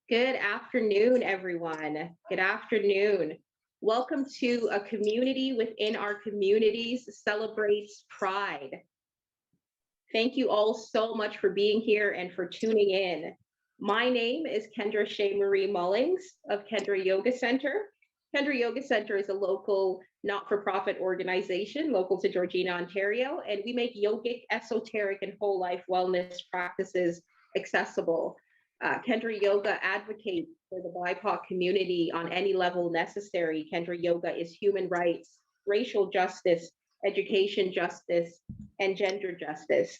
Good afternoon, everyone. Good afternoon. Welcome to A Community Within Our Communities Celebrates Pride. Thank you all so much for being here and for tuning in. My name is Kendra Shea Marie Mullings of Kendra Yoga Center. Kendra Yoga Center is a local not-for-profit organization local to Georgina, Ontario, and we make yogic, esoteric, and whole life wellness practices accessible. Kendra Yoga advocates for the BIPOC community on any level necessary. Kendra Yoga is human rights, racial justice, education justice, and gender justice.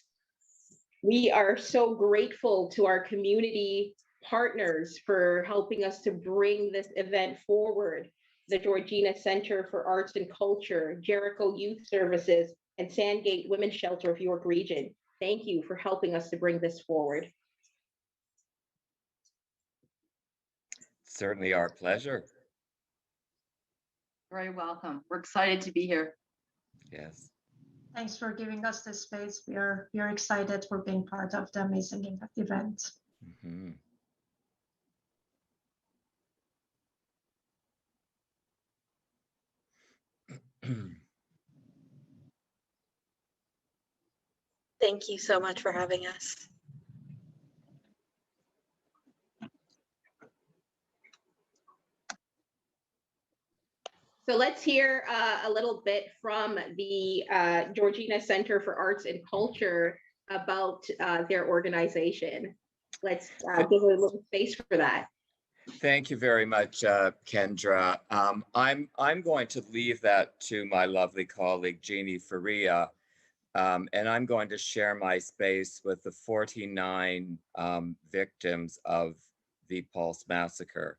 We are so grateful to our community partners for helping us to bring this event forward. The Georgina Center for Arts and Culture, Jericho Youth Services, and Sandgate Women's Shelter of York Region. Thank you for helping us to bring this forward. Certainly our pleasure. Very welcome. We're excited to be here. Yes. Thanks for giving us this space. We are excited for being part of the amazing event. Mm-hmm. Thank you so much for having us. So let's hear a little bit from the Georgina Center for Arts and Culture about their organization. Let's give a little space for that. Thank you very much, Kendra. I'm going to leave that to my lovely colleague, Jeannie Faria, and I'm going to share my space with the 49 victims of the Pulse Massacre.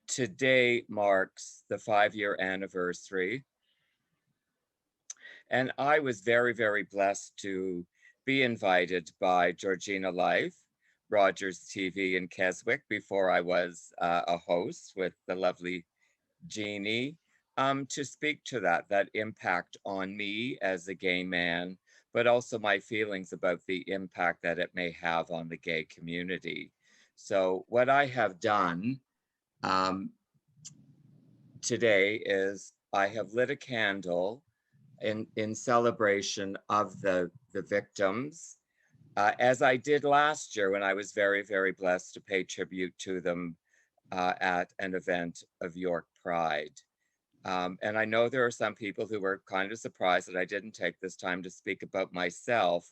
Today marks the 5-year anniversary. And I was very, very blessed to be invited by Georgina Life, Rogers TV in Keswick before I was a host with the lovely Jeannie, to speak to that impact on me as a gay man, but also my feelings about the impact that it may have on the gay community. So what I have done today is I have lit a candle in celebration of the victims, as I did last year when I was very, very blessed to pay tribute to them at an event of York Pride. And I know there are some people who were kind of surprised that I didn't take this time to speak about myself,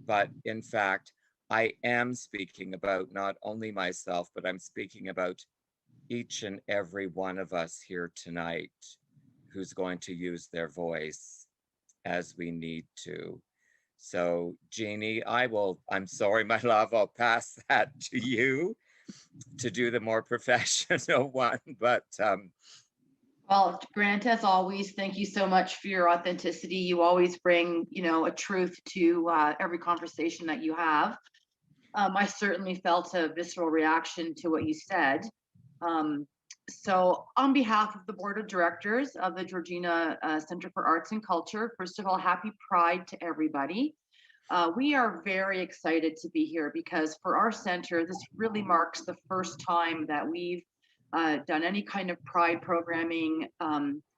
but in fact, I am speaking about not only myself, but I'm speaking about each and every one of us here tonight who's going to use their voice as we need to. So Jeannie, I'm sorry, my love, I'll pass that to you to do the more professional one, but Well, Grant, as always, thank you so much for your authenticity. You always bring, a truth to every conversation that you have. I certainly felt a visceral reaction to what you said. So on behalf of the board of directors of the Georgina Center for Arts and Culture, first of all, happy Pride to everybody. We are very excited to be here because for our center, this really marks the first time that we've done any kind of Pride programming.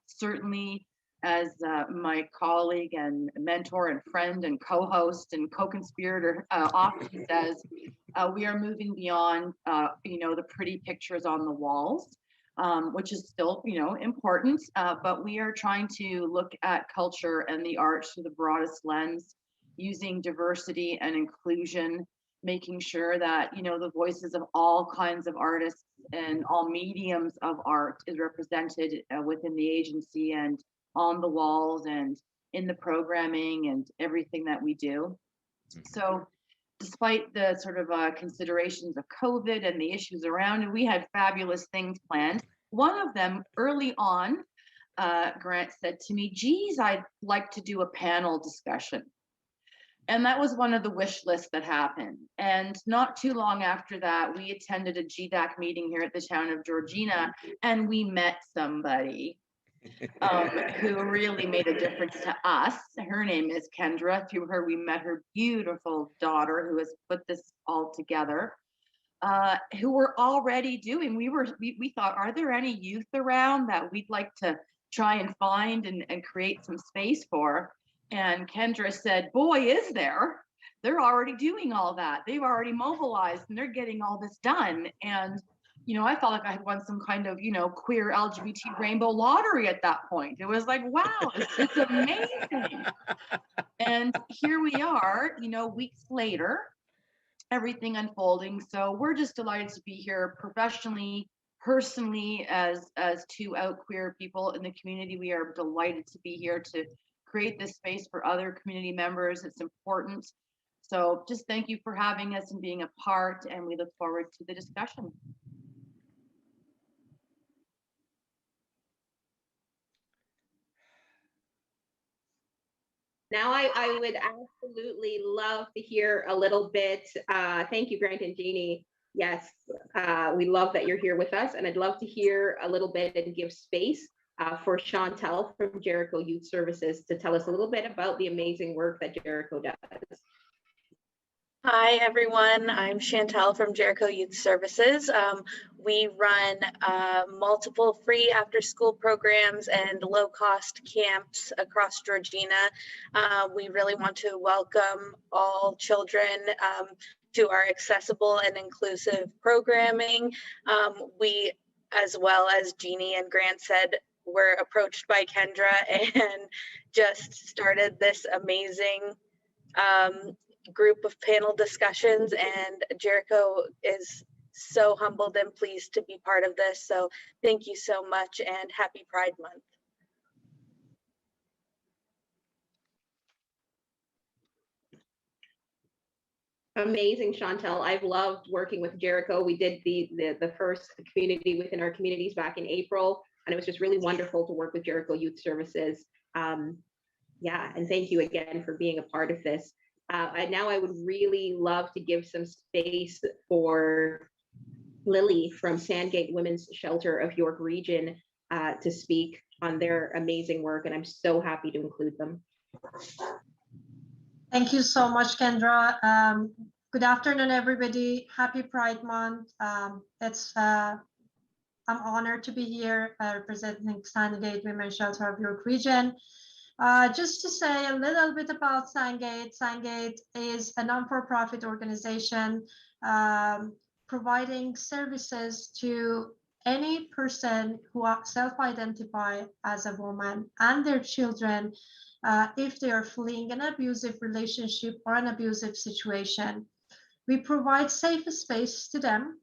Certainly as my colleague and mentor and friend and co-host and co-conspirator often says, we are moving beyond, the pretty pictures on the walls, which is still, important, but we are trying to look at culture and the arts through the broadest lens, using diversity and inclusion, making sure that, the voices of all kinds of artists and all mediums of art is represented within the agency and on the walls and in the programming and everything that we do. So despite the sort of considerations of COVID and the issues around it, we had fabulous things planned. One of them early on, Grant said to me, geez, I'd like to do a panel discussion. And that was one of the wish lists that happened. And not too long after that, we attended a GDAC meeting here at the town of Georgina, and we met somebody. who really made a difference to us. Her name is Kendra. Through her, we met her beautiful daughter who has put this all together. Who were already doing, we thought, are there any youth around that we'd like to try and find and create some space for? And Kendra said, boy, is there. They're already doing all that. They've already mobilized and they're getting all this done. And, you know, I felt like I had won some kind of, you know, queer LGBT rainbow lottery at that point. It was like, wow, it's amazing. And here we are, you know, weeks later, everything unfolding. So we're just delighted to be here professionally, personally, as two out queer people in the community. We are delighted to be here to create this space for other community members. It's important. So just thank you for having us and being a part, and we look forward to the discussion. Now I would absolutely love to hear a little bit. Thank you, Grant and Jeannie. Yes, we love that you're here with us, and I'd love to hear a little bit and give space for Chantel from Jericho Youth Services to tell us a little bit about the amazing work that Jericho does. Hi, everyone. I'm Chantel from Jericho Youth Services. We run multiple free after-school programs and low-cost camps across Georgina. We really want to welcome all children to our accessible and inclusive programming. We, as well as Jeannie and Grant said, were approached by Kendra and just started this amazing group of panel discussions, and Jericho is so humbled and pleased to be part of this. So thank you so much, and happy Pride Month. Amazing, Chantel. I've loved working with Jericho. We did the first community within our communities back in April, and it was just really wonderful to work with Jericho Youth Services. Yeah, and thank you again for being a part of this. Now I would really love to give some space for Lily from Sandgate Women's Shelter of York Region to speak on their amazing work, and I'm so happy to include them. Thank you so much, Kendra. Good afternoon, everybody. Happy Pride Month. I'm honored to be here representing Sandgate Women's Shelter of York Region. Just to say a little bit about Sandgate. Sandgate is a non-for-profit organization providing services to any person who self-identify as a woman and their children if they are fleeing an abusive relationship or an abusive situation. We provide safe space to them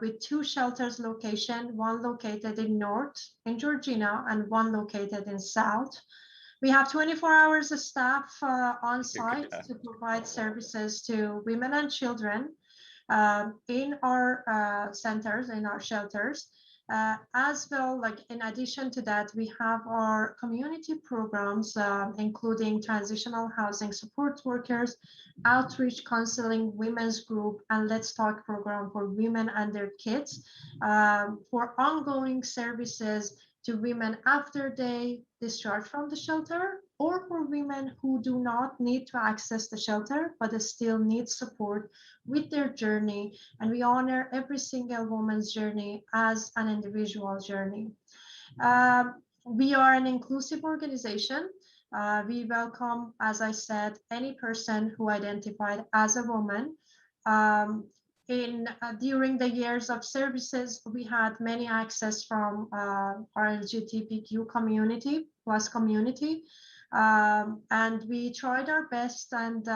with 2 shelters location, one located in North in Georgina and one located in South. We have 24 hours of staff on site to provide services to women and children in our centers, in our shelters. As well, like in addition to that, we have our community programs, including transitional housing support workers, outreach counseling, women's group, and Let's Talk program for women and their kids, for ongoing services to women after they discharge from the shelter, or for women who do not need to access the shelter, but still need support with their journey. And we honor every single woman's journey as an individual journey. We are an inclusive organization. We welcome, as I said, any person who identified as a woman. During the years of services, we had many access from our LGBTQ community, plus community, and we tried our best, and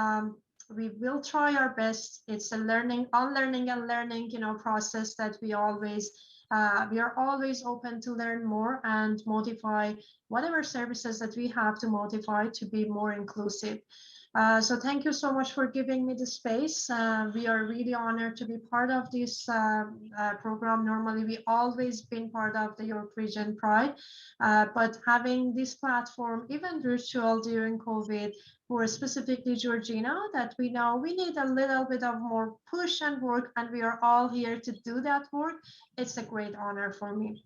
we will try our best. It's a learning, unlearning and learning, process that we are always open to learn more and modify whatever services that we have to modify to be more inclusive. So thank you so much for giving me the space. We are really honored to be part of this program. Normally, we always been part of the York Region Pride, but having this platform, even virtual during COVID, for specifically Georgina, that we know we need a little bit of more push and work, and we are all here to do that work. It's a great honor for me.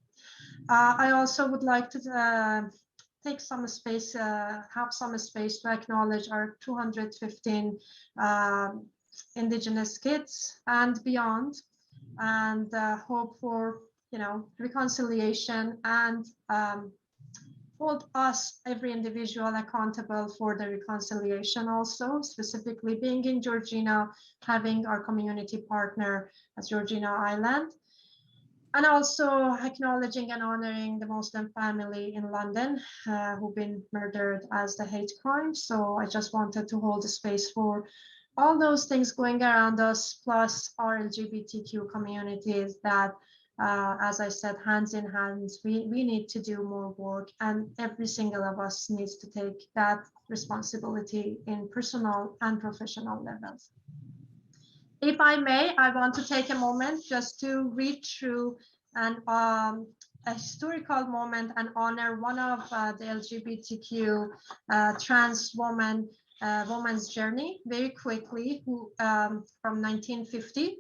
I also would like to take some space, have some space to acknowledge our 215 Indigenous kids and beyond, and hope for, reconciliation, and hold us, every individual, accountable for the reconciliation also, specifically being in Georgina, having our community partner as Georgina Island, and also acknowledging and honoring the Muslim family in London who've been murdered as the hate crime. So I just wanted to hold the space for all those things going around us, plus our LGBTQ communities that, as I said, hands in hands, we need to do more work, and every single of us needs to take that responsibility in personal and professional levels. If I may, I want to take a moment just to read through a historical moment and honor one of the LGBTQ trans woman's journey very quickly, who from 1950.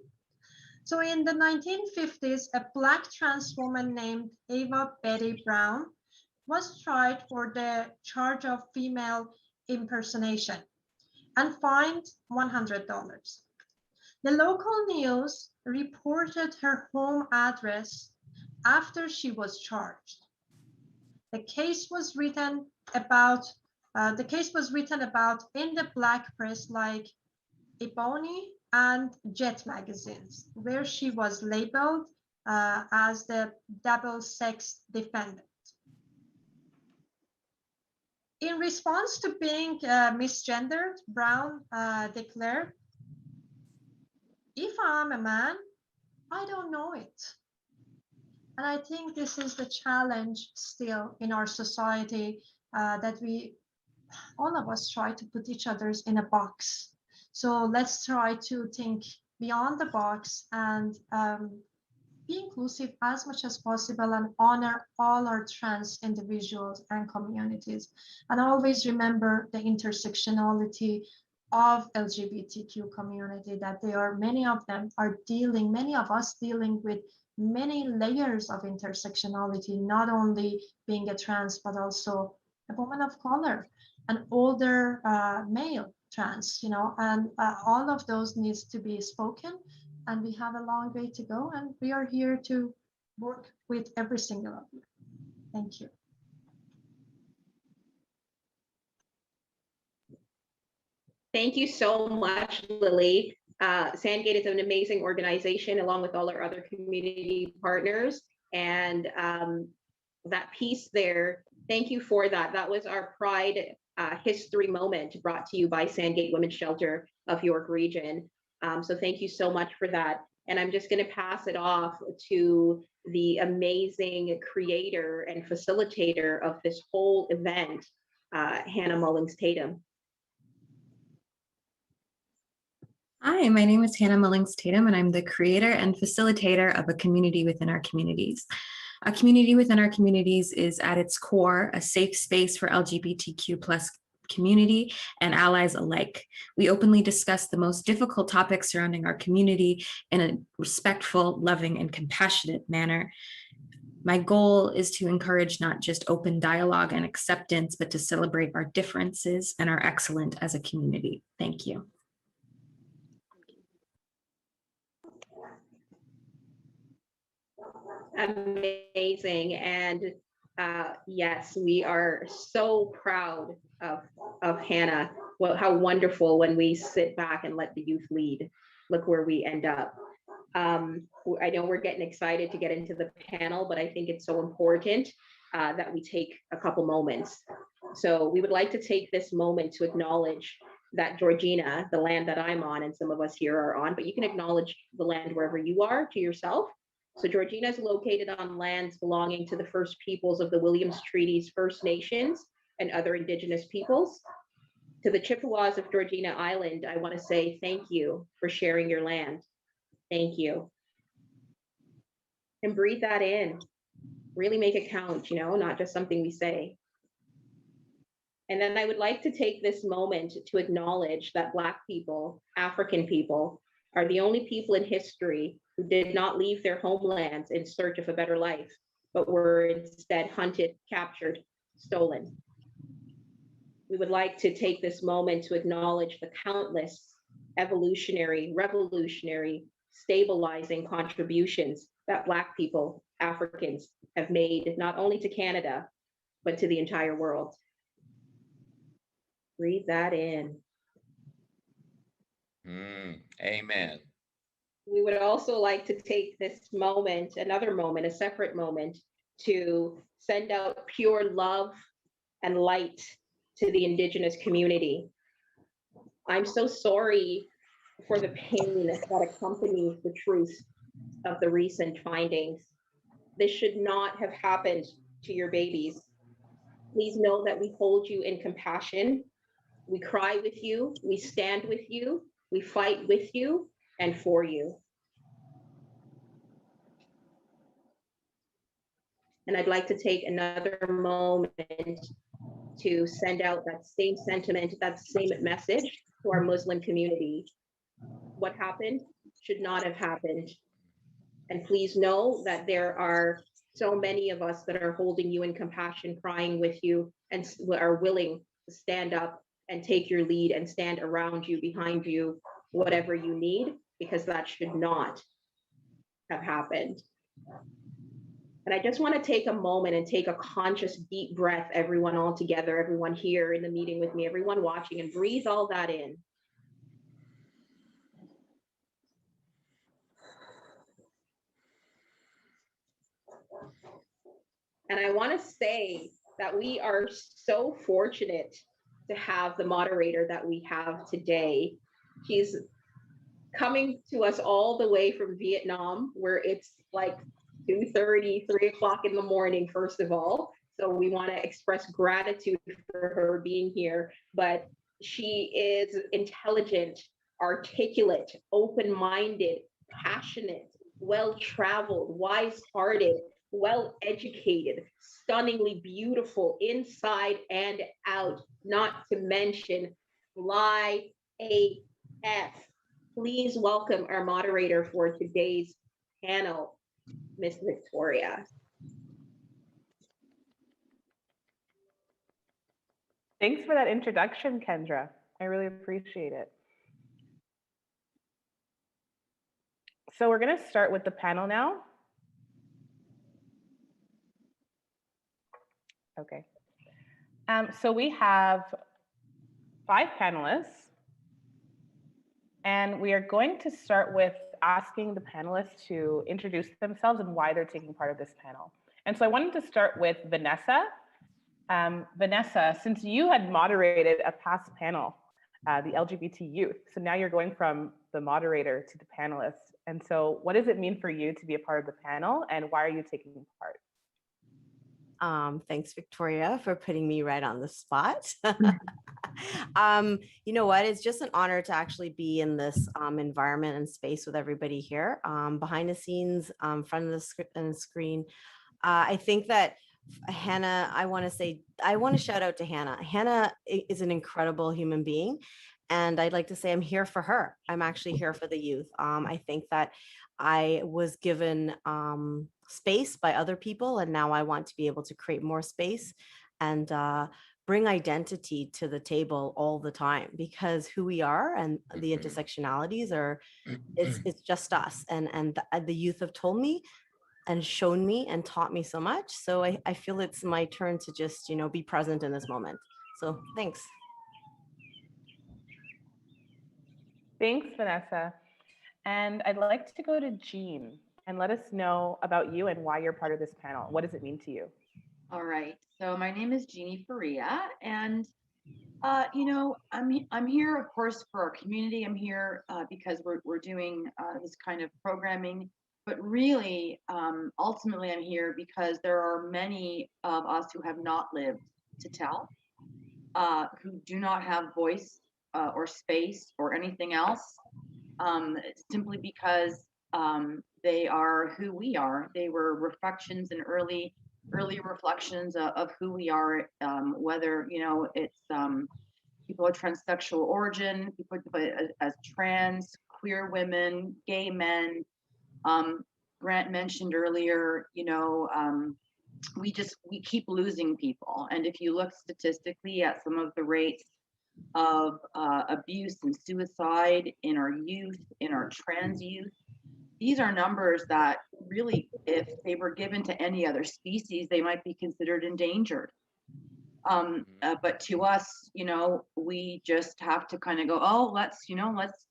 So in the 1950s, a Black trans woman named Ava Betty Brown was tried for the charge of female impersonation and fined $100. The local news reported her home address after she was charged. The case was written about in the Black press like Ebony and Jet magazines, where she was labeled as the double sex defendant. In response to being misgendered, Brown declared, "If I'm a man, I don't know it." And I think this is the challenge still in our society, that all of us try to put each other's in a box. So let's try to think beyond the box and be inclusive as much as possible, and honor all our trans individuals and communities. And always remember the intersectionality of LGBTQ community, that many of us dealing with many layers of intersectionality, not only being a trans, but also a woman of color, an older male trans, and all of those needs to be spoken. And we have a long way to go, and we are here to work with every single of you. Thank you. Thank you so much, Lily. Sandgate is an amazing organization, along with all our other community partners. And that piece there, thank you for that. That was our Pride history moment, brought to you by Sandgate Women's Shelter of York Region. So thank you so much for that. And I'm just going to pass it off to the amazing creator and facilitator of this whole event, Hannah Mullings Tatum. Hi, my name is Hannah Mullings Tatum, and I'm the creator and facilitator of A Community Within Our Communities. A Community Within Our Communities is at its core a safe space for LGBTQ+ community and allies alike. We openly discuss the most difficult topics surrounding our community in a respectful, loving, and compassionate manner. My goal is to encourage not just open dialogue and acceptance, but to celebrate our differences and our excellence as a community. Thank you. Amazing. And yes, we are so proud of Hannah. Well, how wonderful when we sit back and let the youth lead. Look where we end up. I know we're getting excited to get into the panel, but I think it's so important that we take a couple moments. So we would like to take this moment to acknowledge that Georgina, the land that I'm on and some of us here are on, but you can acknowledge the land wherever you are to yourself. So Georgina is located on lands belonging to the First Peoples of the Williams Treaties First Nations and other Indigenous peoples. To the Chippewas of Georgina Island, I want to say thank you for sharing your land. Thank you. And breathe that in. Really make it count, not just something we say. And then I would like to take this moment to acknowledge that Black people, African people, are the only people in history who did not leave their homelands in search of a better life. but were instead hunted, captured, stolen. We would like to take this moment to acknowledge the countless evolutionary, revolutionary, stabilizing contributions that Black people, Africans, have made not only to Canada, but to the entire world. Breathe that in. Amen. We would also like to take this moment, another moment, a separate moment, to send out pure love and light to the Indigenous community. I'm so sorry for the pain that accompanies the truth of the recent findings. This should not have happened to your babies. Please know that we hold you in compassion. We cry with you, we stand with you, we fight with you and for you. And I'd like to take another moment to send out that same sentiment, that same message to our Muslim community. What happened should not have happened. And please know that there are so many of us that are holding you in compassion, crying with you, and are willing to stand up and take your lead and stand around you, behind you, whatever you need, because that should not have happened. And I just want to take a moment and take a conscious deep breath, everyone all together, everyone here in the meeting with me, everyone watching, and breathe all that in. And I want to say that we are so fortunate to have the moderator that we have today. She's coming to us all the way from Vietnam, where it's like 2:30, 3 o'clock in the morning, first of all. So we want to express gratitude for her being here. But she is intelligent, articulate, open-minded, passionate, well-traveled, wise-hearted, well-educated, stunningly beautiful inside and out, not to mention fly AF. Please welcome our moderator for today's panel, Miss Victoria. Thanks for that introduction, Kendra. I really appreciate it. So we're going to start with the panel now. Okay. So we have 5 panelists, and we are going to start with asking the panelists to introduce themselves and why they're taking part of this panel. And so I wanted to start with Vanessa. Vanessa, since you had moderated a past panel, the LGBT youth, so now you're going from the moderator to the panelist. And so what does it mean for you to be a part of the panel, and why are you taking part? Thanks, Victoria, for putting me right on the spot. You know what? It's just an honor to actually be in this environment and space with everybody here, behind the scenes, front of the screen. I think that Hannah, I want to shout out to Hannah. Hannah is an incredible human being. And I'd like to say I'm here for her. I'm actually here for the youth. I think that I was given space by other people, and now I want to be able to create more space and bring identity to the table all the time, because who we are and the intersectionalities are, it's just us. And the youth have told me and shown me and taught me so much. So I feel it's my turn to just, be present in this moment. So thanks. Thanks, Vanessa. And I'd like to go to Jean and let us know about you and why you're part of this panel. What does it mean to you? All right. So my name is Jeannie Faria, and I'm here, of course, for our community. I'm here because we're doing this kind of programming, but really, ultimately, I'm here because there are many of us who have not lived to tell, who do not have voice or space or anything else, simply because they are who we are. They were reflections and early reflections of who we are, whether it's people of transsexual origin, people as trans, queer women, gay men, Grant mentioned earlier, we keep losing people. And if you look statistically at some of the rates of abuse and suicide in our youth, in our trans youth, these are numbers that really, if they were given to any other species, they might be considered endangered. But to us, we just have to kind of go, oh, let's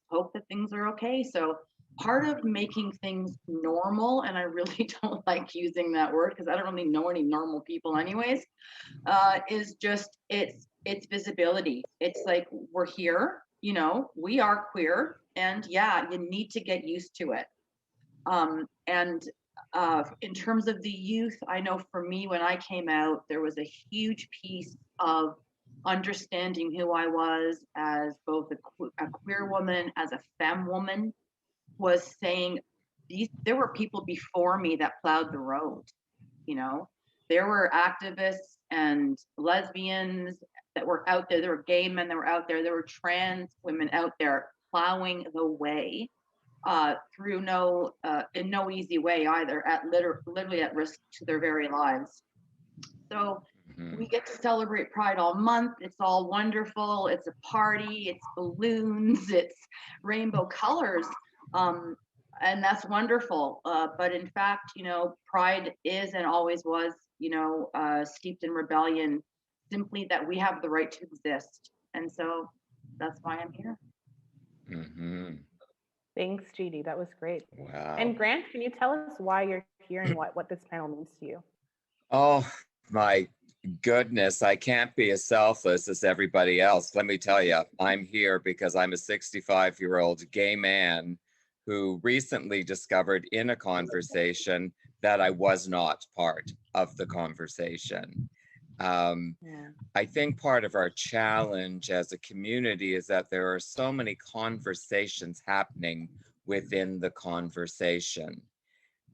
hope that things are okay. So part of making things normal, and I really don't like using that word because I don't really know any normal people anyways, is just it's visibility. It's like, we're here, we are queer, and yeah, you need to get used to it. And in terms of the youth, I know for me, when I came out, there was a huge piece of understanding who I was as both a queer woman, as a femme woman, was saying there were people before me that plowed the road. There were activists and lesbians that were out there. There were gay men that were out there. There were trans women out there plowing the way through in no easy way either, literally at risk to their very lives. So we get to celebrate Pride all month. It's all wonderful. It's a party. It's balloons. It's rainbow colors. And that's wonderful. But in fact, Pride is and always was, steeped in rebellion, simply that we have the right to exist. And so that's why I'm here. Mm-hmm. Thanks, Jeannie. That was great. Wow. And Grant, can you tell us why you're here and what this panel means to you? Oh, my goodness. I can't be as selfless as everybody else. Let me tell you, I'm here because I'm a 65-year-old gay man who recently discovered in a conversation that I was not part of the conversation. I think part of our challenge as a community is that there are so many conversations happening within the conversation.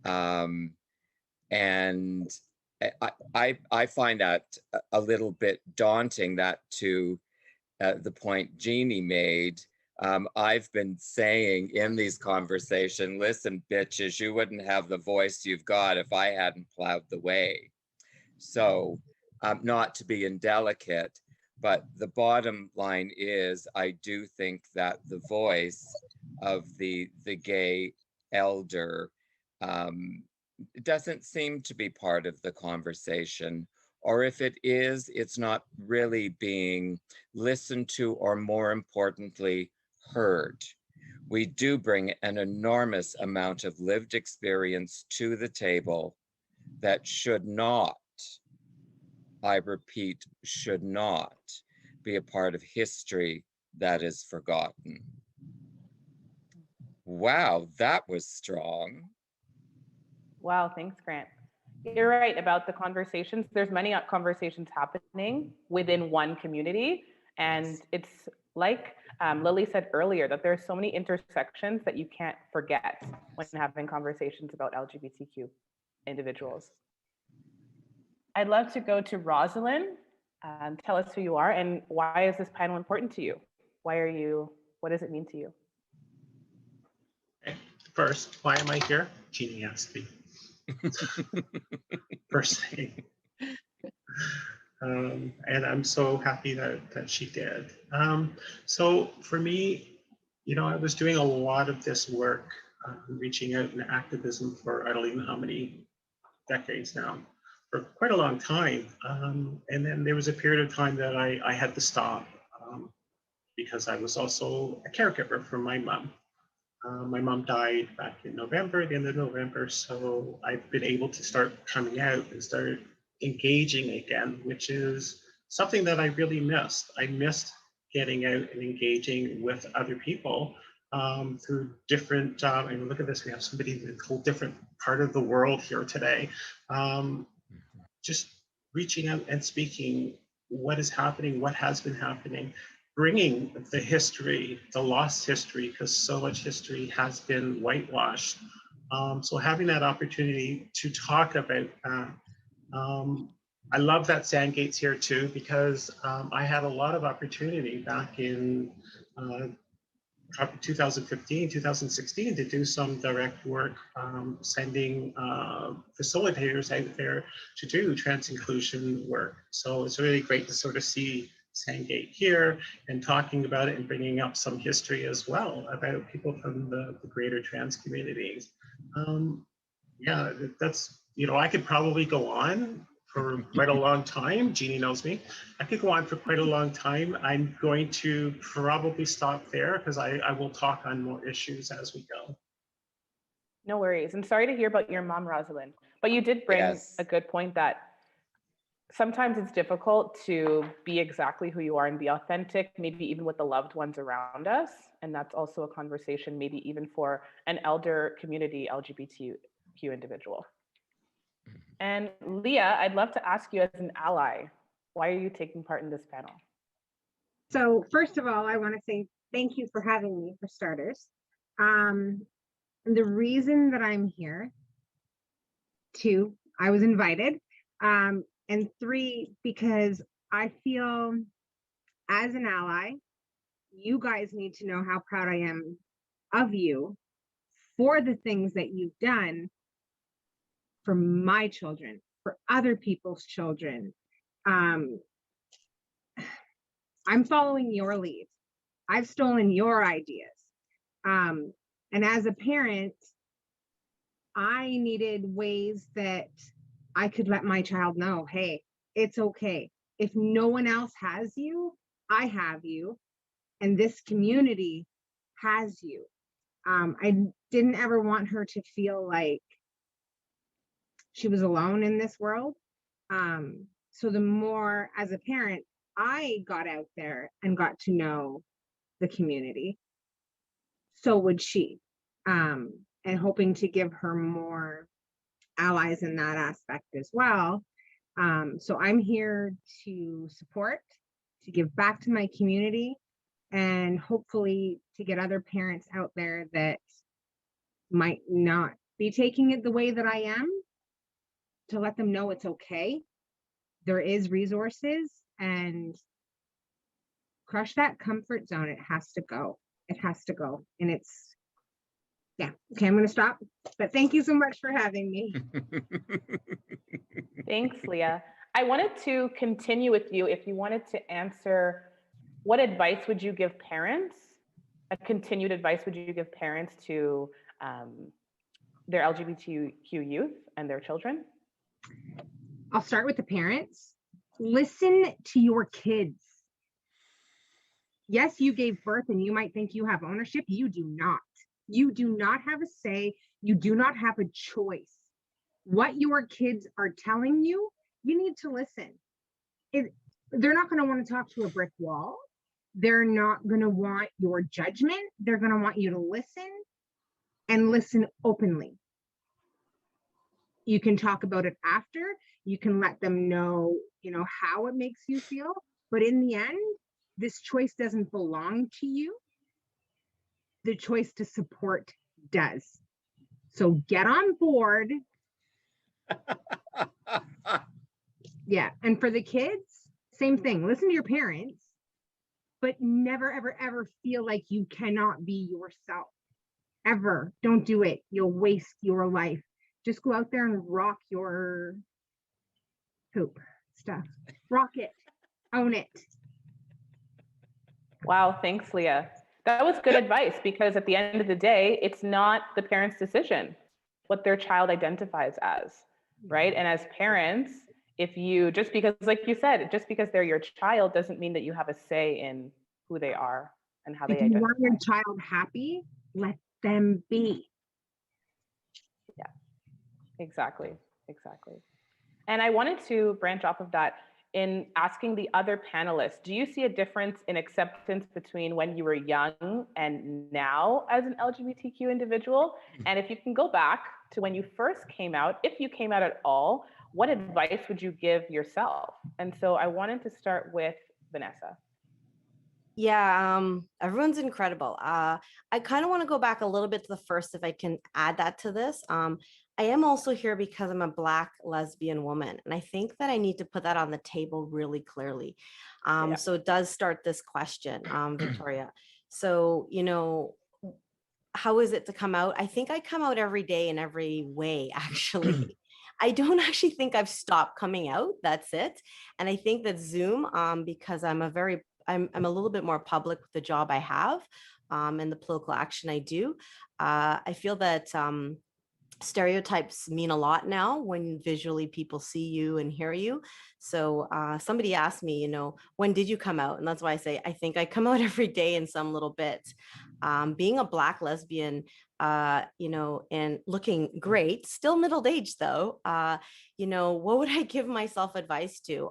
And I find that a little bit daunting, that to the point Jeannie made, I've been saying in these conversations, listen, bitches, you wouldn't have the voice you've got if I hadn't plowed the way. So not to be indelicate, but the bottom line is I do think that the voice of the gay elder doesn't seem to be part of the conversation, or if it is, it's not really being listened to, or more importantly, heard. We do bring an enormous amount of lived experience to the table that should not, I repeat, should not be a part of history that is forgotten. Wow, that was strong. Wow, thanks, Grant. You're right about the conversations. There's many conversations happening within one community. And it's like Lily said earlier, that there are so many intersections that you can't forget when having conversations about LGBTQ individuals. I'd love to go to Rosalind. Tell us who you are and why is this panel important to you? What does it mean to you? Okay. First, why am I here? Jeannie asked me. First thing. And I'm so happy that she did. So for me, I was doing a lot of this work, reaching out in activism for I don't even know how many decades now, for quite a long time. And then there was a period of time that I had to stop because I was also a caregiver for my mom. My mom died back in November, the end of November, so I've been able to start coming out and start engaging again, which is something that I really missed. I missed getting out and engaging with other people through different, and look at this, we have somebody in a whole different part of the world here today. Just reaching out and speaking what is happening, what has been happening, bringing the history, the lost history, because so much history has been whitewashed. So having that opportunity to talk about that. I love that Sandgate's here too, because I had a lot of opportunity back in 2015, 2016 to do some direct work, sending facilitators out there to do trans inclusion work. So it's really great to sort of see Sandgate here and talking about it and bringing up some history as well about people from the greater trans communities. Yeah, that's, you know, I could probably go on for quite a long time. Jeannie knows me. I could go on for quite a long time. I'm going to probably stop there because I will talk on more issues as we go. No worries. And sorry to hear about your mom, Rosalind, but you did bring Yes. a good point that sometimes it's difficult to be exactly who you are and be authentic, maybe even with the loved ones around us. And that's also a conversation, maybe even for an elder community LGBTQ individual. And Leah, I'd love to ask you as an ally, why are you taking part in this panel? So first of all, I want to say thank you for having me, for starters. The reason that I'm here, 2, I was invited, and 3, because I feel as an ally, you guys need to know how proud I am of you for the things that you've done for my children, for other people's children. I'm following your lead. I've stolen your ideas. And as a parent, I needed ways that I could let my child know, hey, it's okay. If no one else has you, I have you, and this community has you. I didn't ever want her to feel like she was alone in this world. So the more, as a parent, I got out there and got to know the community, so would she. And hoping to give her more allies in that aspect as well. So I'm here to support, to give back to my community, and hopefully to get other parents out there that might not be taking it the way that I am, to let them know it's okay. There is resources, and crush that comfort zone. It has to go. It has to go. And it's, yeah. Okay, I'm going to stop. But thank you so much for having me. Thanks, Leah. I wanted to continue with you if you wanted to answer, what advice would you give parents? A continued advice would you give parents to their LGBTQ youth and their children? I'll start with the parents. Listen to your kids. Yes, you gave birth and you might think you have ownership. You do not. You do not have a say. You do not have a choice. What your kids are telling you, you need to listen. They're not going to want to talk to a brick wall. They're not going to want your judgment. They're going to want you to listen, and listen openly. You can talk about it after. You can let them know, how it makes you feel. But in the end, this choice doesn't belong to you. The choice to support does. So get on board. Yeah. And for the kids, same thing. Listen to your parents, but never, ever, ever feel like you cannot be yourself. Ever. Don't do it. You'll waste your life. Just go out there and rock your poop stuff. Rock it. Own it. Wow, thanks, Leah. That was good advice, because at the end of the day, it's not the parent's decision what their child identifies as, right? And as parents, if you, just because, like you said, just because they're your child doesn't mean that you have a say in who they are and how they identify. If you want your child happy, let them be. Yeah, exactly. And I wanted to branch off of that in asking the other panelists, do you see a difference in acceptance between when you were young and now as an LGBTQ individual? And if you can go back to when you first came out, if you came out at all, what advice would you give yourself? And so I wanted to start with Vanessa. Yeah, everyone's incredible. I kind of want to go back a little bit to the first, if I can add that to this. I am also here because I'm a Black lesbian woman, and I think that I need to put that on the table really clearly. So it does start this question, Victoria. So, you know, how is it to come out? I think I come out every day in every way, actually. I don't actually think I've stopped coming out. That's it. And I think that Zoom, because I'm a little bit more public with the job I have, and the political action I do. I feel that stereotypes mean a lot now when visually people see you and hear you. So somebody asked me, you know, when did you come out? And that's why I say, I think I come out every day in some little bit. Being a Black lesbian, you know, and looking great, still middle-aged though, you know, what would I give myself advice to?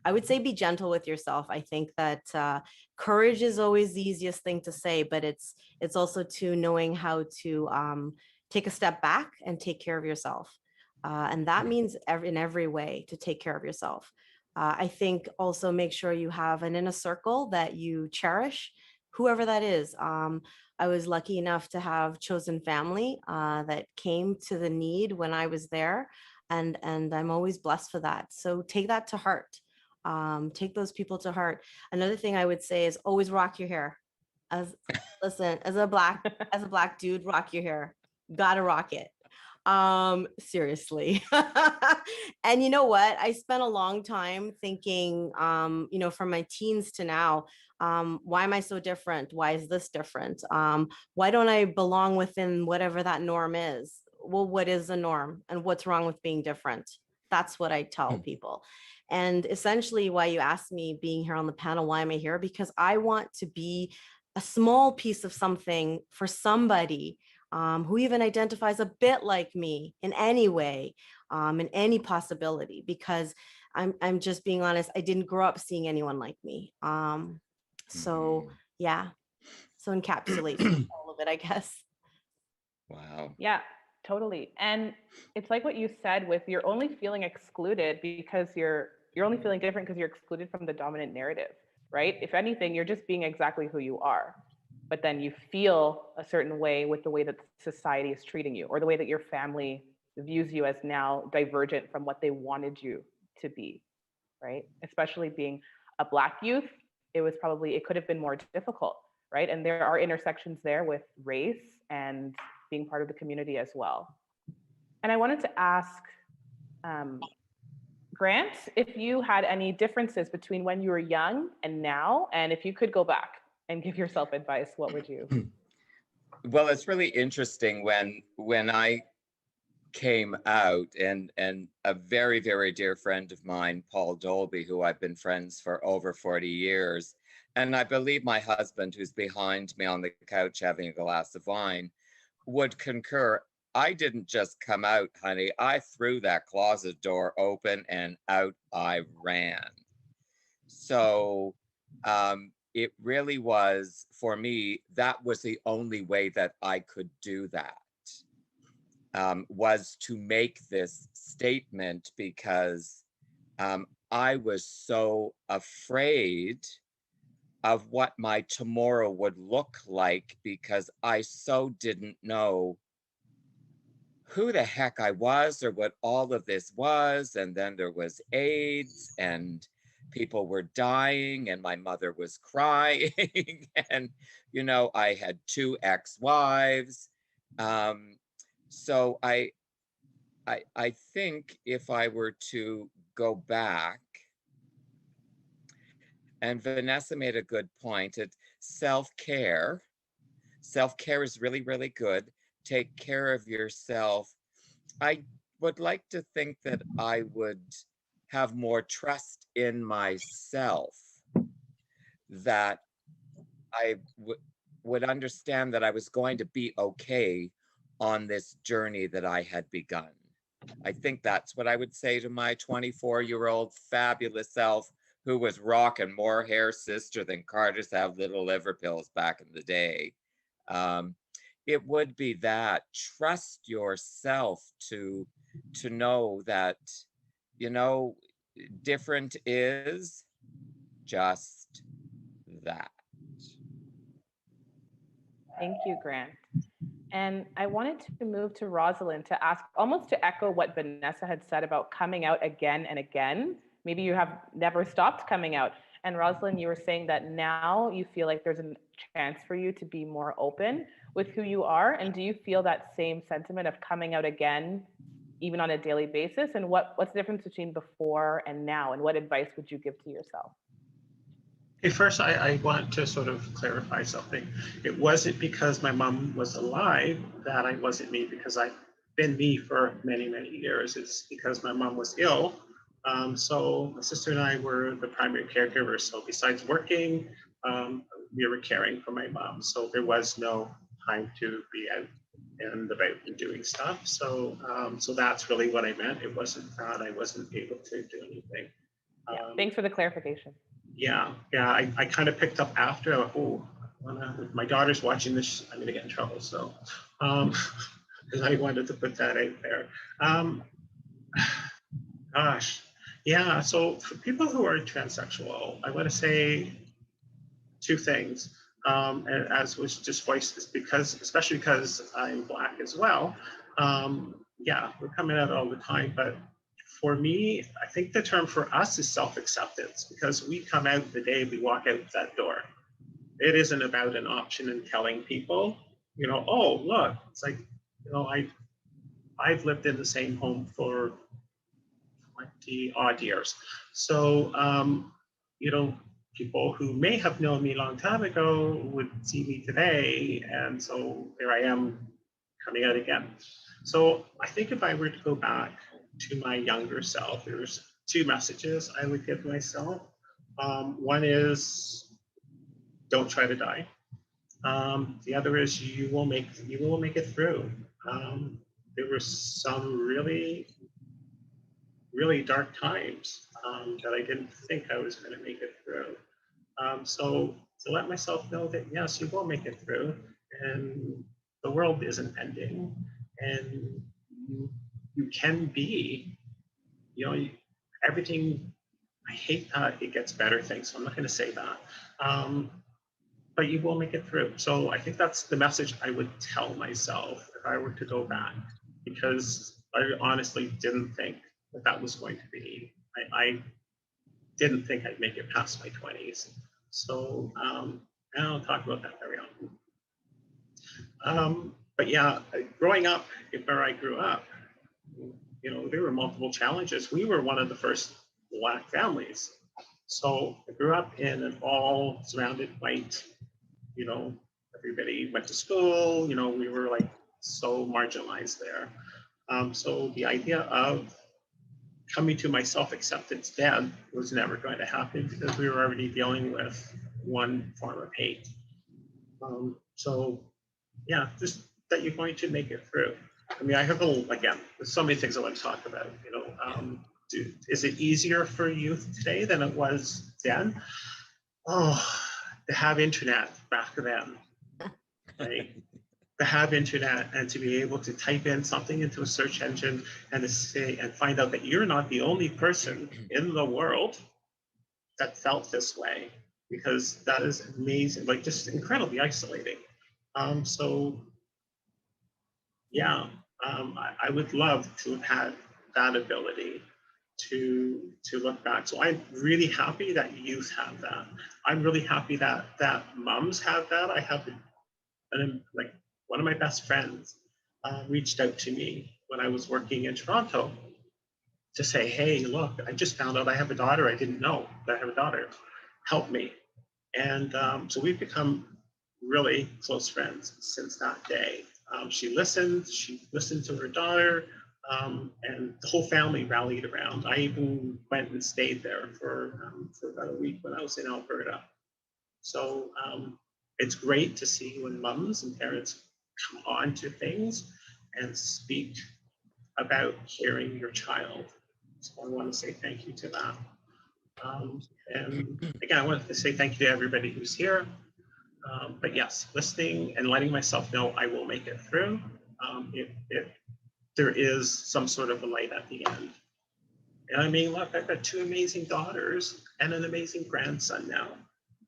I would say be gentle with yourself. I think that courage is always the easiest thing to say, but it's also to knowing how to take a step back and take care of yourself. And that means in every way to take care of yourself. I think also make sure you have an inner circle that you cherish, whoever that is. I was lucky enough to have chosen family that came to the need when I was there. And I'm always blessed for that. So take that to heart. Take those people to heart. Another thing I would say is always rock your hair. As a black dude, rock your hair. Gotta rock it. Seriously. And you know what? I spent a long time thinking, you know, from my teens to now, why am I so different? Why is this different? Why don't I belong within whatever that norm is? Well, what is the norm and what's wrong with being different? That's what I tell people. And essentially why you asked me being here on the panel, why am I here? Because I want to be a small piece of something for somebody who even identifies a bit like me in any way, in any possibility, because I'm just being honest, I didn't grow up seeing anyone like me. So yeah, so encapsulates all of it, I guess. Wow. Yeah, totally. And it's like what you said with you're only feeling excluded because you're only feeling different because you're excluded from the dominant narrative, right? If anything, you're just being exactly who you are. But then you feel a certain way with the way that society is treating you, or the way that your family views you as now divergent from what they wanted you to be, right? Especially being a Black youth, it could have been more difficult, right? And there are intersections there with race and being part of the community as well. And I wanted to ask Grant, if you had any differences between when you were young and now, and if you could go back and give yourself advice, what would you? Well, it's really interesting when I came out, and a very, very dear friend of mine, Paul Dolby, who I've been friends for over 40 years, and I believe my husband, who's behind me on the couch having a glass of wine, would concur. I didn't just come out, honey. I threw that closet door open and out I ran. So it really was, for me, that was the only way that I could do that, was to make this statement, because I was so afraid of what my tomorrow would look like, because I so didn't know who the heck I was or what all of this was. And then there was AIDS, and people were dying, and my mother was crying. And, you know, I had 2 ex-wives. So I think if I were to go back, and Vanessa made a good point, it's self-care. Self-care is really, really good. Take care of yourself. I would like to think that I would have more trust in myself, that I would understand that I was going to be okay on this journey that I had begun. I think that's what I would say to my 24-year-old fabulous self, who was rocking more hair sister than Carter's have little liver pills back in the day. It would be that, trust yourself to know that, you know, different is just that. Thank you, Grant. And I wanted to move to Rosalind to ask, almost to echo what Vanessa had said about coming out again and again. Maybe you have never stopped coming out. And Rosalind, you were saying that now you feel like there's a chance for you to be more open with who you are. And do you feel that same sentiment of coming out again, even on a daily basis? And what's the difference between before and now? And what advice would you give to yourself? Okay, first, I want to sort of clarify something. It wasn't because my mom was alive that I wasn't me, because I've been me for many, many years. It's because my mom was ill. So my sister and I were the primary caregivers. So besides working, we were caring for my mom. So there was no time to be out and about and doing stuff. So so that's really what I meant. It wasn't that I wasn't able to do anything. Thanks for the clarification. Yeah, I kind of picked up after. If my daughter's watching this, I'm gonna get in trouble. So, because I wanted to put that out there. Gosh, yeah. So for people who are transsexual, I want to say two things. And as was just voiced, is because, especially because I'm Black as well. Yeah, we're coming out all the time, but for me, I think the term for us is self-acceptance, because we come out the day we walk out that door. It isn't about an option and telling people, oh, look, it's like, I've lived in the same home for 20 odd years. So, people who may have known me a long time ago would see me today. And so here I am coming out again. So I think if I were to go back to my younger self, there's two messages I would give myself. One is, don't try to die. The other is, you will make it through. There were some really, really dark times that I didn't think I was going to make it through. So to let myself know that, yes, you will make it through, and the world isn't ending, and you can be, everything. I hate that it gets better things, so I'm not going to say that. But you will make it through. So I think that's the message I would tell myself if I were to go back, because I honestly didn't think that was going to be. I didn't think I'd make it past my 20s. So I don't talk about that very often. But yeah, growing up where I grew up, there were multiple challenges. We were one of the first Black families. So I grew up in an all surrounded white, everybody went to school, we were like so marginalized there. So the idea of coming to my self-acceptance then was never going to happen, because we were already dealing with one form of hate. So yeah, just that you're going to make it through. I mean, I have again, there's so many things I want to talk about, is it easier for youth today than it was then? Oh, to have internet back then, right? To have internet and to be able to type in something into a search engine and to say and find out that you're not the only person in the world that felt this way, because that is amazing, like just incredibly isolating. So yeah, I would love to have had that ability to look back. So I'm really happy that youth have that. I'm really happy that moms have that. I have like one of my best friends reached out to me when I was working in Toronto to say, hey, look, I just found out I have a daughter. I didn't know that I have a daughter. Help me. And so we've become really close friends since that day. She listened to her daughter, and the whole family rallied around. I even went and stayed there for about a week when I was in Alberta. So it's great to see when mums and parents come on to things and speak about caring your child. So I want to say thank you to that. And again, I wanted to say thank you to everybody who's here. But yes, listening and letting myself know I will make it through. If there is some sort of a light at the end. And I mean, look, I've got two amazing daughters and an amazing grandson now.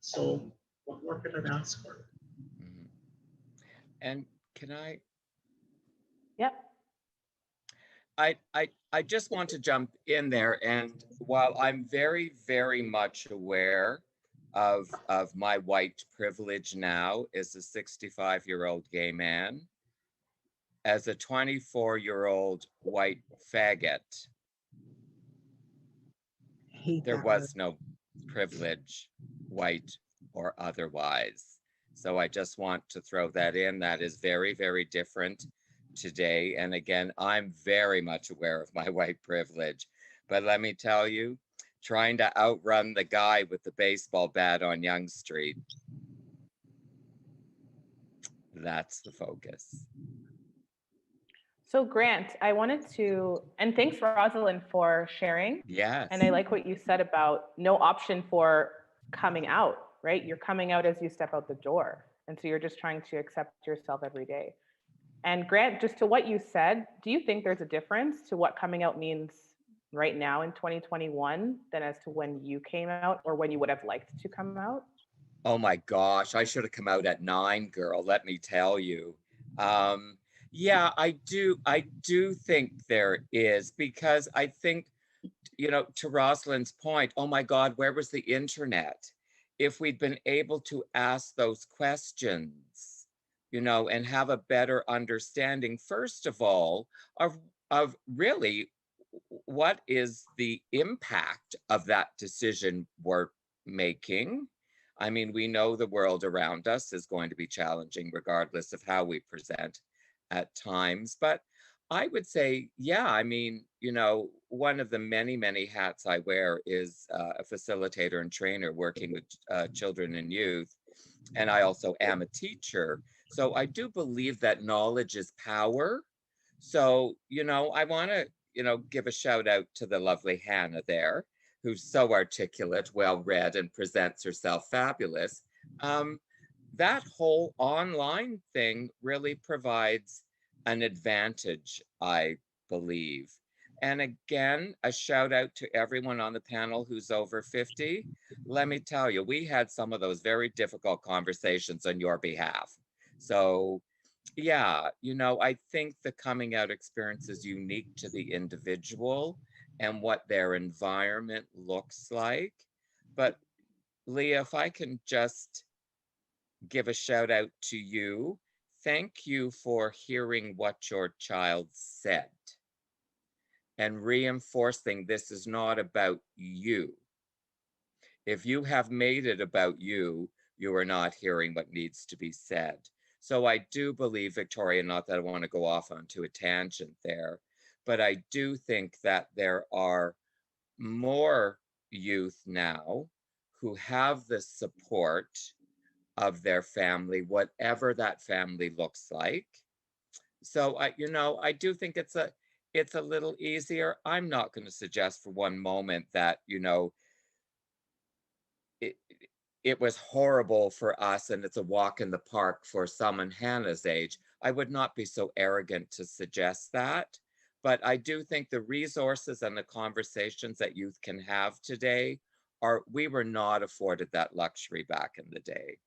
So what more could I ask for? And can I? Yep. I just want to jump in there, and while I'm very, very much aware of my white privilege now as a 65-year-old gay man, as a 24-year-old white faggot, there was no privilege, white or otherwise. So I just want to throw that in. That is very, very different today. And again, I'm very much aware of my white privilege. But let me tell you, trying to outrun the guy with the baseball bat on Yonge Street, that's the focus. So Grant, I wanted to, and thanks Rosalind for sharing. Yes. And I like what you said about no option for coming out, right? You're coming out as you step out the door. And so you're just trying to accept yourself every day. And Grant, just to what you said, do you think there's a difference to what coming out means right now in 2021 than as to when you came out or when you would have liked to come out? Oh my gosh, I should have come out at 9, girl, let me tell you. Yeah, I do think there is, because I think, you know, to Rosalind's point, oh my God, where was the internet? If we'd been able to ask those questions, you know, and have a better understanding, first of all, of really what is the impact of that decision we're making. I mean, we know the world around us is going to be challenging regardless of how we present at times, but I would say, yeah, I mean, you know, one of the many, many hats I wear is a facilitator and trainer working with children and youth. And I also am a teacher. So I do believe that knowledge is power. So, you know, I want to, you know, give a shout out to the lovely Hannah there, who's so articulate, well-read, and presents herself fabulous. That whole online thing really provides an advantage, I believe. And again, a shout out to everyone on the panel who's over 50. Let me tell you, we had some of those very difficult conversations on your behalf. So yeah, you know, I think the coming out experience is unique to the individual and what their environment looks like. But Leah, if I can just give a shout out to you. Thank you for hearing what your child said and reinforcing this is not about you. If you have made it about you, you are not hearing what needs to be said. So I do believe, Victoria, not that I want to go off onto a tangent there, but I do think that there are more youth now who have the support of their family, whatever that family looks like. So I do think it's a little easier. I'm not going to suggest for one moment that, you know, it was horrible for us and it's a walk in the park for someone Hannah's age. I would not be so arrogant to suggest that. But I do think the resources and the conversations that youth can have today we were not afforded that luxury back in the day.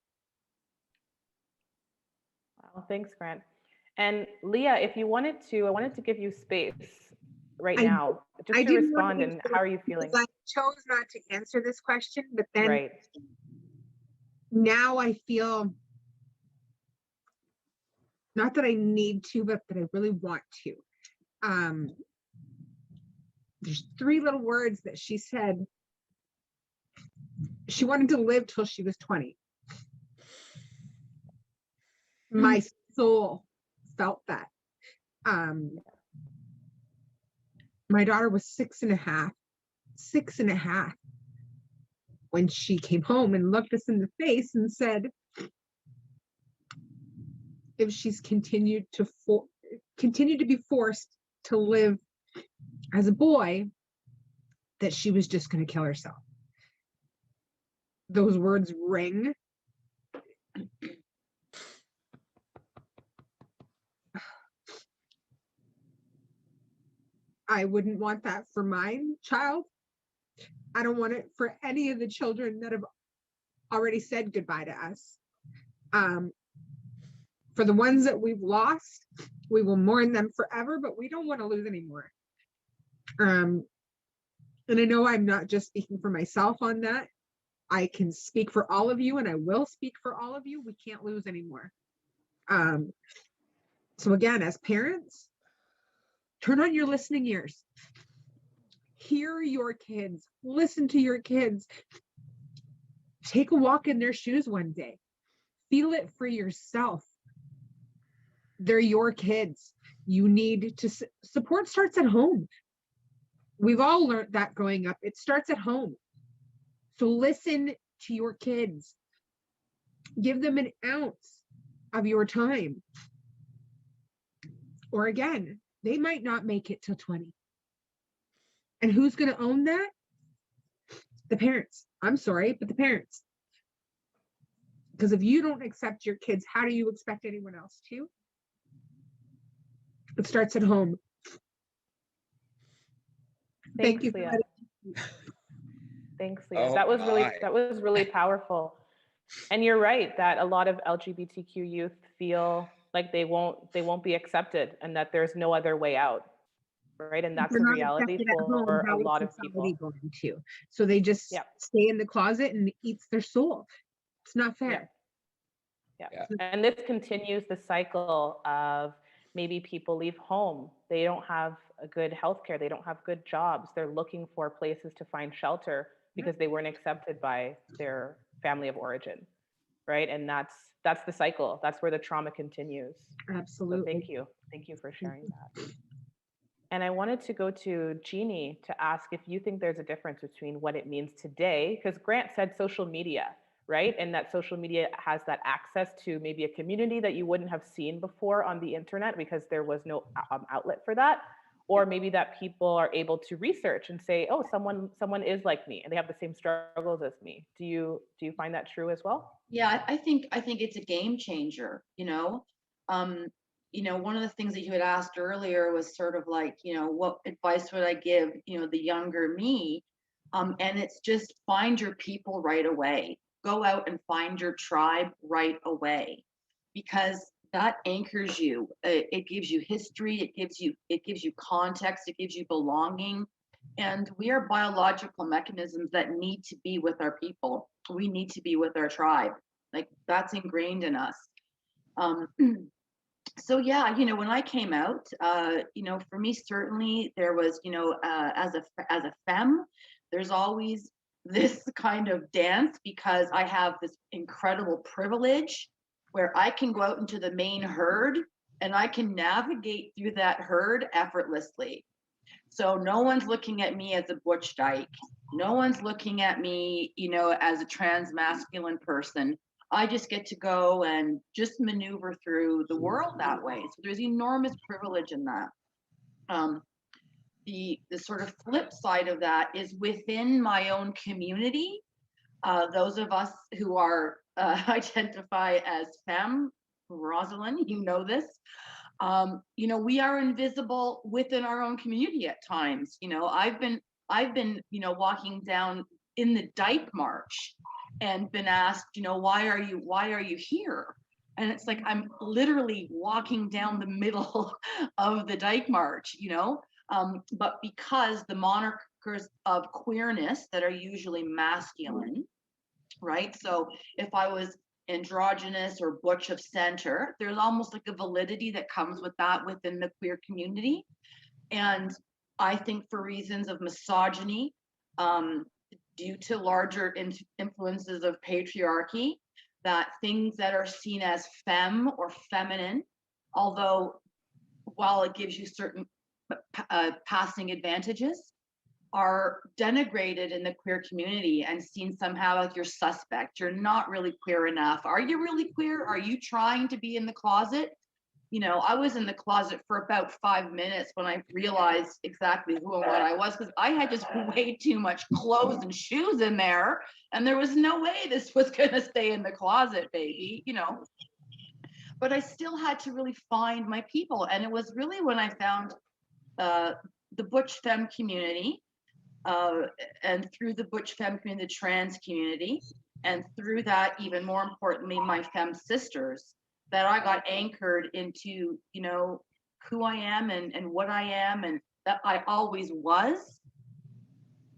Wow, thanks, Grant. And Leah, if you wanted to, I wanted to give you space right now just to respond. And how are you feeling? I chose not to answer this question, but then right. Now I feel not that I need to, but that I really want to. There's 3 little words that she said. She wanted to live till she was 20. My soul felt that. My daughter was 6.5 when she came home and looked us in the face and said, if she's continued to be forced to live as a boy, that she was just going to kill herself. Those words ring. I wouldn't want that for my child. I don't want it for any of the children that have already said goodbye to us. For the ones that we've lost, we will mourn them forever, but we don't want to lose any more. And I know I'm not just speaking for myself on that. I can speak for all of you, and I will speak for all of you. We can't lose anymore. So again, as parents, turn on your listening ears. Hear your kids, listen to your kids. Take a walk in their shoes one day. Feel it for yourself. They're your kids. You need to support starts at home. We've all learned that growing up. It starts at home. So listen to your kids. Give them an ounce of your time. Or again, they might not make it till 20. And who's going to own that? The parents. I'm sorry, but the parents. Because if you don't accept your kids, how do you expect anyone else to? It starts at home. Thank you. Leah. Thanks, Leah. Oh that was my. really powerful. And you're right that a lot of LGBTQ youth feel like they won't be accepted and that there's no other way out. Right. And that's a reality for a lot of people. Going to. So they just stay in the closet and eats their soul. It's not fair. Yeah. And this continues the cycle of maybe people leave home. They don't have a good healthcare. They don't have good jobs. They're looking for places to find shelter because they weren't accepted by their family of origin. Right. And that's the cycle. That's where the trauma continues. Absolutely. So thank you. Thank you for sharing that. And I wanted to go to Jeannie to ask if you think there's a difference between what it means today, because Grant said social media, right? And that social media has that access to maybe a community that you wouldn't have seen before on the internet because there was no outlet for that. Or maybe that people are able to research and say, oh, someone is like me and they have the same struggles as me. Do you find that true as well? Yeah, I think it's a game changer, one of the things that you had asked earlier was sort of like, what advice would I give, the younger me? And it's just find your people right away. Go out and find your tribe right away, because that anchors you. It gives you history. It gives you context. It gives you belonging. And we are biological mechanisms that need to be with our people. We need to be with our tribe. Like that's ingrained in us. So yeah, when I came out, for me, certainly there was, as a femme, there's always this kind of dance because I have this incredible privilege where I can go out into the main herd and I can navigate through that herd effortlessly. So no one's looking at me as a butch dyke. No one's looking at me, as a trans masculine person. I just get to go and just maneuver through the world that way. So there's enormous privilege in that. The sort of flip side of that is within my own community, those of us who are identify as femme, Rosalind, you know this, we are invisible within our own community at times. I've been walking down in the Dyke March and been asked, why are you here? And it's like, I'm literally walking down the middle of the Dyke March, but because the monikers of queerness that are usually masculine, right? So if I was androgynous or butch of center, there's almost like a validity that comes with that within the queer community. And I think for reasons of misogyny, due to larger influences of patriarchy, that things that are seen as femme or feminine, although while it gives you certain passing advantages, are denigrated in the queer community and seen somehow like you're suspect. You're not really queer enough. Are you really queer? Are you trying to be in the closet? I was in the closet for about 5 minutes when I realized exactly who and what I was, because I had just way too much clothes and shoes in there, and there was no way this was going to stay in the closet, baby, But I still had to really find my people, and it was really when I found the butch femme community, and through the butch femme community, the trans community, and through that, even more importantly, my femme sisters, that I got anchored into, who I am and what I am, and that I always was.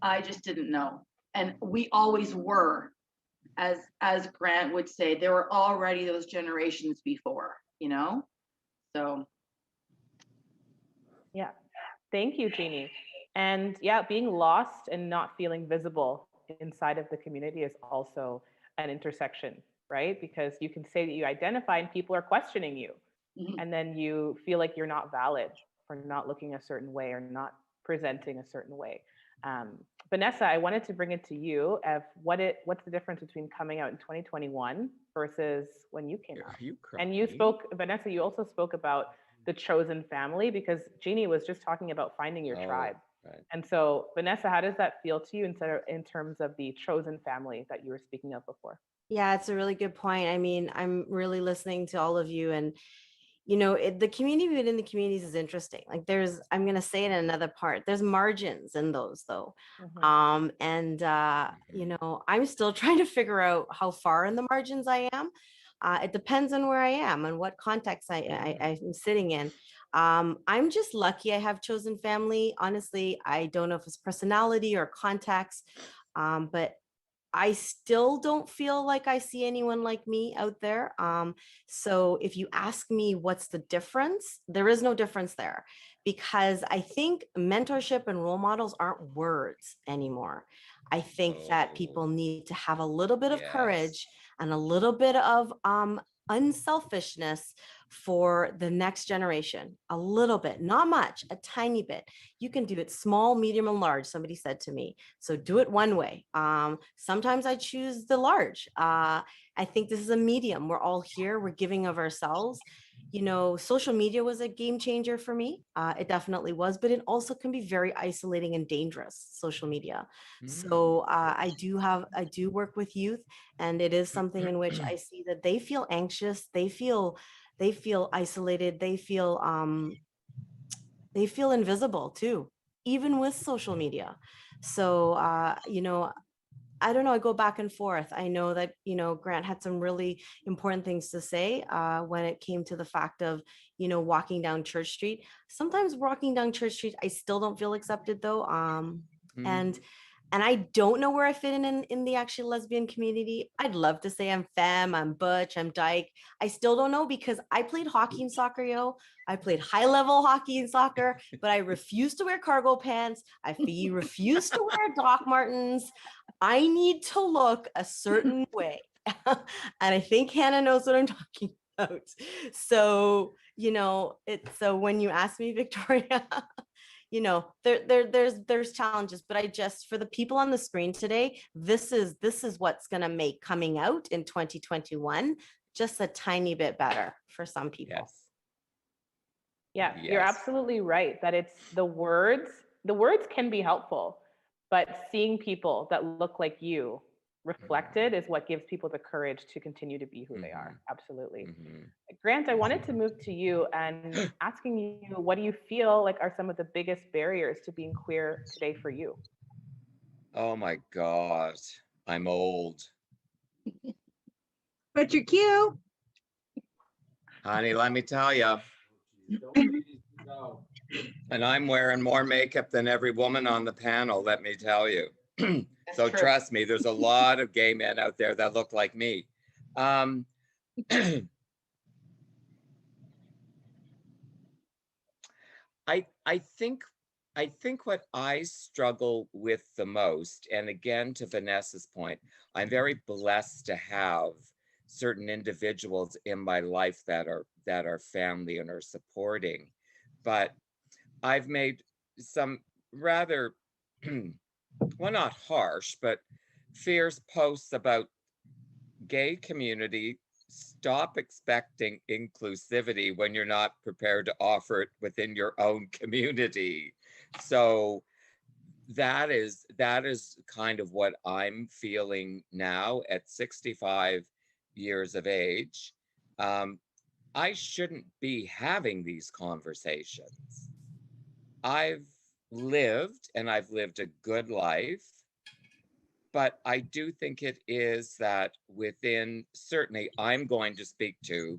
I just didn't know. And we always were, as Grant would say, there were already those generations before, you know? So Yeah. Thank you, Jeannie. And yeah, being lost and not feeling visible inside of the community is also an intersection, right? Because you can say that you identify and people are questioning you. mhm. And then you feel like you're not valid for not looking a certain way or not presenting a certain way. Vanessa, I wanted to bring it to you of what's the difference between coming out in 2021 versus when you came out? And you spoke, Vanessa, you also spoke about the chosen family because Jeannie was just talking about finding your tribe. Right. And so, Vanessa, how does that feel to you in terms of the chosen family that you were speaking of before? Yeah, it's a really good point. I mean, I'm really listening to all of you, and the community within the communities is interesting. Like I'm going to say it in another part, there's margins in those though. And I'm still trying to figure out how far in the margins I am. It depends on where I am and what context I'm sitting in. I'm just lucky I have chosen family. Honestly, I don't know if it's personality or context, but I still don't feel like I see anyone like me out there. So if you ask me what's the difference, there is no difference there, because I think mentorship and role models aren't words anymore. I think that people need to have a little bit of courage and a little bit of unselfishness for the next generation. A little bit, not much, a tiny bit. You can do it small, medium, and large, somebody said to me. So do it one way. Sometimes I choose the large. I think this is a medium. We're all here, we're giving of ourselves. Social media was a game changer for me. It definitely was, but it also can be very isolating and dangerous, social media. So I do work with youth, and it is something in which I see that they feel anxious, they feel isolated, they feel invisible too, even with social media. So I don't know, I go back and forth. I know that, Grant had some really important things to say when it came to the fact of, walking down Church Street. Sometimes walking down Church Street, I still don't feel accepted though. And I don't know where I fit in the actual lesbian community. I'd love to say I'm femme, I'm butch, I'm dyke. I still don't know, because I played hockey and soccer, I played high level hockey and soccer, but I refuse to wear cargo pants. I refuse to wear Doc Martens. I need to look a certain way. And I think Hannah knows what I'm talking about. So, so when you ask me, Victoria, there's challenges, but for the people on the screen today, this is what's going to make coming out in 2021 just a tiny bit better for some people. Yeah, you're absolutely right that it's the words can be helpful, but seeing people that look like you reflected is what gives people the courage to continue to be who they are. Absolutely. Grant, I wanted to move to you and asking you, what do you feel like are some of the biggest barriers to being queer today for you? Oh my God, I'm old. But you're cute. Honey, let me tell you. And I'm wearing more makeup than every woman on the panel, let me tell you. So true. trust me, there's a lot of gay men out there that look like me. I think what I struggle with the most, and again, to Vanessa's point, I'm very blessed to have certain individuals in my life that are family and are supporting, but I've made some rather, well, not harsh, but fierce posts about gay community. Stop expecting inclusivity when you're not prepared to offer it within your own community. So that is kind of what I'm feeling now at 65 years of age. I shouldn't be having these conversations. I've lived, and I've lived a good life, but I do think it is that within, certainly I'm going to speak to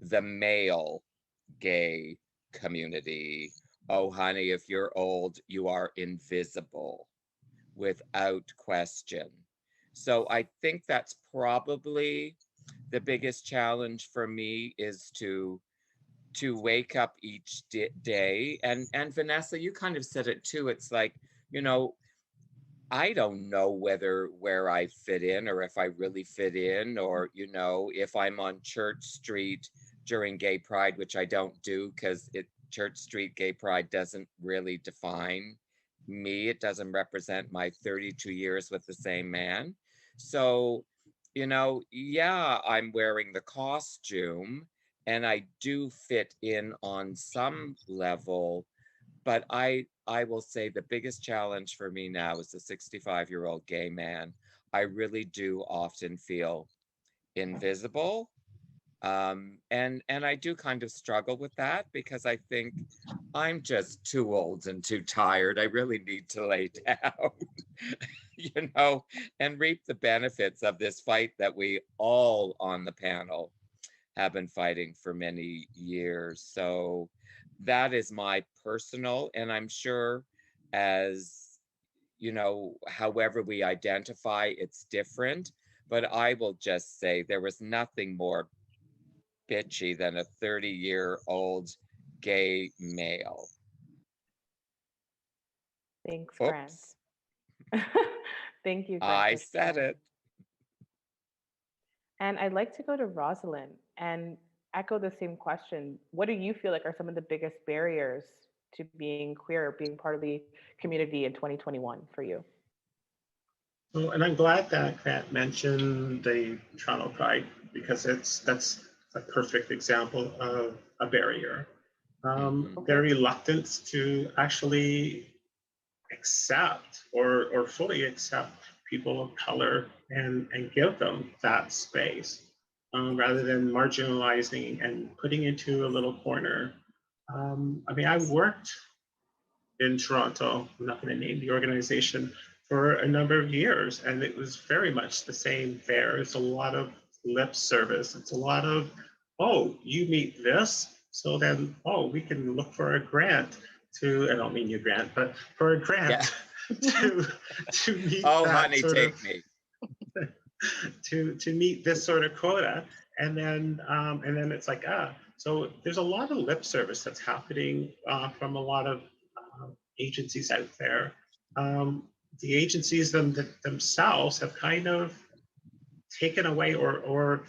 the male gay community, oh, honey, if you're old, you are invisible without question. So I think that's probably the biggest challenge for me, is to wake up each day. And Vanessa, you kind of said it too. It's like, you know, I don't know where I fit in, or if I really fit in, or, you know, if I'm on Church Street during Gay Pride, which I don't do, because Church Street Gay Pride doesn't really define me. It doesn't represent my 32 years with the same man. So, you know, yeah, I'm wearing the costume and I do fit in on some level, but I will say the biggest challenge for me now as a 65-year-old gay man, I really do often feel invisible. And I do kind of struggle with that, because I think I'm just too old and too tired. I really need to lay down, you know, and reap the benefits of this fight that we all on the panel have been fighting for many years. So that is my personal, and I'm sure, as you know, however we identify, it's different. But I will just say there was nothing more bitchy than a 30-year-old gay male. Thanks, Grant. Oops, Thank you, I Grant. said it. And I'd like to go to Rosalind and echo the same question. What do you feel like are some of the biggest barriers to being queer, being part of the community in 2021 for you? Well, and I'm glad that Grant mentioned the Toronto Pride, because that's a perfect example of a barrier. Their reluctance to actually accept or fully accept people of color and give them that space, rather than marginalizing and putting into a little corner. I mean, I worked in Toronto, I'm not going to name the organization, for a number of years, and it was very much the same there. It's a lot of lip service. It's a lot of, oh, you meet this, so then, oh, we can look for a grant to, I don't mean you grant, but for a grant to meet Oh, that honey, sort take of, me. to meet this sort of quota. And then it's like, so there's a lot of lip service that's happening from a lot of agencies out there. The agencies themselves have kind of taken away or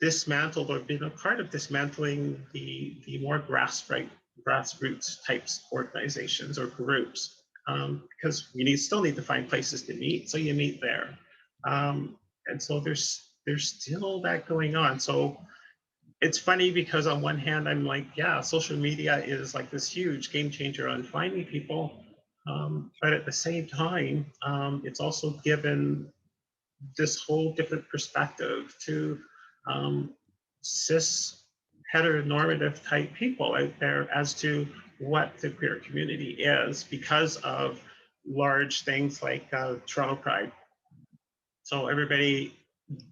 dismantled or been a part of dismantling the more grassroots types organizations or groups, because you still need to find places to meet, so you meet there. And so there's still that going on. So it's funny, because on one hand, I'm like, yeah, social media is like this huge game changer on finding people. But at the same time, it's also given this whole different perspective to cis heteronormative type people out there as to what the queer community is, because of large things like Toronto Pride. So everybody,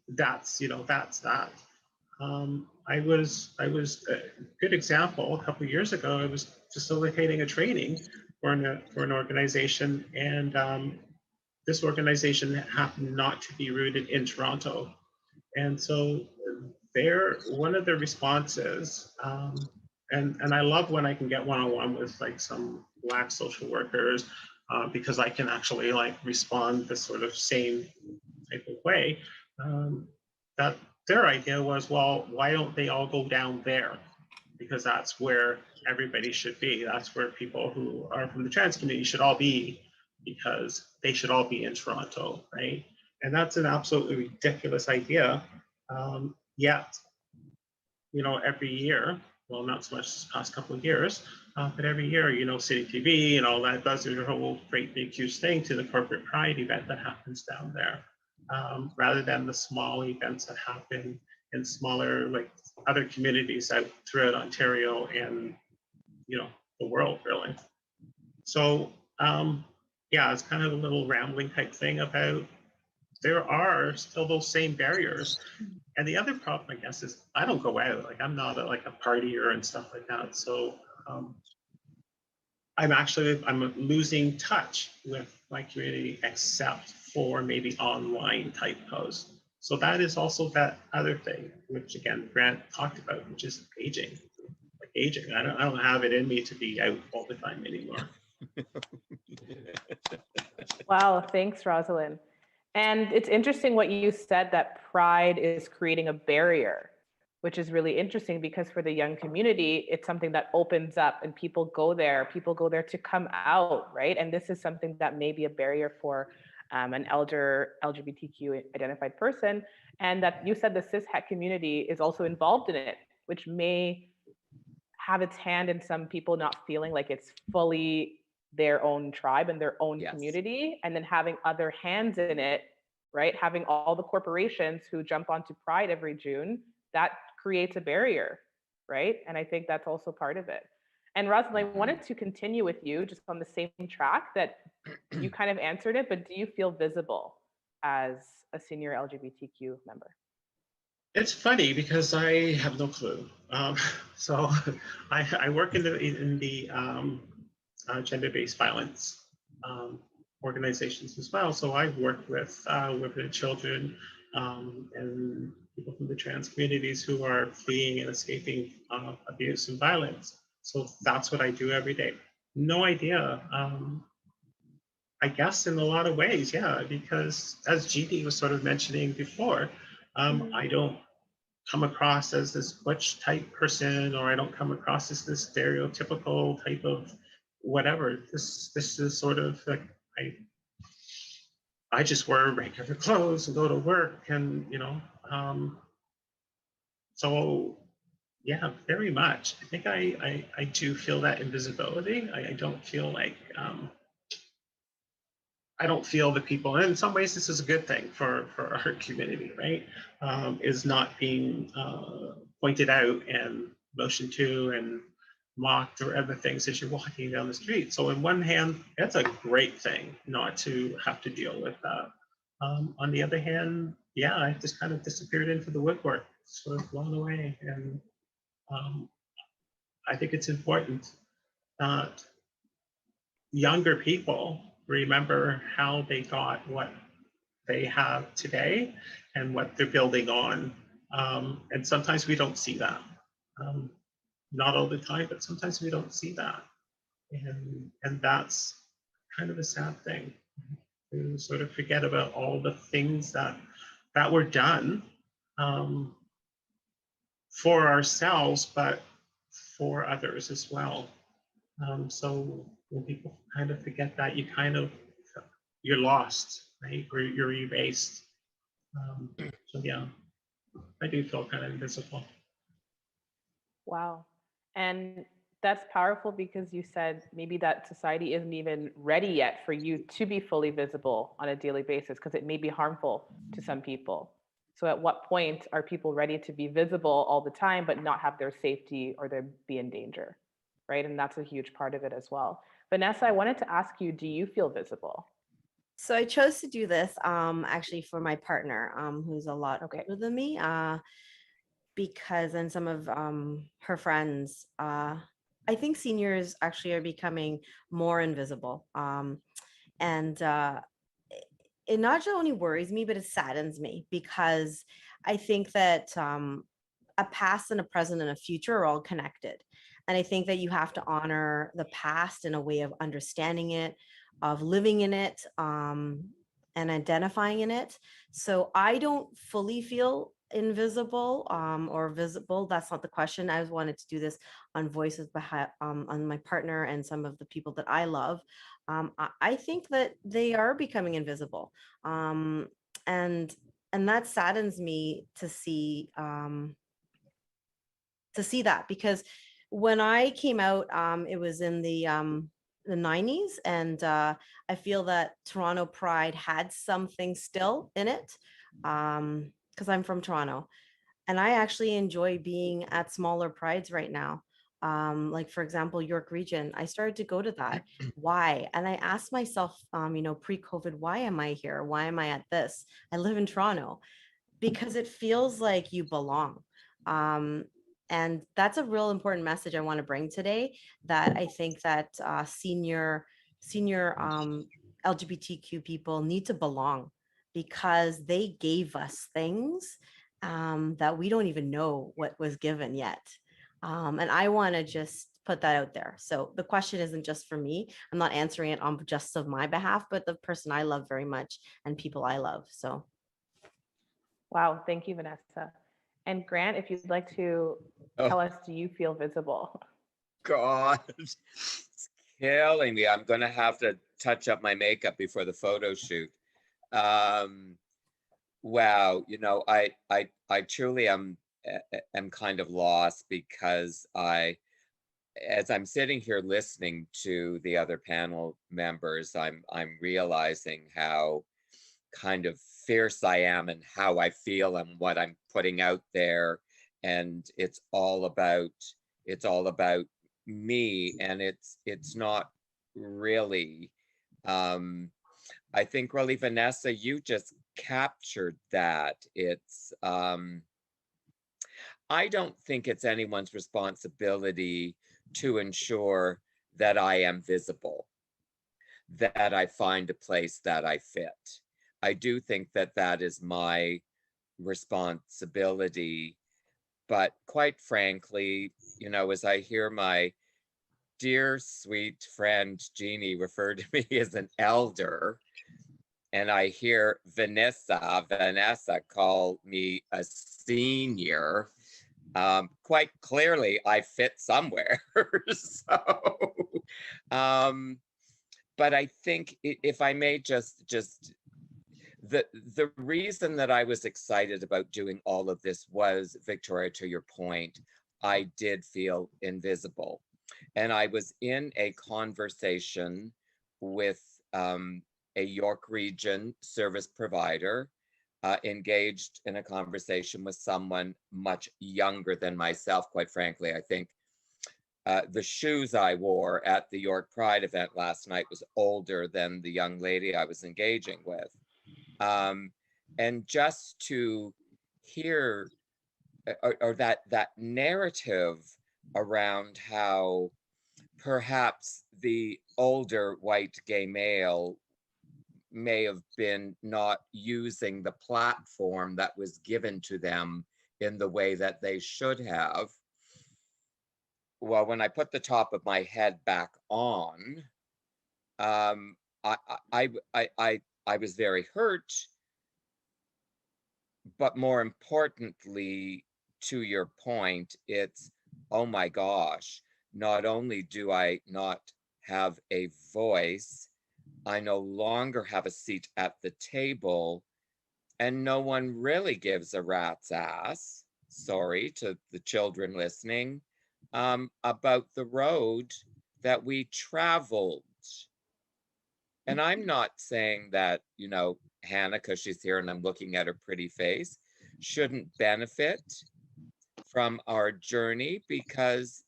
that's that. I was a good example. A couple of years ago, I was facilitating a training for an organization, and this organization happened not to be rooted in Toronto, and so one of their responses, and I love when I can get one-on-one with like some Black social workers, because I can actually like respond the sort of same type of way. That their idea was, well, why don't they all go down there? Because that's where everybody should be. That's where people who are from the trans community should all be, because they should all be in Toronto, right? And that's an absolutely ridiculous idea. Yet, every year, well, not so much this past couple of years, but every year, City TV and all that does their whole great big huge thing to the corporate pride event that happens down there. Rather than the small events that happen in smaller, like other communities out throughout Ontario and, the world, really. So, yeah, it's kind of a little rambling type thing about there are still those same barriers. And the other problem, I guess, is I don't go out. Like, I'm not a partier and stuff like that. So I'm losing touch with my community except for maybe online type posts. So that is also that other thing, which again, Grant talked about, which is aging. Like aging, I don't have it in me to be out all the time anymore. Wow, thanks, Rosalind. And it's interesting what you said, that pride is creating a barrier, which is really interesting because for the young community, it's something that opens up and people go there to come out, right? And this is something that may be a barrier for an elder LGBTQ identified person. And that you said the cishet community is also involved in it, which may have its hand in some people not feeling like it's fully their own tribe and their own community, and then having other hands in it, right? Having all the corporations who jump onto Pride every June, that creates a barrier, right? And I think that's also part of it. And Rosalind, I wanted to continue with you just on the same track that you kind of answered it, but do you feel visible as a senior LGBTQ member? It's funny because I have no clue. So I work in the gender-based violence organizations as well. So I work with women and children and people from the trans communities who are fleeing and escaping abuse and violence. So that's what I do every day. No idea. I guess in a lot of ways, yeah, because as GD was sort of mentioning before, I don't come across as this butch type person, or I don't come across as this stereotypical type of whatever. This is sort of like I just wear regular clothes and go to work, and so yeah, very much. I think I do feel that invisibility. I don't feel like I don't feel the people, and in some ways this is a good thing for our community, right? Is not being pointed out and motioned to and mocked or other things as you're walking down the street. So on one hand, that's a great thing not to have to deal with that. On the other hand, yeah, I just kind of disappeared into the woodwork, sort of blown away. And I think it's important that younger people remember how they got what they have today and what they're building on. And sometimes we don't see that. Not all the time, but sometimes we don't see that. And that's kind of a sad thing, to sort of forget about all the things that were done for ourselves, but for others as well. So when people kind of forget that, you're lost, right? Or you're erased. So yeah, I do feel kind of invisible. Wow. And that's powerful because you said maybe that society isn't even ready yet for you to be fully visible on a daily basis because it may be harmful to some people. So at what point are people ready to be visible all the time but not have their safety or their be in danger, right? And that's a huge part of it as well. Vanessa, I wanted to ask you, do you feel visible? So I chose to do this actually for my partner, who's a lot older than me, because and some of her friends, I think seniors actually are becoming more invisible. And it not only worries me, but it saddens me because I think that a past and a present and a future are all connected. And I think that you have to honor the past in a way of understanding it, of living in it, and identifying in it. So I don't fully feel invisible or visible. That's not the question. I just wanted to do this on voices on my partner and some of the people that I love. I think that they are becoming invisible. And that saddens me to see that, because when I came out, it was in the 90s, and I feel that Toronto Pride had something still in it, because I'm from Toronto, and I actually enjoy being at smaller prides right now. Like for example, York Region, I started to go to that. Why? And I asked myself, pre-COVID, why am I here? Why am I at this? I live in Toronto, because it feels like you belong. And that's a real important message I want to bring today, that I think that senior LGBTQ people need to belong, because they gave us things that we don't even know what was given yet. And I want to just put that out there. So the question isn't just for me. I'm not answering it on just of my behalf, but the person I love very much and people I love. So. Wow, thank you, Vanessa. And Grant, if you'd like to tell us, do you feel visible? God, it's killing me. I'm gonna have to touch up my makeup before the photo shoot. Wow, you know, I truly am kind of lost, because as I'm sitting here listening to the other panel members, I'm realizing how kind of fierce I am and how I feel and what I'm putting out there. And it's all about me, and it's not really. I think really, Vanessa, you just captured that. It's I don't think it's anyone's responsibility to ensure that I am visible, that I find a place that I fit. I do think that that is my responsibility. But quite frankly, you know, as I hear my dear sweet friend Jeannie refer to me as an elder, and I hear Vanessa call me a senior, quite clearly I fit somewhere. So, but I think if I may just the reason that I was excited about doing all of this was, Victoria, to your point, I did feel invisible. And I was in a conversation with a York Region service provider, engaged in a conversation with someone much younger than myself, quite frankly. I think the shoes I wore at the York Pride event last night was older than the young lady I was engaging with. And just to hear or that narrative around how perhaps the older white gay male may have been not using the platform that was given to them in the way that they should have. Well, when I put the top of my head back on, I was very hurt, but more importantly, to your point, it's, oh my gosh, not only do I not have a voice, I no longer have a seat at the table, and no one really gives a rat's ass, sorry to the children listening, about the road that we traveled. And I'm not saying that, you know, Hannah, because she's here and I'm looking at her pretty face, shouldn't benefit from our journey, because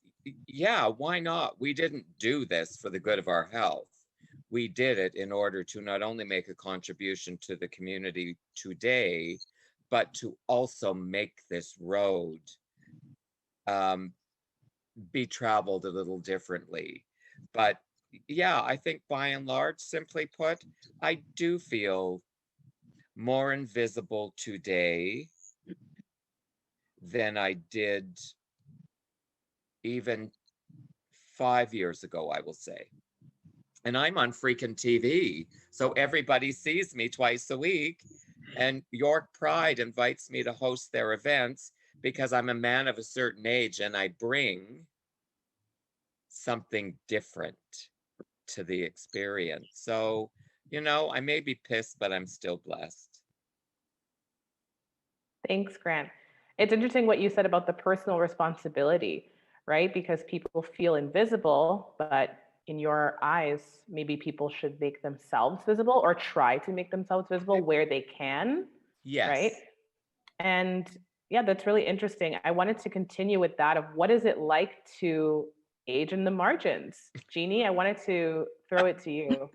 yeah, why not? We didn't do this for the good of our health. We did it in order to not only make a contribution to the community today, but to also make this road be traveled a little differently. But yeah, I think by and large, simply put, I do feel more invisible today than I did even 5 years ago, I will say. And I'm on freaking TV, so everybody sees me twice a week. And York Pride invites me to host their events because I'm a man of a certain age and I bring something different to the experience. So, you know, I may be pissed, but I'm still blessed. Thanks, Grant. It's interesting what you said about the personal responsibility, right? Because people feel invisible, but in your eyes, maybe people should make themselves visible or try to make themselves visible where they can. Yes. Right. And yeah, that's really interesting. I wanted to continue with that of what is it like to age in the margins? Jeannie, I wanted to throw it to you.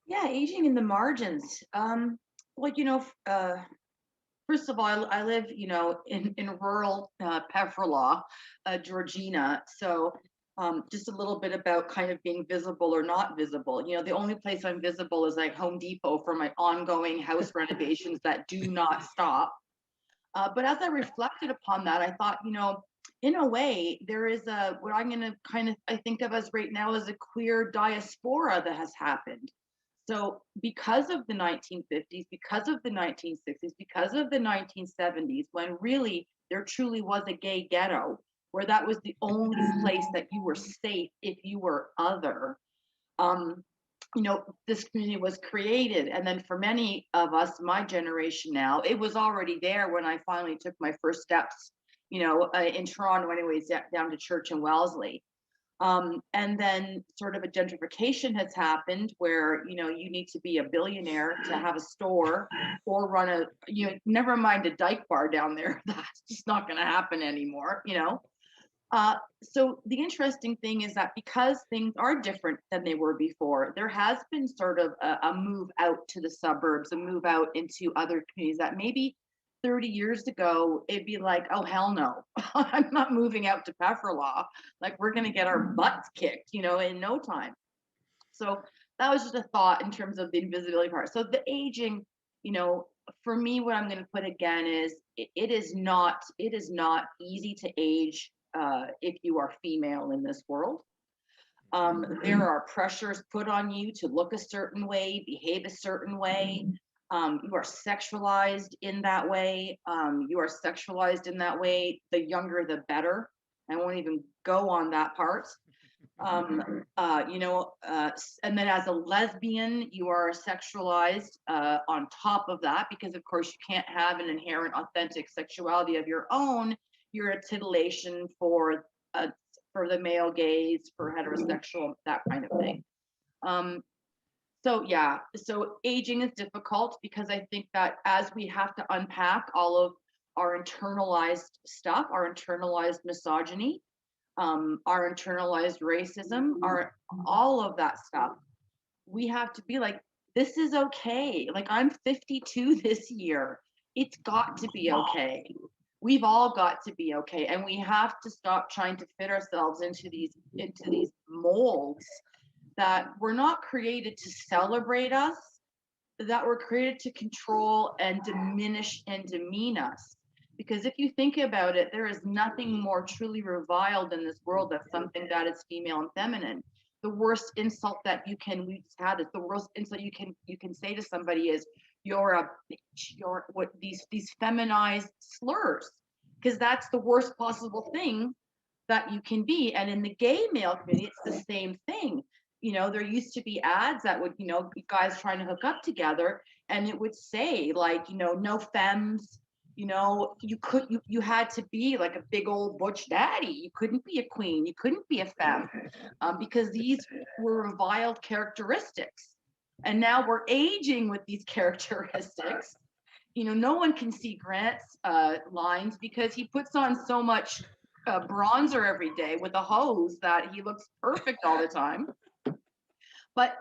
Yeah, aging in the margins. Well, you know, first of all, I live, you know, in rural Peverlaw, Georgina. So just a little bit about kind of being visible or not visible. You know, the only place I'm visible is like Home Depot for my ongoing house renovations that do not stop. But as I reflected upon that, I thought, you know, in a way, there is what I'm going to kind of, I think of as right now as a queer diaspora that has happened. So because of the 1950s, because of the 1960s, because of the 1970s, when really there truly was a gay ghetto, where that was the only place that you were safe if you were other, you know, this community was created. And then for many of us, my generation now, it was already there when I finally took my first steps, you know, in Toronto anyways, down to church in Wellesley. And then sort of a gentrification has happened where, you know, you need to be a billionaire to have a store or run a, you know, never mind a dyke bar down there. That's just not going to happen anymore, you know. So the interesting thing is that because things are different than they were before, there has been sort of a move out to the suburbs, a move out into other communities that maybe 30 years ago, it'd be like, oh, hell no, I'm not moving out to Peverlaw. Like, we're going to get our butts kicked, you know, in no time. So that was just a thought in terms of the invisibility part. So the aging, you know, for me, what I'm going to put again is it is not easy to age if you are female in this world. There are pressures put on you to look a certain way, behave a certain way. You are sexualized in that way. The younger, the better. I won't even go on that part. You know, and then as a lesbian, you are sexualized on top of that, because of course you can't have an inherent authentic sexuality of your own. You're a titillation for the male gaze, for heterosexual, that kind of thing. So yeah, so aging is difficult because I think that as we have to unpack all of our internalized stuff, our internalized misogyny, our internalized racism, all of that stuff, we have to be like, this is okay. Like, I'm 52 this year. It's got to be okay. We've all got to be okay, and we have to stop trying to fit ourselves into these molds that were not created to celebrate us, that were created to control and diminish and demean us. Because if you think about it, there is nothing more truly reviled in this world than something that is female and feminine. The worst insult that we just had is the worst insult you can say to somebody is, you're a bitch, you're what, these feminized slurs, because that's the worst possible thing that you can be. And in the gay male community, it's the same thing. You know, there used to be ads that would, you know, guys trying to hook up together, and it would say like, you know, no femmes, you know, you had to be like a big old butch daddy. You couldn't be a queen, you couldn't be a femme, because these were reviled characteristics. And now we're aging with these characteristics. You know, no one can see Grant's lines because he puts on so much bronzer every day with a hose that he looks perfect all the time. But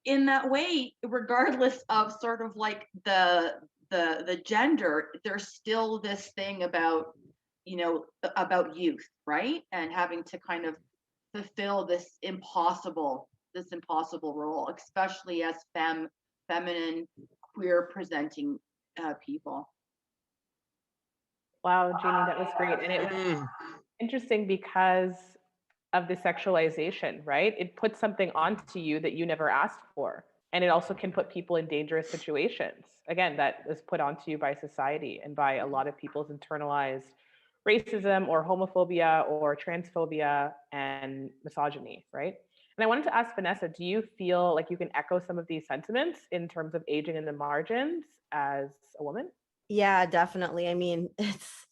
in that way, regardless of sort of like the gender, there's still this thing about, you know, about youth, right? And having to kind of fulfill this impossible role, especially as feminine, queer presenting people. Wow, Jeannie, that was great. And it was interesting because of the sexualization, right? It puts something onto you that you never asked for. And it also can put people in dangerous situations. Again, that is put onto you by society and by a lot of people's internalized racism or homophobia or transphobia and misogyny, right? And I wanted to ask Vanessa, do you feel like you can echo some of these sentiments in terms of aging in the margins as a woman? Yeah, definitely. I mean, it's,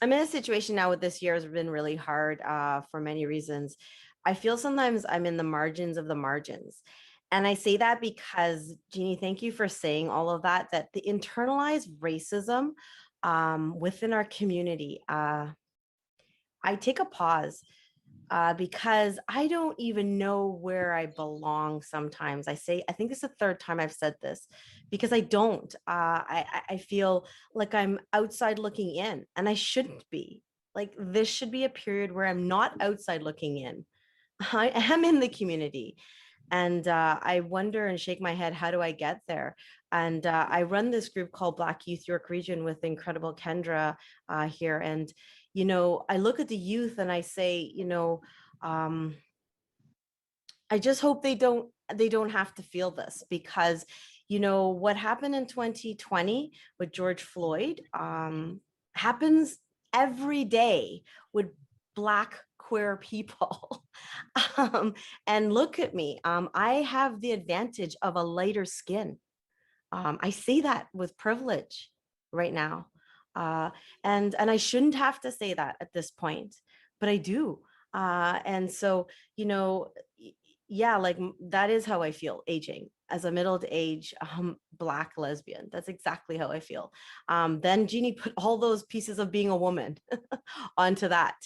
I'm in a situation now with this year has been really hard for many reasons. I feel sometimes I'm in the margins of the margins. And I say that because, Jeannie, thank you for saying all of that, that the internalized racism within our community, I take a pause. because I don't even know where I belong sometimes. I think this is the third time I've said this, because I don't. I feel like I'm outside looking in, and I shouldn't be. Like, this should be a period where I'm not outside looking in. I am in the community. And I wonder and shake my head, how do I get there? And I run this group called Black Youth York Region with incredible Kendra here. And, you know, I look at the youth and I say, you know, I just hope they don't have to feel this, because, you know, what happened in 2020 with George Floyd happens every day with Black queer people. And look at me, I have the advantage of a lighter skin. I say that with privilege right now. And I shouldn't have to say that at this point, but I do. And so, you know, yeah, like that is how I feel aging as a middle-aged Black lesbian. That's exactly how I feel. Then Jeannie put all those pieces of being a woman onto that.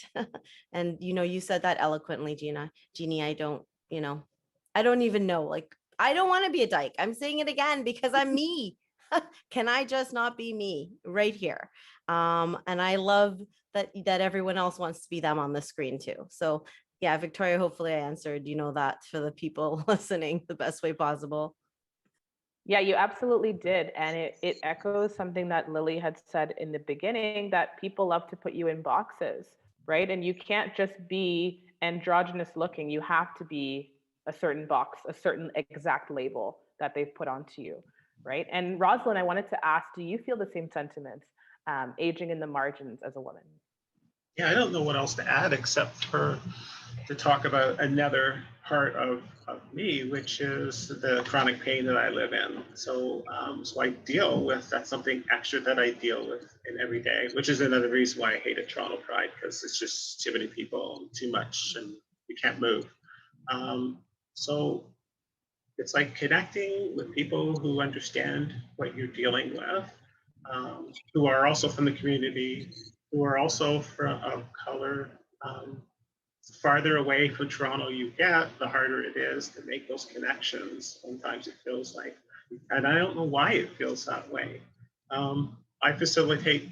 And, you know, you said that eloquently, Jeannie, I don't even know, like, I don't want to be a dyke. I'm saying it again because I'm me. Can I just not be me right here? And I love that everyone else wants to be them on the screen too. So yeah, Victoria, hopefully I answered, you know, that for the people listening the best way possible. Yeah, you absolutely did. And it echoes something that Lily had said in the beginning, that people love to put you in boxes, right? And you can't just be androgynous looking. You have to be a certain box, a certain exact label that they've put onto you, right? And Rosalind, I wanted to ask, do you feel the same sentiments, aging in the margins as a woman? Yeah, I don't know what else to add except for to talk about another part of me, which is the chronic pain that I live in. So, so I deal with, that's something extra that I deal with in every day, which is another reason why I hated Toronto Pride, because it's just too many people, too much, and you can't move. So it's like connecting with people who understand what you're dealing with, who are also from the community, who are also of color. Farther away from Toronto you get, the harder it is to make those connections. Sometimes it feels like, and I don't know why it feels that way. I facilitate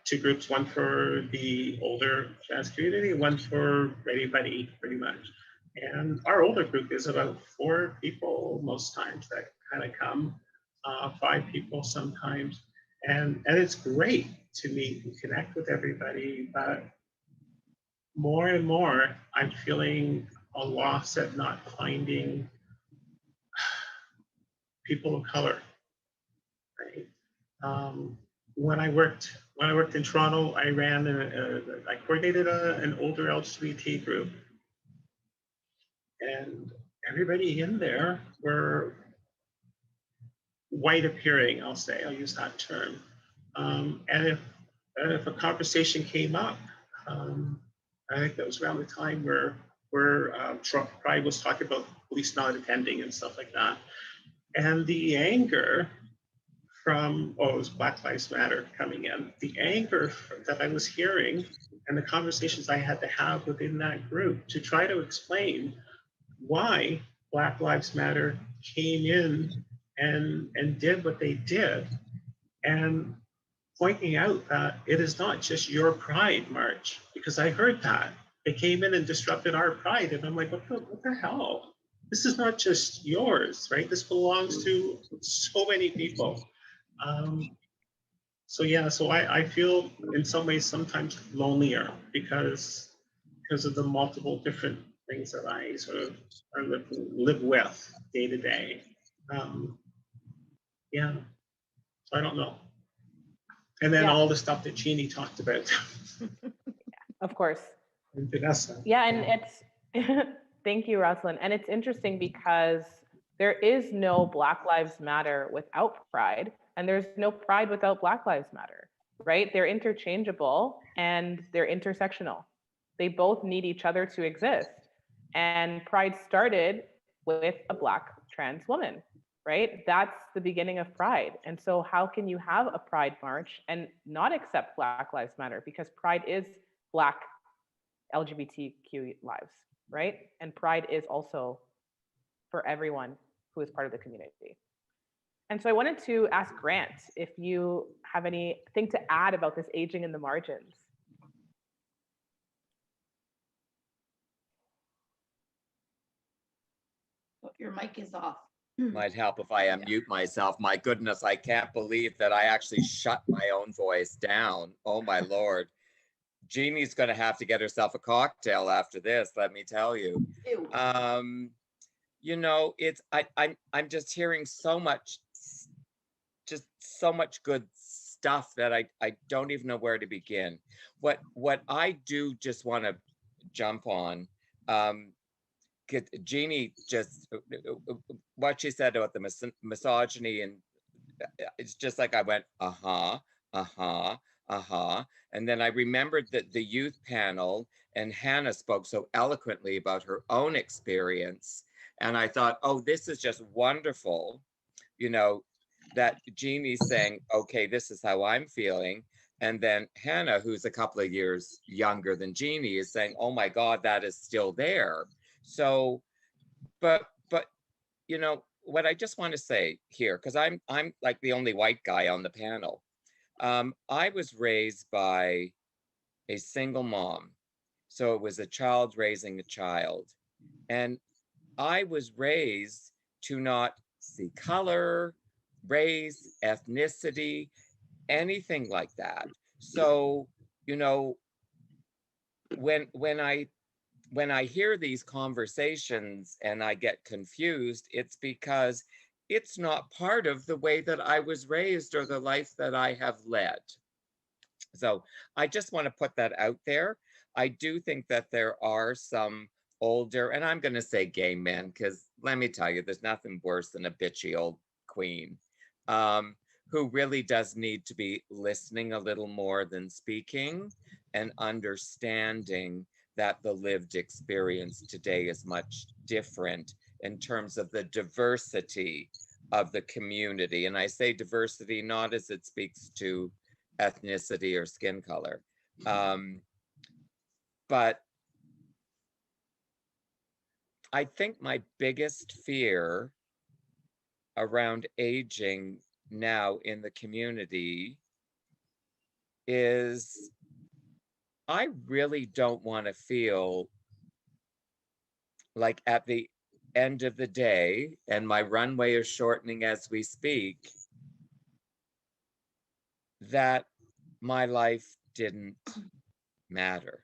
two groups, one for the older trans community, one for anybody pretty much. And our older group is about 4 people most times that kind of come, 5 people sometimes. And it's great to meet and connect with everybody, but more and more, I'm feeling a loss at not finding people of color. Right? When I worked in Toronto, I ran I coordinated an older LGBT group, and everybody in there were white appearing. I'll use that term. And if a conversation came up. I think that was around the time where Trump Pride was talking about police not attending and stuff like that. And the anger from, it was Black Lives Matter coming in, the anger that I was hearing and the conversations I had to have within that group to try to explain why Black Lives Matter came in and did what they did. And pointing out that it is not just your Pride March, because I heard that. They came in and disrupted our Pride, and I'm like, what the hell? This is not just yours, right? This belongs to so many people. So yeah, so I feel in some ways sometimes lonelier because of the multiple different things that I sort of live with day to day. Yeah, so I don't know. And then all the stuff that Jeannie talked about. Of course. And Vanessa. Yeah, and it's, thank you, Rosalind. And it's interesting because there is no Black Lives Matter without Pride, and there's no Pride without Black Lives Matter, right? They're interchangeable and they're intersectional. They both need each other to exist. And Pride started with a Black trans woman, right? That's the beginning of Pride. And so how can you have a Pride March and not accept Black Lives Matter? Because Pride is Black LGBTQ lives, right? And pride is also for everyone who is part of the community. And so I wanted to ask Grant if you have anything to add about this aging in the margins. Your mic is off. Might help if I unmute myself. My goodness, I can't believe that I actually shut my own voice down. Oh my Lord. Jeannie's gonna have to get herself a cocktail after this, let me tell you. Ew. You know, I'm just hearing so much good stuff that I don't even know where to begin. What I do just want to jump on, Jeannie just what she said about the misogyny, and it's just like I went, and then I remembered that the youth panel and Hannah spoke so eloquently about her own experience, and I thought, oh, this is just wonderful, you know, that Jeannie's saying, okay, this is how I'm feeling. And then Hannah, who's a couple of years younger than Jeannie, is saying, oh my God, that is still there. So, but, you know, what I just want to say here, because I'm like the only white guy on the panel. I was raised by a single mom. So it was a child raising a child. And I was raised to not see color, race, ethnicity, anything like that. So, you know, when I hear these conversations and I get confused, it's because it's not part of the way that I was raised or the life that I have led. So I just want to put that out there. I do think that there are some older, and I'm going to say gay men, because let me tell you, there's nothing worse than a bitchy old queen, who really does need to be listening a little more than speaking, and understanding that the lived experience today is much different in terms of the diversity of the community. And I say diversity not as it speaks to ethnicity or skin color, but I think my biggest fear around aging now in the community is I really don't want to feel like at the end of the day, and my runway is shortening as we speak, that my life didn't matter.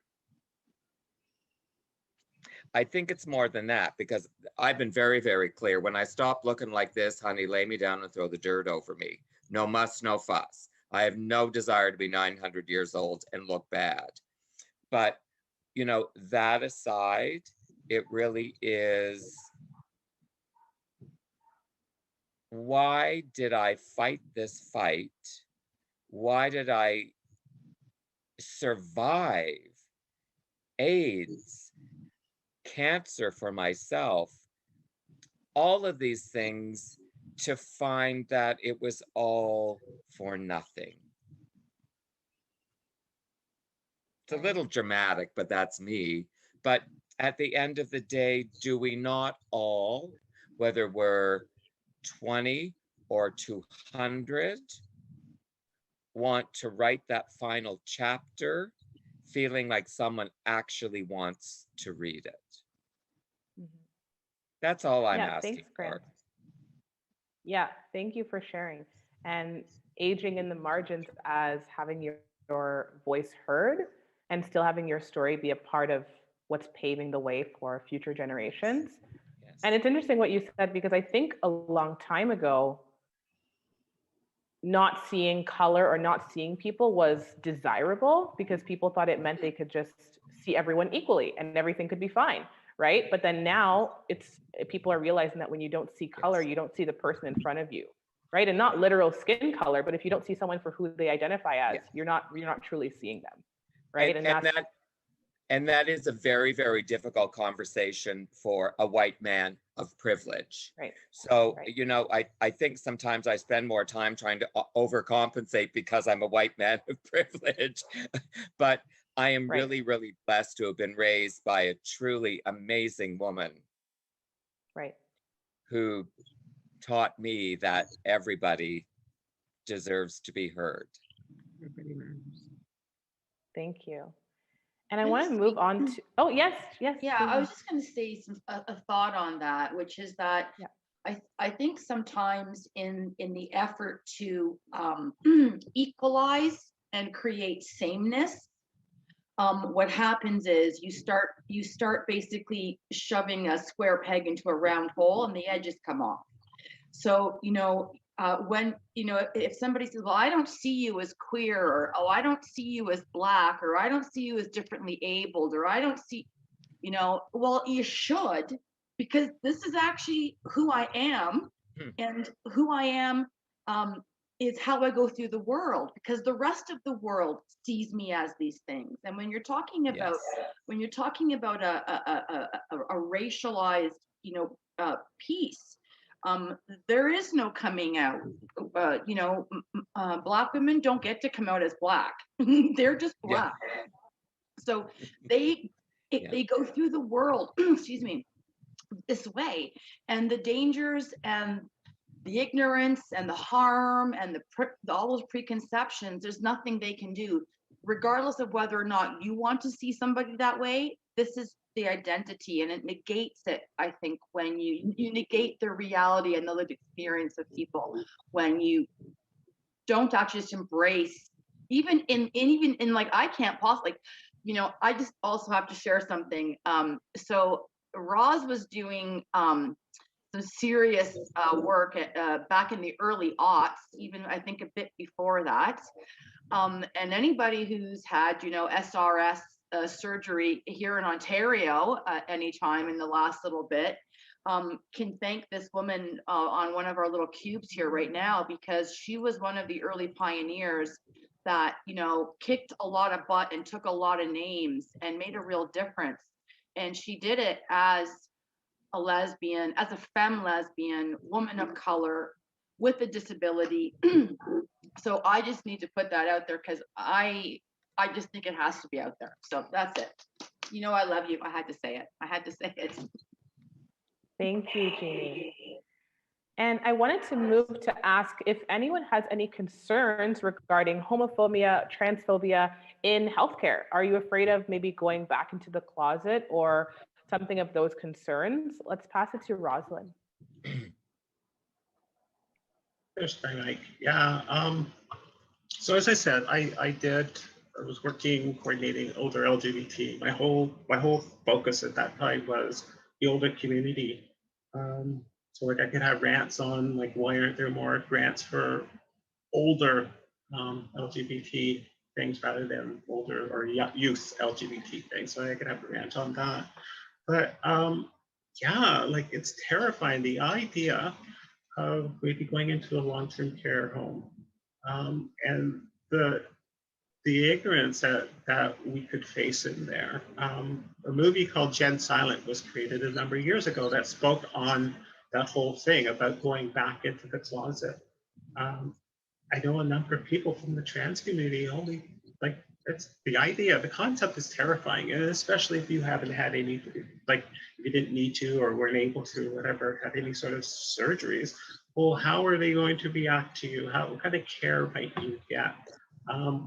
I think it's more than that, because I've been very, very clear. When I stop looking like this, honey, lay me down and throw the dirt over me. No muss, no fuss. I have no desire to be 900 years old and look bad. But, you know, that aside, it really is, why did I fight this fight? Why did I survive AIDS, cancer for myself, all of these things, to find that it was all for nothing? It's a little dramatic, but that's me. But at the end of the day, do we not all, whether we're 20 or 200, want to write that final chapter feeling like someone actually wants to read it? Mm-hmm. That's all I'm Yeah, asking thanks, Grant. for. Yeah, thank you for sharing. And aging in the margins as having your voice heard and still having your story be a part of what's paving the way for future generations. Yes. And it's interesting what you said, because I think a long time ago, not seeing color or not seeing people was desirable, because people thought it meant they could just see everyone equally and everything could be fine, right? But then now people are realizing that when you don't see color, you don't see the person in front of you, right? And not literal skin color, but if you don't see someone for who they identify as, you're not truly seeing them, right? And that is a very, very difficult conversation for a white man of privilege. Right. So, Right. you know, I think sometimes I spend more time trying to overcompensate because I'm a white man of privilege. But I am Right. really, really blessed to have been raised by a truly amazing woman Right. who taught me that everybody deserves to be heard. Everybody matters. Thank you. And I I want to just- move on to, oh, yes, yes. Yeah, go I ahead. was just going to say a thought on that, which is that Yeah. I think sometimes in the effort to equalize and create sameness, what happens is you start basically shoving a square peg into a round hole, and the edges come off. So, when, if somebody says, well, I don't see you as queer, or, oh, I don't see you as Black, or I don't see you as differently abled, or I don't see, well, you should, because this is actually who I am. Hmm. And who I am is how I go through the world, because the rest of the world sees me as these things. And when you're talking about, a racialized, piece, there is no coming out. Black women don't get to come out as Black. They're just Yeah. Black. So they Yeah. they go through the world, excuse me, this way, and the dangers and the ignorance and the harm and all those preconceptions, there's nothing they can do, regardless of whether or not you want to see somebody that way. This is the identity, and it negates it, I think, when you negate the reality and the lived experience of people, when you don't actually just embrace, even in like, I can't possibly, I just also have to share something. So Roz was doing some serious work back in the early aughts, even I think a bit before that. And anybody who's had, SRS surgery here in Ontario at any time in the last little bit can thank this woman on one of our little cubes here right now, because she was one of the early pioneers that, kicked a lot of butt and took a lot of names and made a real difference. And she did it as a lesbian, as a femme lesbian, woman of color with a disability. So I just need to put that out there, because I just think it has to be out there. So that's it. I love you. I had to say it. Thank you, Jeannie. And I wanted to move to ask if anyone has any concerns regarding homophobia, transphobia in healthcare. Are you afraid of maybe going back into the closet or something of those concerns? Let's pass it to Rosalind. There's my mic. Yeah. So as I said, I was working coordinating older LGBT. My whole focus at that time was the older community. So like I could have rants on like, why aren't there more grants for older LGBT things rather than older or youth LGBT things. So I could have a rant on that. But yeah, like it's terrifying, the idea of maybe going into a long-term care home and the ignorance that we could face in there. A movie called Gen Silent was created a number of years ago that spoke on that whole thing about going back into the closet. I know a number of people from the trans community only, like, it's the idea, the concept is terrifying, and especially if you haven't had any, like, if you didn't need to or weren't able to, whatever, have any sort of surgeries. Well, how are they going to react to you? What kind of care might you get?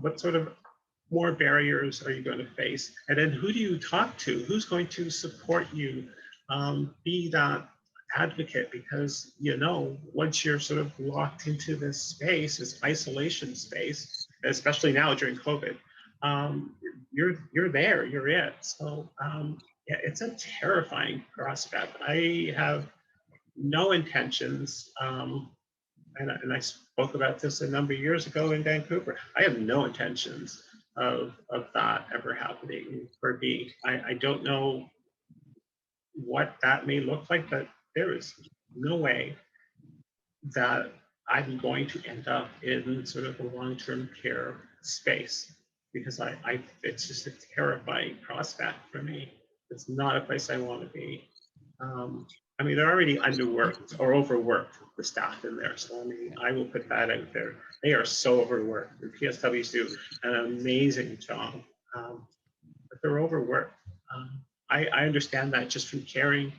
What sort of more barriers are you going to face? And then who do you talk to? Who's going to support you? Be that advocate, because once you're sort of locked into this space, this isolation space, especially now during COVID, you're there, you're it. So yeah, it's a terrifying prospect. I have no intentions, and I spoke about this a number of years ago in Vancouver. I have no intentions of that ever happening for me. I don't know what that may look like, but there is no way that I'm going to end up in sort of a long-term care space, because it's just a terrifying prospect for me. It's not a place I want to be. I mean, they're already underworked or overworked, the staff in there. So I mean, I will put that out there. They are so overworked. The PSWs do an amazing job. they're overworked. I understand that just from caring.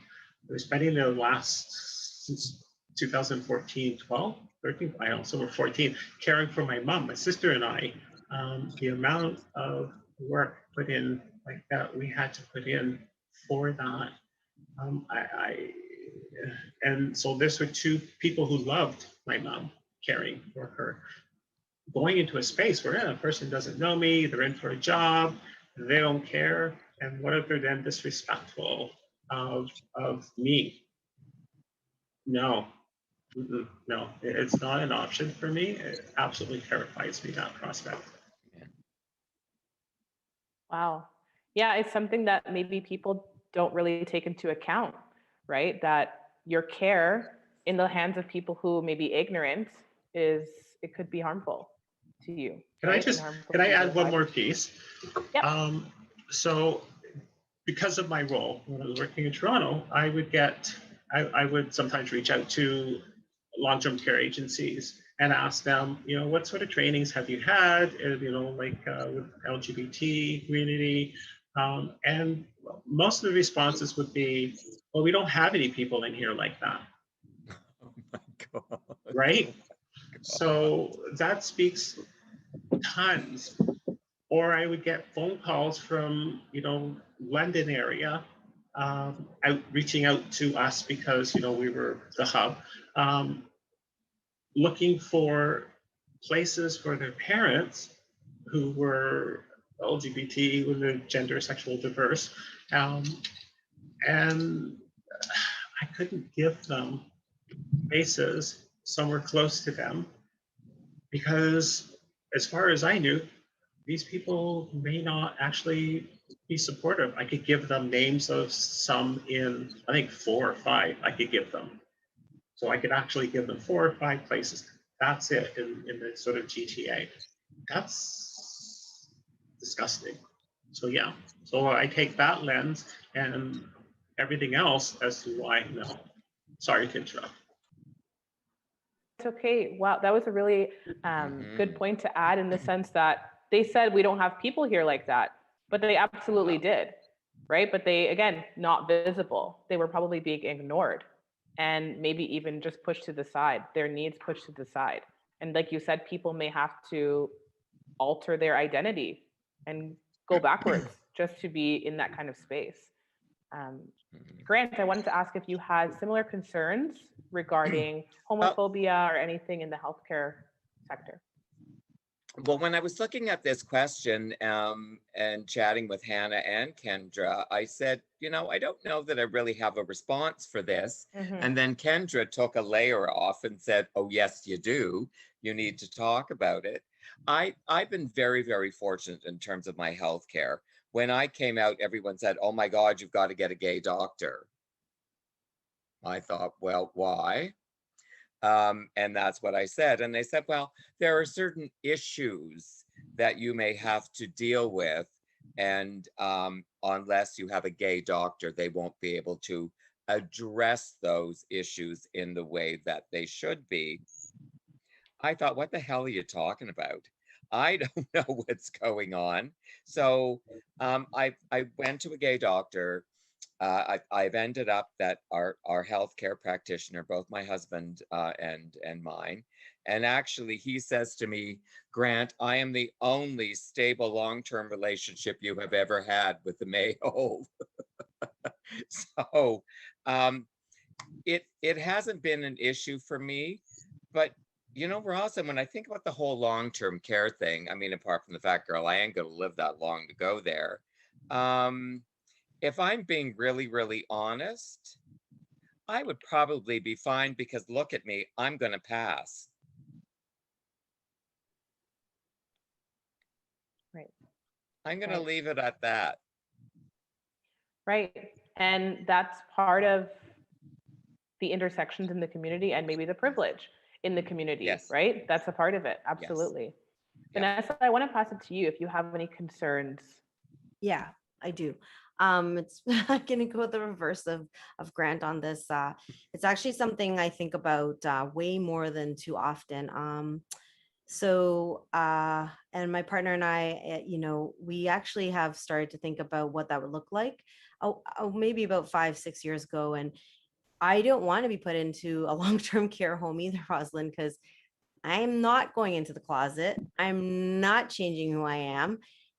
We're spending the last since 2014, 12, 13, I also were 14, caring for my mom, my sister and I. The amount of work put in like that we had to put in for that. And so this were two people who loved my mom, caring for her. Going into a space where a person doesn't know me, they're in for a job, they don't care, and what if they're then disrespectful of me? No, no, it's not an option for me. It absolutely terrifies me, that prospect. Wow. Yeah, it's something that maybe people don't really take into account, right? That your care in the hands of people who may be ignorant it could be harmful to you. Can I just, can I add one more piece? Yep. So because of my role, when I was working in Toronto, I would sometimes reach out to long-term care agencies and ask them, what sort of trainings have you had, like with LGBT community? And most of the responses would be, well, we don't have any people in here like that. Oh my God. Right? So that speaks tons. Or I would get phone calls from, London area, reaching out to us because, we were the hub, looking for places for their parents who were LGBT, who were gender, sexual diverse. And I couldn't give them places somewhere close to them because as far as I knew, these people may not actually be supportive. I could give them names of some in, I think 4 or 5 I could give them. So I could actually give them 4 or 5 places. That's it in the sort of GTA. That's disgusting. So yeah, so I take that lens and everything else as to why, no. Sorry to interrupt. It's okay. Wow, that was a really good point to add in the sense that they said we don't have people here like that, but they absolutely did, right? But they, again, not visible. They were probably being ignored and maybe even just pushed to the side, their needs pushed to the side. And like you said, people may have to alter their identity and go backwards just to be in that kind of space. Grant, I wanted to ask if you had similar concerns regarding homophobia or anything in the healthcare sector. Well, when I was looking at this question and chatting with Hannah and Kendra, I said, I don't know that I really have a response for this. And then Kendra took a layer off and said, oh, yes, you do. You need to talk about it. I've been very, very fortunate in terms of my healthcare. When I came out, everyone said, oh my God, you've got to get a gay doctor. I thought, well, why? And that's what I said. And they said, well, there are certain issues that you may have to deal with. And unless you have a gay doctor, they won't be able to address those issues in the way that they should be. I thought, what the hell are you talking about? I don't know what's going on. So I went to a gay doctor. I've ended up that our healthcare practitioner, both my husband and mine, and actually he says to me, Grant, I am the only stable long-term relationship you have ever had with the Mayo. So it hasn't been an issue for me, but Ross, and when I think about the whole long-term care thing, I mean, apart from the fact, girl, I ain't gonna live that long to go there. If I'm being really, really honest, I would probably be fine because look at me, I'm going to pass. Right. I'm going to leave it at that. Right. And that's part of the intersections in the community and maybe the privilege in the community, Yes. Right? That's a part of it. Absolutely. Yes. Vanessa, I want to pass it to you if you have any concerns. Yeah, I do. It's gonna go the reverse of Grant on this. It's actually something I think about way more than too often. So, and my partner and I, we actually have started to think about what that would look like. Maybe about 5, 6 years ago. And I don't want to be put into a long-term care home either, Rosalind, because I'm not going into the closet. I'm not changing who I am.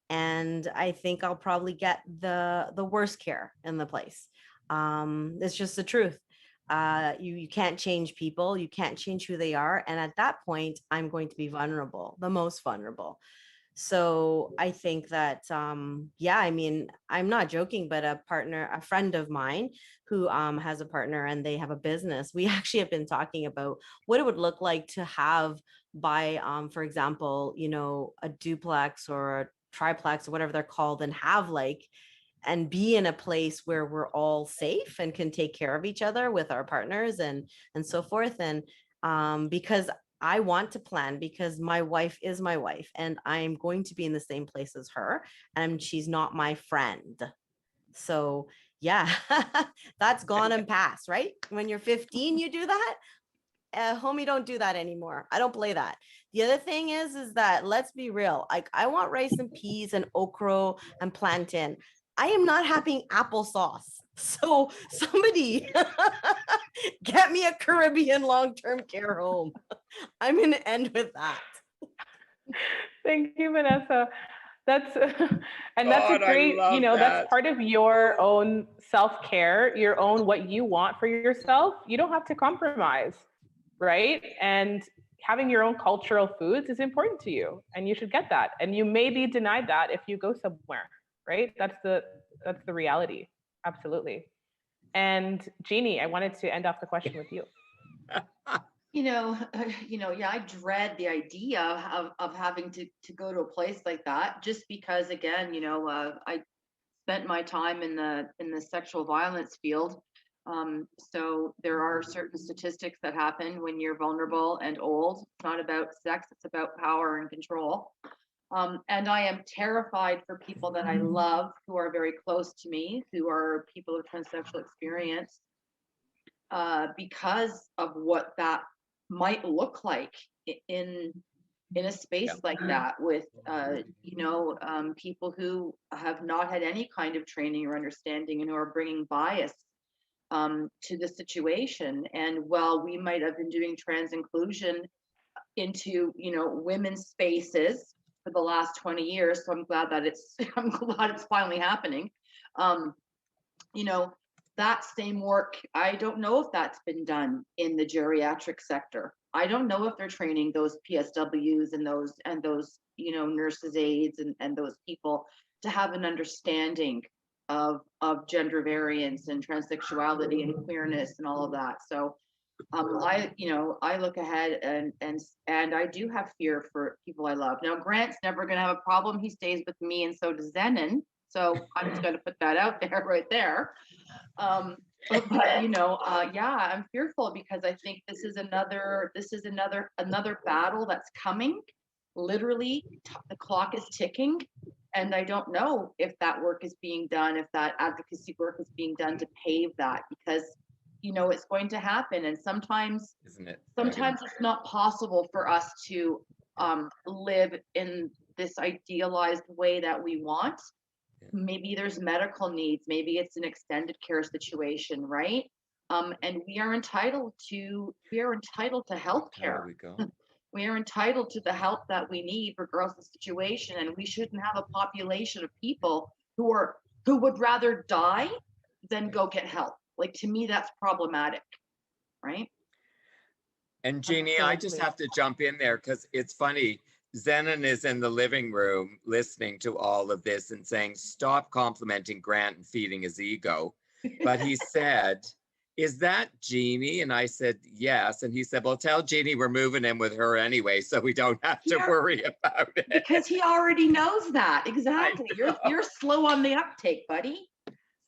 And I think I'll probably get the worst care in the place. It's just the truth. You can't change people. You can't change who they are. And at that point, I'm going to be vulnerable, the most vulnerable. So I think that, yeah, I mean, I'm not joking, but a friend of mine who has a partner and they have a business, we actually have been talking about what it would look like to have buy, for example, a duplex or a triplex or whatever they're called, and have and be in a place where we're all safe and can take care of each other with our partners and so forth. And because I want to plan, because my wife is my wife and I'm going to be in the same place as her, and she's not my friend. So yeah, that's gone and passed, right? When you're 15, you do that. Homie, don't do that anymore. I don't play that. The other thing is that, let's be real. Like, I want rice and peas and okra and plantain. I am not having applesauce. So somebody get me a Caribbean long-term care home. I'm going to end with that. Thank you, Vanessa. That's and that's God, a great, I love that's that. part of your own self-care, your own what you want for yourself. You don't have to compromise, right? And having your own cultural foods is important to you, and you should get that. And you may be denied that if you go somewhere, right? That's the reality. Absolutely. And Jeannie, I wanted to end off the question with you. Yeah, I dread the idea of having to go to a place like that, just because, again, I spent my time in the sexual violence field. So there are certain statistics that happen when you're vulnerable and old. It's not about sex, it's about power and control. And I am terrified for people that I love, who are very close to me, who are people of transsexual experience, because of what that might look like in a space like that, with people who have not had any kind of training or understanding, and who are bringing bias to the situation. And while we might have been doing trans inclusion into women's spaces for the last 20 years, so I'm glad that it's finally happening. That same work, I don't know if that's been done in the geriatric sector. I don't know if they're training those PSWs and those nurses aides and those people to have an understanding of gender variance and transsexuality and queerness and all of that. So I look ahead and I do have fear for people I love. Now, Grant's never going to have a problem. He stays with me, and so does Zenon. So I'm just going to put that out there right there. But yeah, I'm fearful, because I think this is another battle that's coming. Literally, the clock is ticking, and I don't know if that work is being done, if that advocacy work is being done to pave that, because it's going to happen. And sometimes, Isn't it? Sometimes it's not possible for us to live in this idealized way that we want. Maybe there's medical needs, maybe it's an extended care situation, right? And we are entitled to health care. We are entitled to the help that we need regardless of the situation, and we shouldn't have a population of people who would rather die than go get help. Like, to me, that's problematic, right? And Jeannie, I just have to jump in there, because it's funny. Zenon is in the living room listening to all of this and saying, stop complimenting Grant and feeding his ego. But he said, is that Jeannie? And I said, yes. And he said, well, tell Jeannie we're moving in with her anyway, so we don't have to worry about it. Because he already knows that. Exactly. You're slow on the uptake, buddy.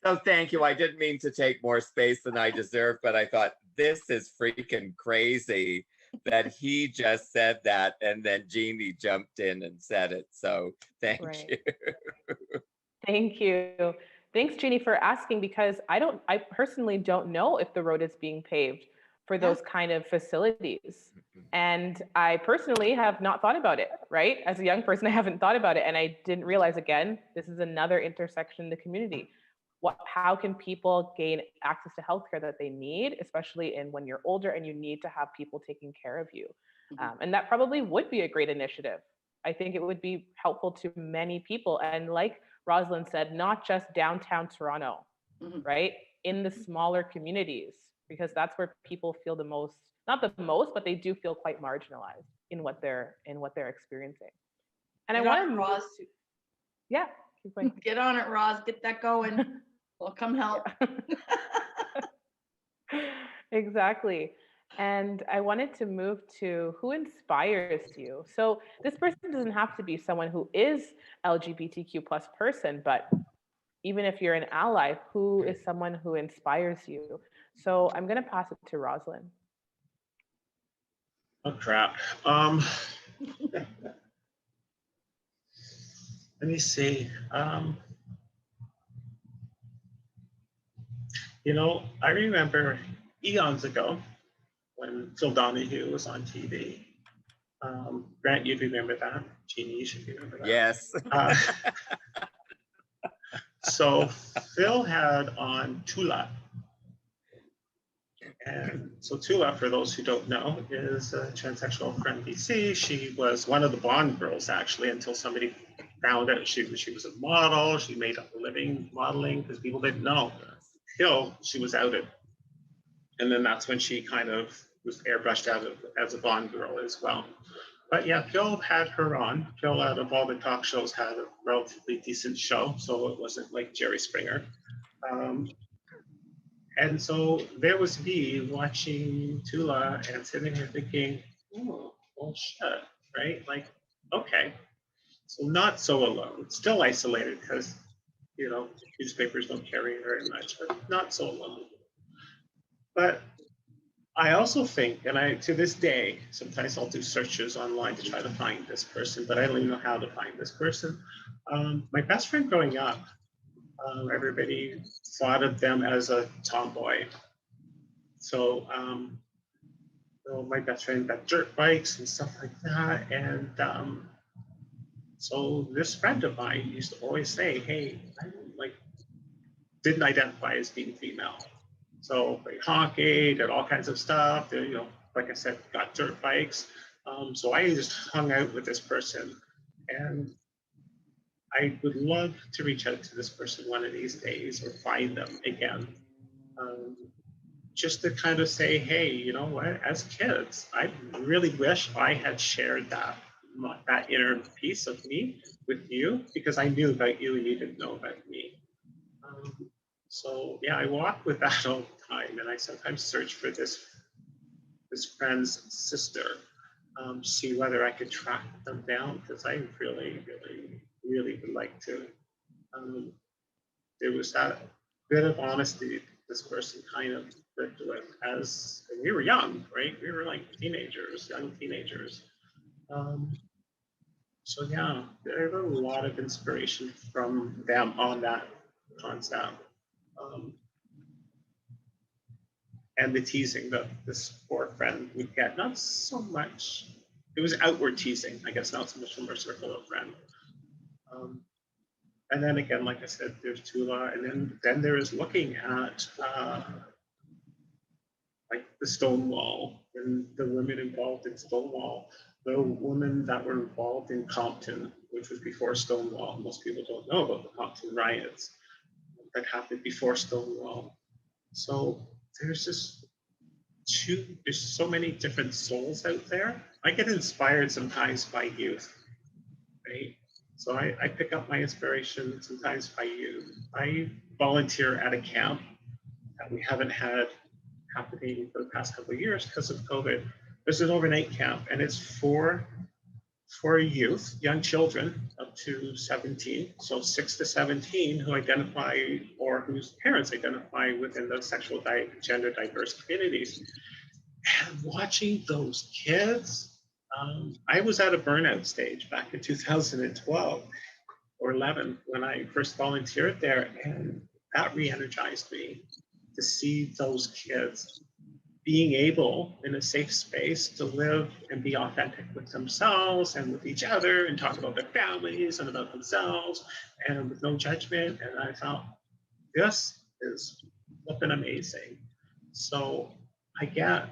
So thank you. I didn't mean to take more space than I deserve, but I thought, this is freaking crazy that he just said that, and then Jeannie jumped in and said it. So thank you. Thank you. Thanks, Jeannie, for asking, because I personally don't know if the road is being paved for those kind of facilities. And I personally have not thought about it, right? As a young person, I haven't thought about it. And I didn't realize, again, this is another intersection in the community. How can people gain access to healthcare that they need, especially in when you're older and you need to have people taking care of you? And that probably would be a great initiative. I think it would be helpful to many people. And like Rosalind said, not just downtown Toronto, right? In the smaller communities, because that's where people feel the most, not the most, but they do feel quite marginalized in what they're experiencing. And Get I want on to it, move Roz. to, yeah, keep going. Get on it, Roz. Get that going. We'll come help. Exactly. And I wanted to move to who inspires you. So this person doesn't have to be someone who is LGBTQ plus person, but even if you're an ally, who is someone who inspires you? So I'm going to pass it to Rosalind. Oh, crap. Let me see. You know, I remember eons ago when Phil Donahue was on TV. Grant, you'd remember that. Jeannie, you should remember that. Yes. So Phil had on Tula. And so Tula, for those who don't know, is a transsexual from BC. She was one of the Bond girls, actually, until somebody found out she was a model. She made a living modeling because people didn't know. Till she was outed. And then that's when she kind of was airbrushed out as a Bond girl as well. But yeah, Phil had her on. Phil, out of all the talk shows, had a relatively decent show, so it wasn't like Jerry Springer. And so there was me watching Tula and sitting there thinking, oh, well, shit, right? Like, okay, so not so alone. Still isolated because, you know, newspapers don't carry very much, but not so alone. But I also think, and to this day, sometimes I'll do searches online to try to find this person, but I don't even know how to find this person. My best friend growing up, everybody thought of them as a tomboy. So, my best friend got dirt bikes and stuff like that. And so this friend of mine used to always say, hey, I didn't identify as being female. So played hockey, did all kinds of stuff. You know, like I said, got dirt bikes. So I just hung out with this person, and I would love to reach out to this person one of these days or find them again, just to kind of say, hey, you know what? As kids, I really wish I had shared that inner piece of me with you, because I knew about you and you didn't know about me. So yeah, I walk with that all the time, and I sometimes search for this friend's sister, see whether I could track them down, because I really would like to. There was that bit of honesty this person kind of lived with as we were young, right? We were like teenagers, young teenagers. So yeah, there's a lot of inspiration from them on that concept. And the teasing that this poor friend would get, not so much, it was outward teasing, I guess, not so much from her circle of friends. And then again, like I said, there's Tula, and then there is looking at like the Stonewall and the women involved in Stonewall, the women that were involved in Compton, which was before Stonewall. Most people don't know about the Compton riots that happened before Stonewall. So there's so many different souls out there. I get inspired sometimes by youth, right? So I pick up my inspiration sometimes by youth. I volunteer at a camp that we haven't had happening for the past couple of years because of COVID. There's an overnight camp, and it's for youth, young children up to 17, so 6 to 17, who identify or whose parents identify within the sexual gender diverse communities. And watching those kids, I was at a burnout stage back in 2012 or 11 when I first volunteered there, and that re-energized me to see those kids being able in a safe space to live and be authentic with themselves and with each other and talk about their families and about themselves and with no judgment. And I thought, this is flipping amazing. So I get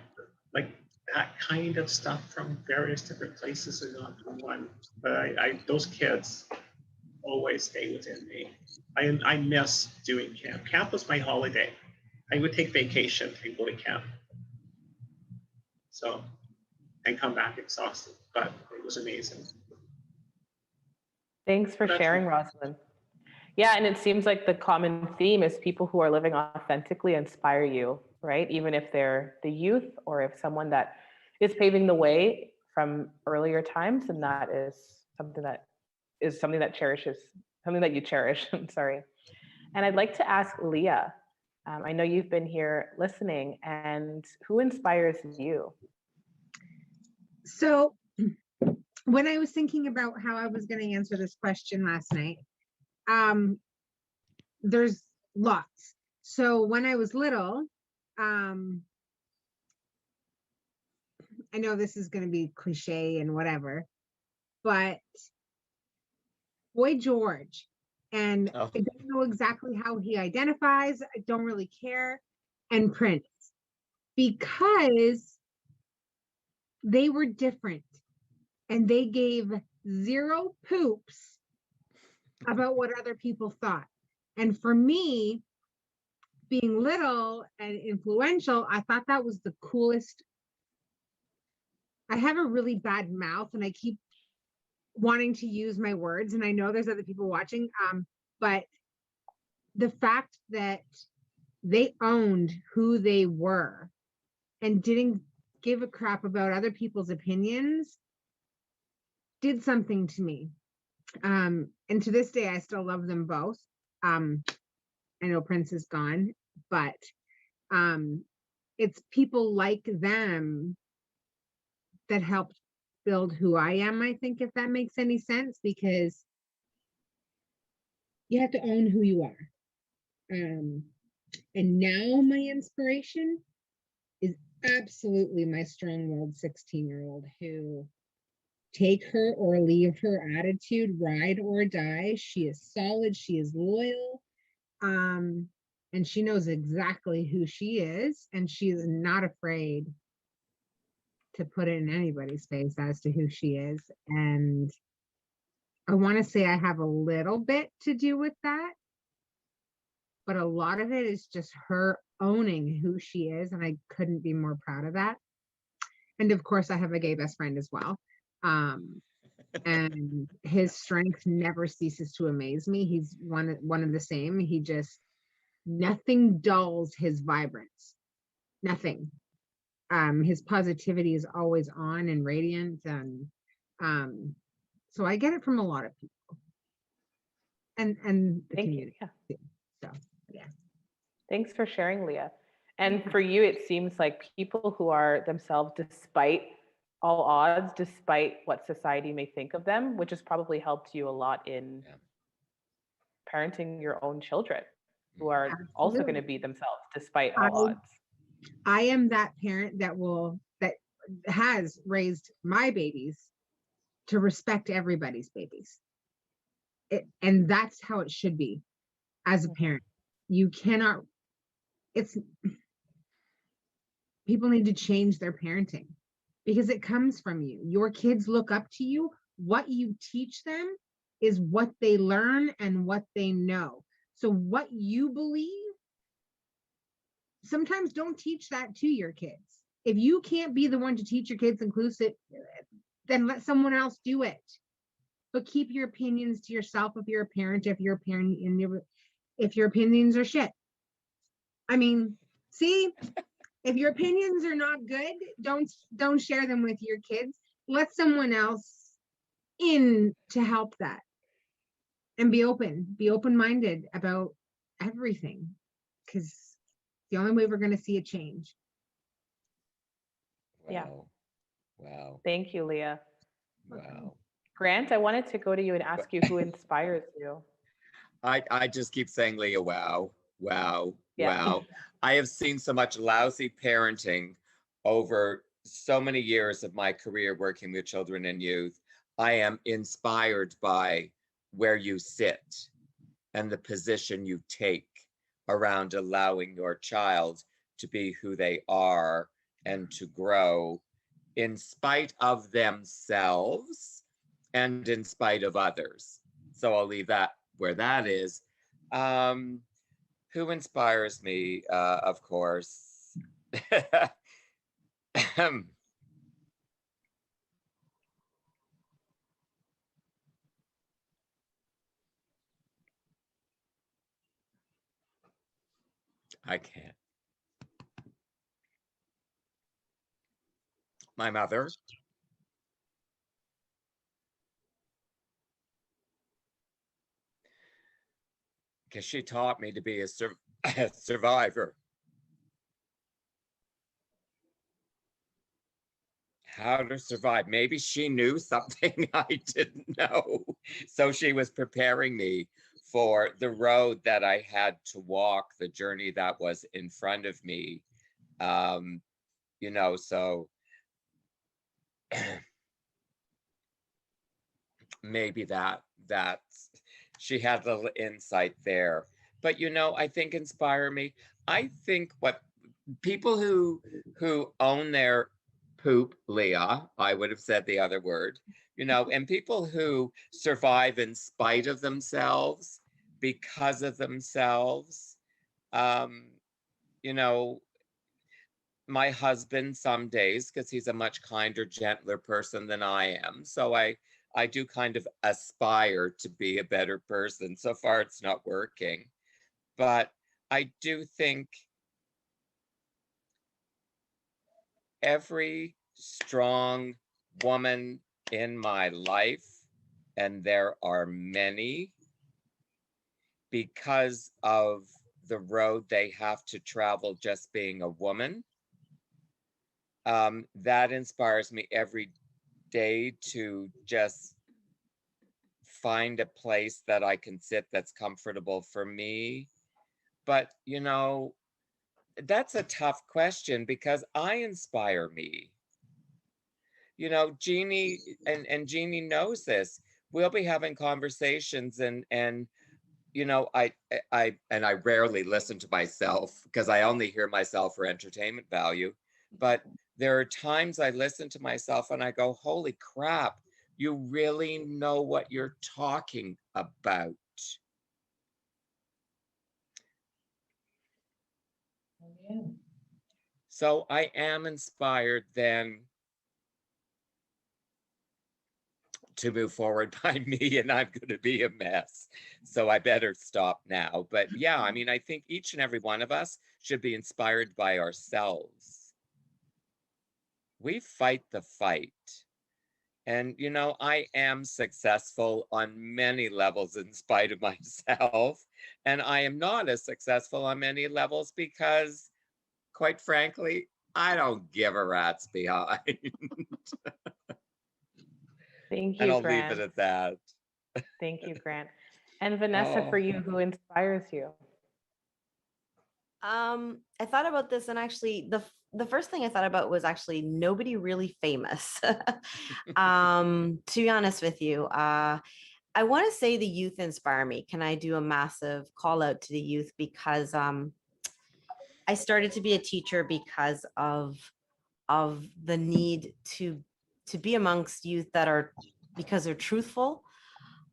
like that kind of stuff from various different places and not from one. But those kids always stay within me. I miss doing camp. Camp was my holiday. I would take vacation and go to camp. So, and come back exhausted, but it was amazing. Thanks for sharing, Rosalind. Yeah, and it seems like the common theme is people who are living authentically inspire you, right? Even if they're the youth or if someone that is paving the way from earlier times, and that is something that cherishes, something that you cherish. I'm sorry. And I'd like to ask Leah. I know you've been here listening, and who inspires you? So when I was thinking about how I was going to answer this question last night, there's lots. So when I was little, I know this is going to be cliche and whatever, but Boy George, and I don't know exactly how he identifies. I don't really care. And Prince, because they were different and they gave zero poops about what other people thought. And for me, being little and influential, I thought that was the coolest. I have a really bad mouth and I keep wanting to use my words, and I know there's other people watching, but the fact that they owned who they were and didn't give a crap about other people's opinions did something to me. And to this day, I still love them both. I know Prince is gone, but it's people like them that helped build who I am, I think, if that makes any sense, because you have to own who you are. And now my inspiration is absolutely my strong-willed 16-year-old who, take her or leave her attitude, ride or die. She is solid, she is loyal, and she knows exactly who she is, and she is not afraid to put it in anybody's face as to who she is. And I want to say I have a little bit to do with that, but a lot of it is just her owning who she is, and I couldn't be more proud of that. And of course, I have a gay best friend as well. And his strength never ceases to amaze me. He's one of the same. He just, nothing dulls his vibrance. Nothing. His positivity is always on and radiant, and so I get it from a lot of people, and the community. Yeah. So yeah. Thanks for sharing, Leah. And for you, it seems like people who are themselves, despite all odds, despite what society may think of them, which has probably helped you a lot in parenting your own children, who are also going to be themselves despite all odds. I am that parent that has raised my babies to respect everybody's babies. And that's how it should be as a parent. You cannot, people need to change their parenting because it comes from you. Your kids look up to you. What you teach them is what they learn and what they know. So what you believe, sometimes don't teach that to your kids. If you can't be the one to teach your kids inclusive, then let someone else do it. But keep your opinions to yourself if you're a parent, if your opinions are shit. I mean, see, if your opinions are not good, don't share them with your kids. Let someone else in to help that. And be open-minded about everything, because the only way we're going to see a change. Wow. Yeah. Wow. Thank you, Leah. Wow. Grant, I wanted to go to you and ask you who inspires you. I just keep saying, Leah, wow, wow, Yeah. wow. I have seen so much lousy parenting over so many years of my career working with children and youth, I am inspired by where you sit and the position you take around allowing your child to be who they are and to grow in spite of themselves and in spite of others. So I'll leave that where that is. Who inspires me? Of course. I can't. My mother. Because she taught me to be a survivor. How to survive. Maybe she knew something I didn't know. So she was preparing me for the road that I had to walk, the journey that was in front of me. You know, so maybe that's she had a little insight there. But you know, I think inspire me. I think what people who own their poop, Leah, I would have said the other word, you know, and people who survive in spite of themselves, because of themselves. You know, my husband some days, because he's a much kinder, gentler person than I am. So I do kind of aspire to be a better person. So far, it's not working. But I do think every strong woman in my life, and there are many, because of the road they have to travel just being a woman, that inspires me every day to just find a place that I can sit that's comfortable for me. But, you know, that's a tough question because I inspire me. You know, Jeannie, and Jeannie knows this. We'll be having conversations and you know, I rarely listen to myself because I only hear myself for entertainment value. But there are times I listen to myself and I go, holy crap, you really know what you're talking about. So I am inspired then to move forward by me, and I'm going to be a mess. So I better stop now. But yeah, I mean, I think each and every one of us should be inspired by ourselves. We fight the fight. And, you know, I am successful on many levels in spite of myself. And I am not as successful on many levels because, quite frankly, I don't give a rat's behind. Thank And you, I'll Grant. leave it at that. Thank you, Grant. And Vanessa, for you, who inspires you? I thought about this, and actually the first thing I thought about was actually nobody really famous. To be honest with you, I want to say the youth inspire me. Can I do a massive call out to the youth? Because I started to be a teacher because of the need to be amongst youth that are, because they're truthful,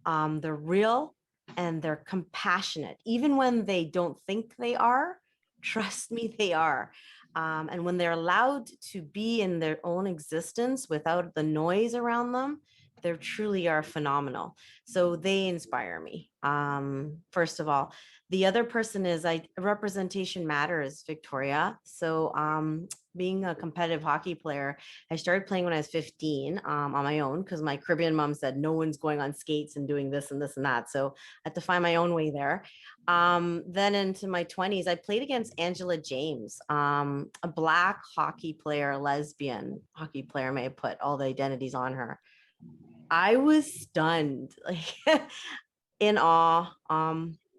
they're real, and they're compassionate, even when they don't think they are. Trust me, they are. And when they're allowed to be in their own existence without the noise around them, they truly are phenomenal. So they inspire me. First of all, the other person is representation matters, Victoria. So being a competitive hockey player, I started playing when I was 15 on my own because my Caribbean mom said no one's going on skates and doing this and this and that. So I had to find my own way there. Then into my 20s, I played against Angela James, a Black hockey player, lesbian hockey player, may have put all the identities on her. I was stunned, like in awe.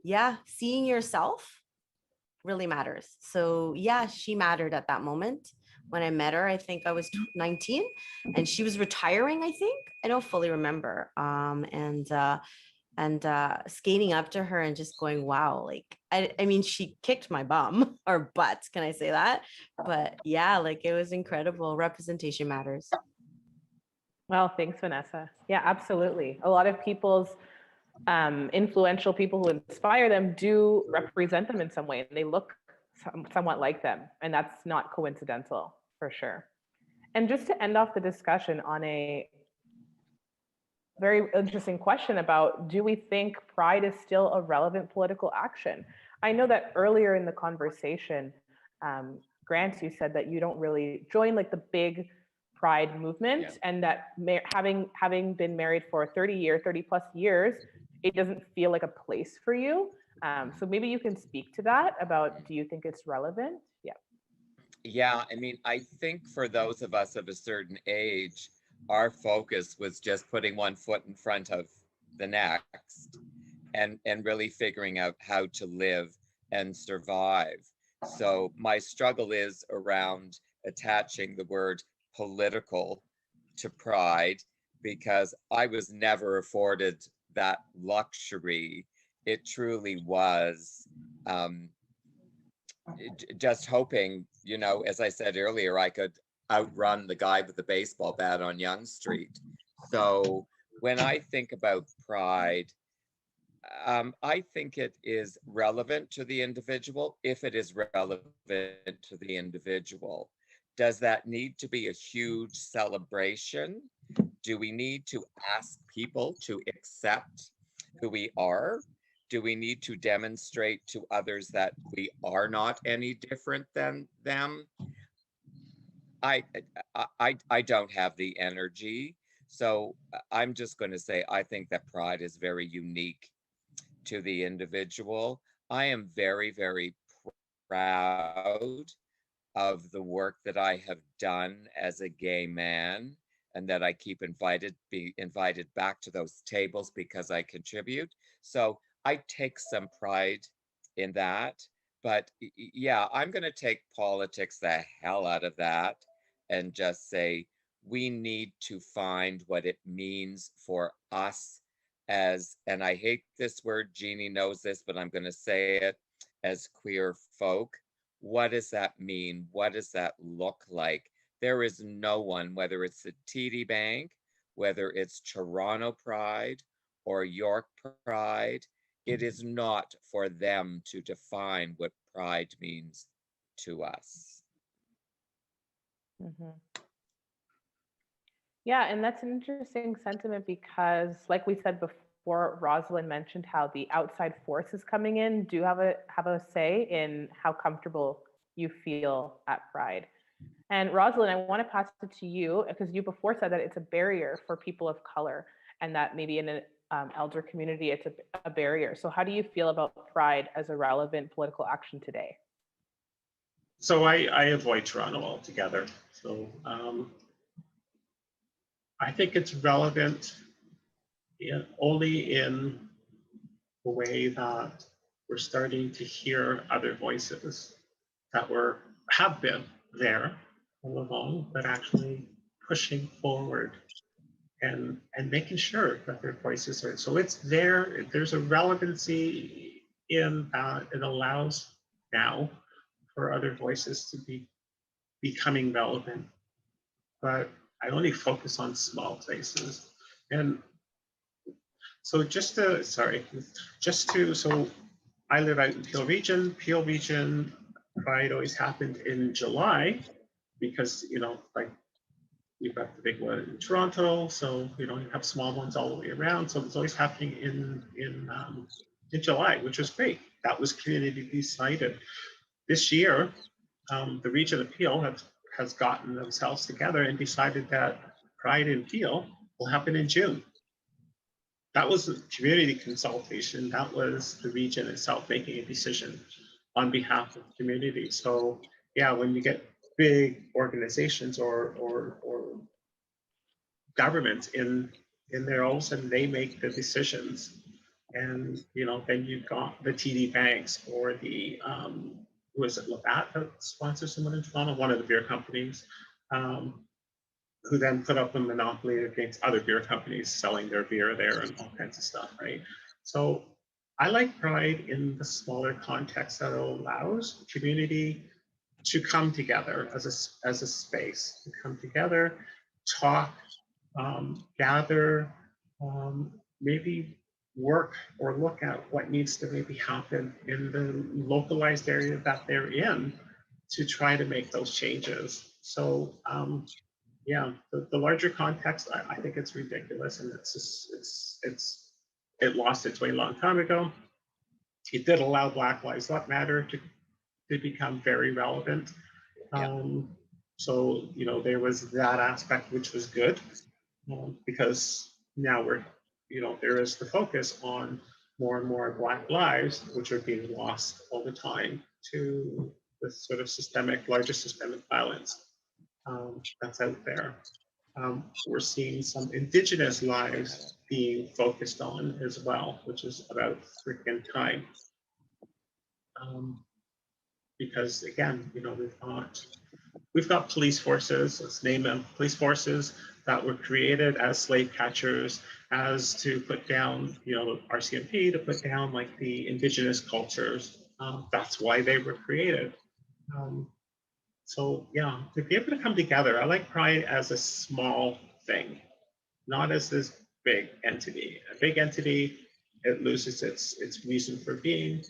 Yeah, seeing yourself really matters. So yeah, she mattered at that moment when I met her. I think I was 19 and she was retiring, I think. I don't fully remember. And skating up to her and just going, wow, like, I mean, she kicked my bum or butt. Can I say that? But yeah, like it was incredible. Representation matters. Well, thanks, Vanessa. Yeah, absolutely. A lot of people's influential people who inspire them do represent them in some way, and they look somewhat like them. And that's not coincidental, for sure. And just to end off the discussion on a very interesting question about, do we think pride is still a relevant political action? I know that earlier in the conversation, Grant, you said that you don't really join like the big pride movement, and that having been married for 30 plus years, it doesn't feel like a place for you. So maybe you can speak to that about, do you think it's relevant? Yeah. Yeah, I mean, I think for those of us of a certain age, our focus was just putting one foot in front of the next and really figuring out how to live and survive. So my struggle is around attaching the word political to pride, because I was never afforded that luxury. It truly was just hoping, you know, as I said earlier, I could outrun the guy with the baseball bat on Yonge Street. So when I think about pride, I think it is relevant to the individual if it is relevant to the individual. Does that need to be a huge celebration? Do we need to ask people to accept who we are? Do we need to demonstrate to others that we are not any different than them? I don't have the energy. So I'm just going to say, I think that pride is very unique to the individual. I am very, very proud of the work that I have done as a gay man, and that I keep being invited back to those tables because I contribute. So I take some pride in that. But yeah, I'm going to take politics the hell out of that and just say, we need to find what it means for us as, and I hate this word, Jeannie knows this, but I'm going to say it, as queer folk. What does that mean? What does that look like? There is no one, whether it's the TD Bank, whether it's Toronto Pride or York Pride, it is not for them to define what pride means to us. Mm-hmm. Yeah, and that's an interesting sentiment because, like we said before, Rosalind mentioned how the outside forces coming in do have a say in how comfortable you feel at Pride. And Rosalind, I want to pass it to you because you before said that it's a barrier for people of color, and that maybe in an elder community it's a barrier. So how do you feel about Pride as a relevant political action today? So I avoid Toronto altogether. So I think it's relevant only in a way that we're starting to hear other voices that have been there all along, but actually pushing forward and making sure that their voices are. So it's there. There's a relevancy in that. It allows now for other voices to be becoming relevant. But I only focus on small places. And so so I live out in Peel Region. Peel Region Pride always happened in July because, you know, like we've got the big one in Toronto, so you have small ones all the way around. So it's always happening in July, which was great. That was community decided. This year, the Region of Peel has gotten themselves together and decided that Pride in Peel will happen in June. That was a community consultation. That was the region itself making a decision on behalf of the community. So yeah, when you get big organizations or governments in there, all of a sudden they make the decisions, and then you've got the TD banks or the was it Labatt that sponsors someone in Toronto, one of the beer companies, who then put up a monopoly against other beer companies selling their beer there and all kinds of stuff, right? So I like Pride in the smaller context that it allows community to come together as a space, to come together, talk, gather, maybe work or look at what needs to maybe happen in the localized area that they're in to try to make those changes. So yeah, the larger context, I think it's ridiculous, and it's just, it lost its way a long time ago. It did allow Black Lives Matter to become very relevant. So, you know, there was that aspect, which was good, because now we're, you know, there is the focus on more and more Black lives, which are being lost all the time to this sort of larger systemic violence that's out there. We're seeing some Indigenous lives being focused on as well, which is about freaking time. Because again, you know, we've got police forces, let's name them, police forces that were created as slave catchers, as to put down, you know, RCMP, to put down like the Indigenous cultures. That's why they were created. So yeah, to be able to come together, I like Pride as a small thing, not as this big entity. A big entity, it loses its reason for being.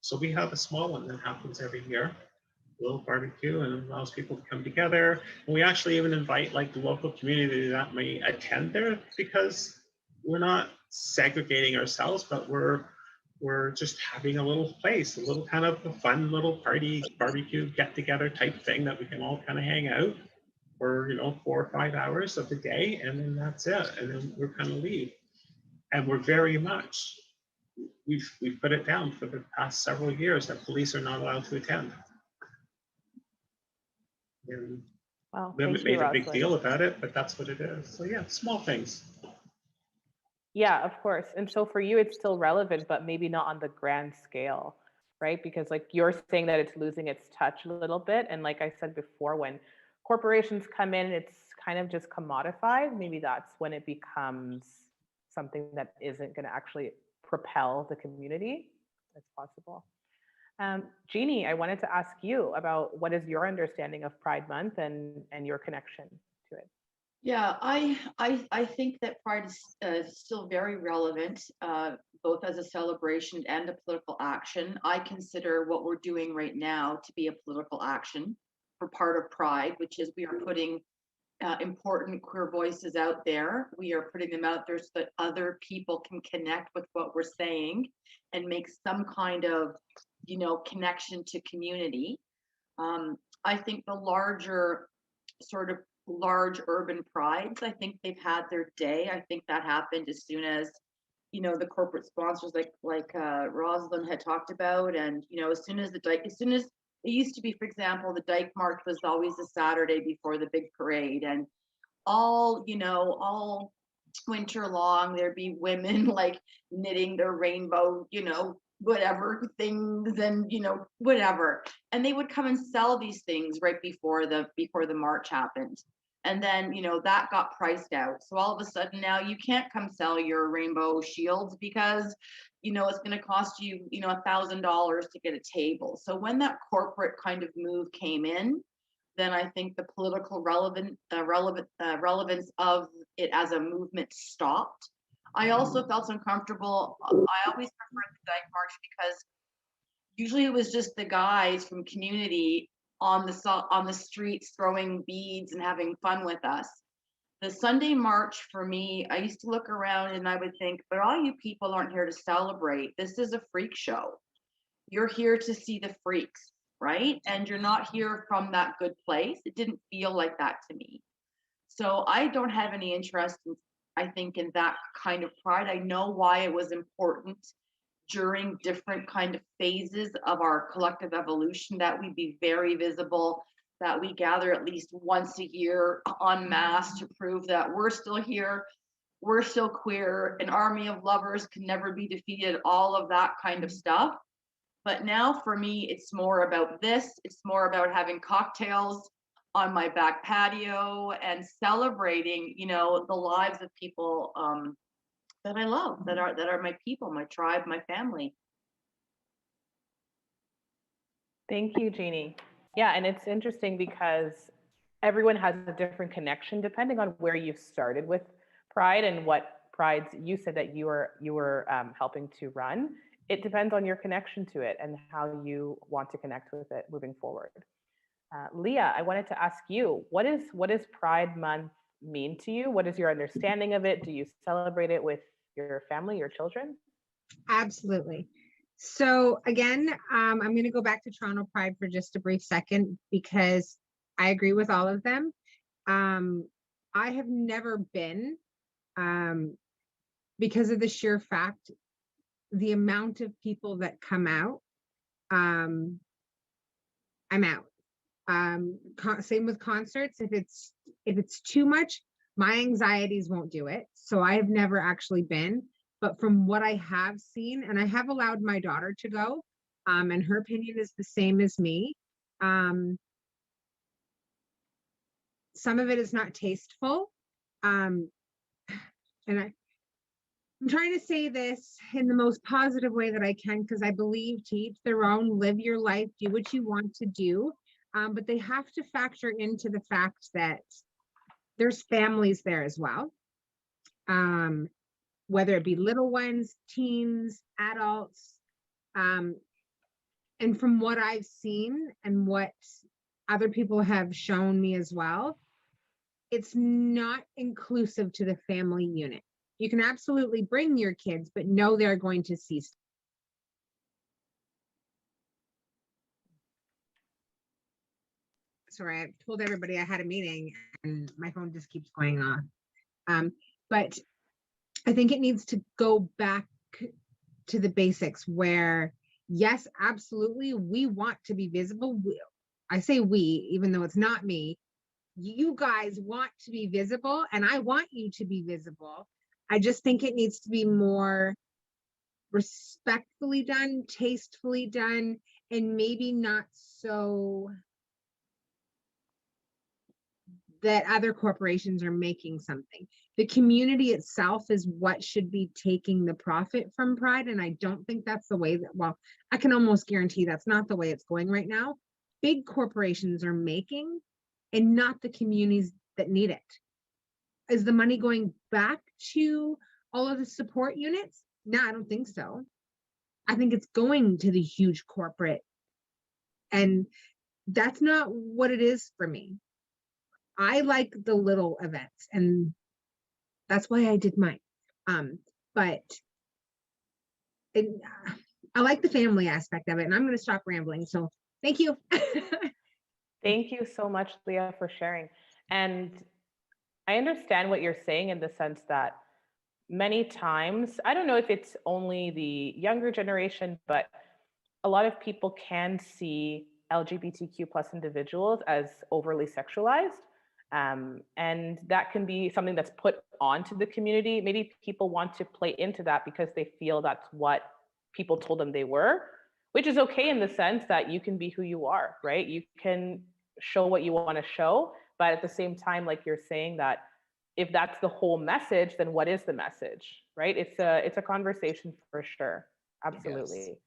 So we have a small one that happens every year, a little barbecue, and allows people to come together. And we actually even invite like the local community that may attend there, because we're not segregating ourselves, but we're just having a little place, a little kind of a fun little party, barbecue, get together type thing that we can all kind of hang out for, you know, 4 or 5 hours of the day, and then that's it. And then we're kind of leave. And we're very much, we've put it down for the past several years that police are not allowed to attend. And Wow, we haven't thank you, made a big Rosalind. deal about it, but that's what it is. So yeah, small things. Yeah, of course. And so for you, it's still relevant, but maybe not on the grand scale, right? Because like you're saying that it's losing its touch a little bit. And like I said before, when corporations come in, it's kind of just commodified. Maybe that's when it becomes something that isn't going to actually propel the community. That's possible. Jeannie, I wanted to ask you about what is your understanding of Pride Month and your connection to it? Yeah, I think that Pride is still very relevant, both as a celebration and a political action. I consider what we're doing right now to be a political action for part of Pride, which is we are putting important queer voices out there. We are putting them out there so that other people can connect with what we're saying and make some kind of, you know, connection to community. I think the larger sort of large urban prides, I think they've had their day. I think that happened as soon as, you know, the corporate sponsors like Rosalind had talked about, and you know, as soon as it used to be, for example, the Dyke March was always the Saturday before the big parade, and all, you know, all winter long there'd be women like knitting their rainbow, you know, whatever things, and you know, whatever, and they would come and sell these things right before the march happened. And then, you know, that got priced out, so all of a sudden now you can't come sell your rainbow shields because, you know, it's going to cost you, you know, $1,000 to get a table. So when that corporate kind of move came in, then I think the political relevance of it as a movement stopped. I also felt uncomfortable. I always preferred the Dyke March because usually it was just the guys from community on the streets throwing beads and having fun with us. The Sunday march for me, I used to look around and I would think, but all you people aren't here to celebrate. This is a freak show. You're here to see the freaks, right? And you're not here from that good place. It didn't feel like that to me. So I don't have any interest in, I think, in that kind of pride. I know why it was important during different kind of phases of our collective evolution that we be very visible, that we gather at least once a year en masse to prove that we're still here, we're still queer, an army of lovers can never be defeated, all of that kind of stuff. But now for me, it's more about this. It's more about having cocktails on my back patio and celebrating, you know, the lives of people that I love, that are my people, my tribe, my family. Thank you, Jeannie. Yeah, and it's interesting because everyone has a different connection depending on where you started with Pride and what prides you said that you were helping to run. It depends on your connection to it and how you want to connect with it moving forward. Leah, I wanted to ask you, what is Pride Month mean to you? What is your understanding of it? Do you celebrate it with your family, your children? Absolutely. So again, I'm going to go back to Toronto Pride for just a brief second because I agree with all of them. I have never been, because of the sheer fact, the amount of people that come out, I'm out. Same with concerts. If it's too much, my anxieties won't do it. So I have never actually been. But from what I have seen, and I have allowed my daughter to go, and her opinion is the same as me. Some of it is not tasteful. And I'm trying to say this in the most positive way that I can, because I believe to each their own, live your life, do what you want to do. But they have to factor into the fact that there's families there as well. Whether it be little ones, teens, adults. And from what I've seen and what other people have shown me as well, it's not inclusive to the family unit. You can absolutely bring your kids, but know they're going to see. Sorry, I told everybody I had a meeting and my phone just keeps going off. But I think it needs to go back to the basics where, yes, absolutely, we want to be visible. I say we, even though it's not me. You guys want to be visible and I want you to be visible. I just think it needs to be more respectfully done, tastefully done, and maybe not so that other corporations are making something. The community itself is what should be taking the profit from Pride. And I don't think that's the way that, well, I can almost guarantee that's not the way it's going right now. Big corporations are making and not the communities that need it. Is the money going back to all of the support units? No, I don't think so. I think it's going to the huge corporate. And that's not what it is for me. I like the little events and that's why I did mine. But I like the family aspect of it and I'm going to stop rambling. So thank you. Thank you so much, Leah, for sharing. And I understand what you're saying in the sense that many times, I don't know if it's only the younger generation, but a lot of people can see LGBTQ plus individuals as overly sexualized. And that can be something that's put onto the community. Maybe people want to play into that because they feel that's what people told them they were, which is okay in the sense that you can be who you are, right? You can show what you want to show, but at the same time, like you're saying, that if that's the whole message, then what is the message, right? It's a conversation for sure. Absolutely.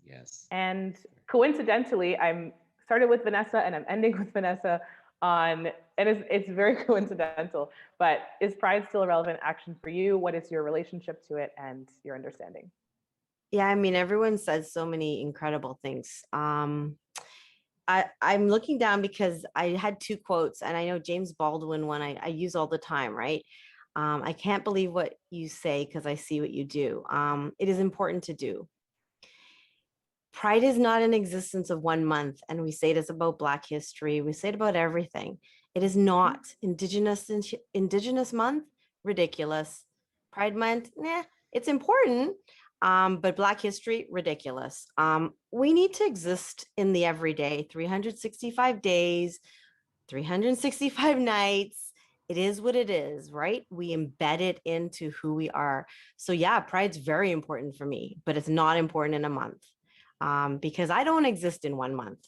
Yes. And coincidentally, I'm started with Vanessa and I'm ending with Vanessa on, and it's very coincidental, but is Pride still a relevant action for you? What is your relationship to it and your understanding? Yeah, I mean, everyone says so many incredible things. I'm looking down because I had two quotes, and I know James Baldwin one I use all the time, right? I can't believe what you say because I see what you do. It is important to do. Pride is not an existence of 1 month, and we say it is about Black history. We say it about everything. It is not. Indigenous month, ridiculous. Pride month, nah, it's important. But Black history, ridiculous. We need to exist in the everyday, 365 days, 365 nights. It is what it is, right? We embed it into who we are. So yeah, Pride's very important for me, but it's not important in a month. because I don't exist in 1 month.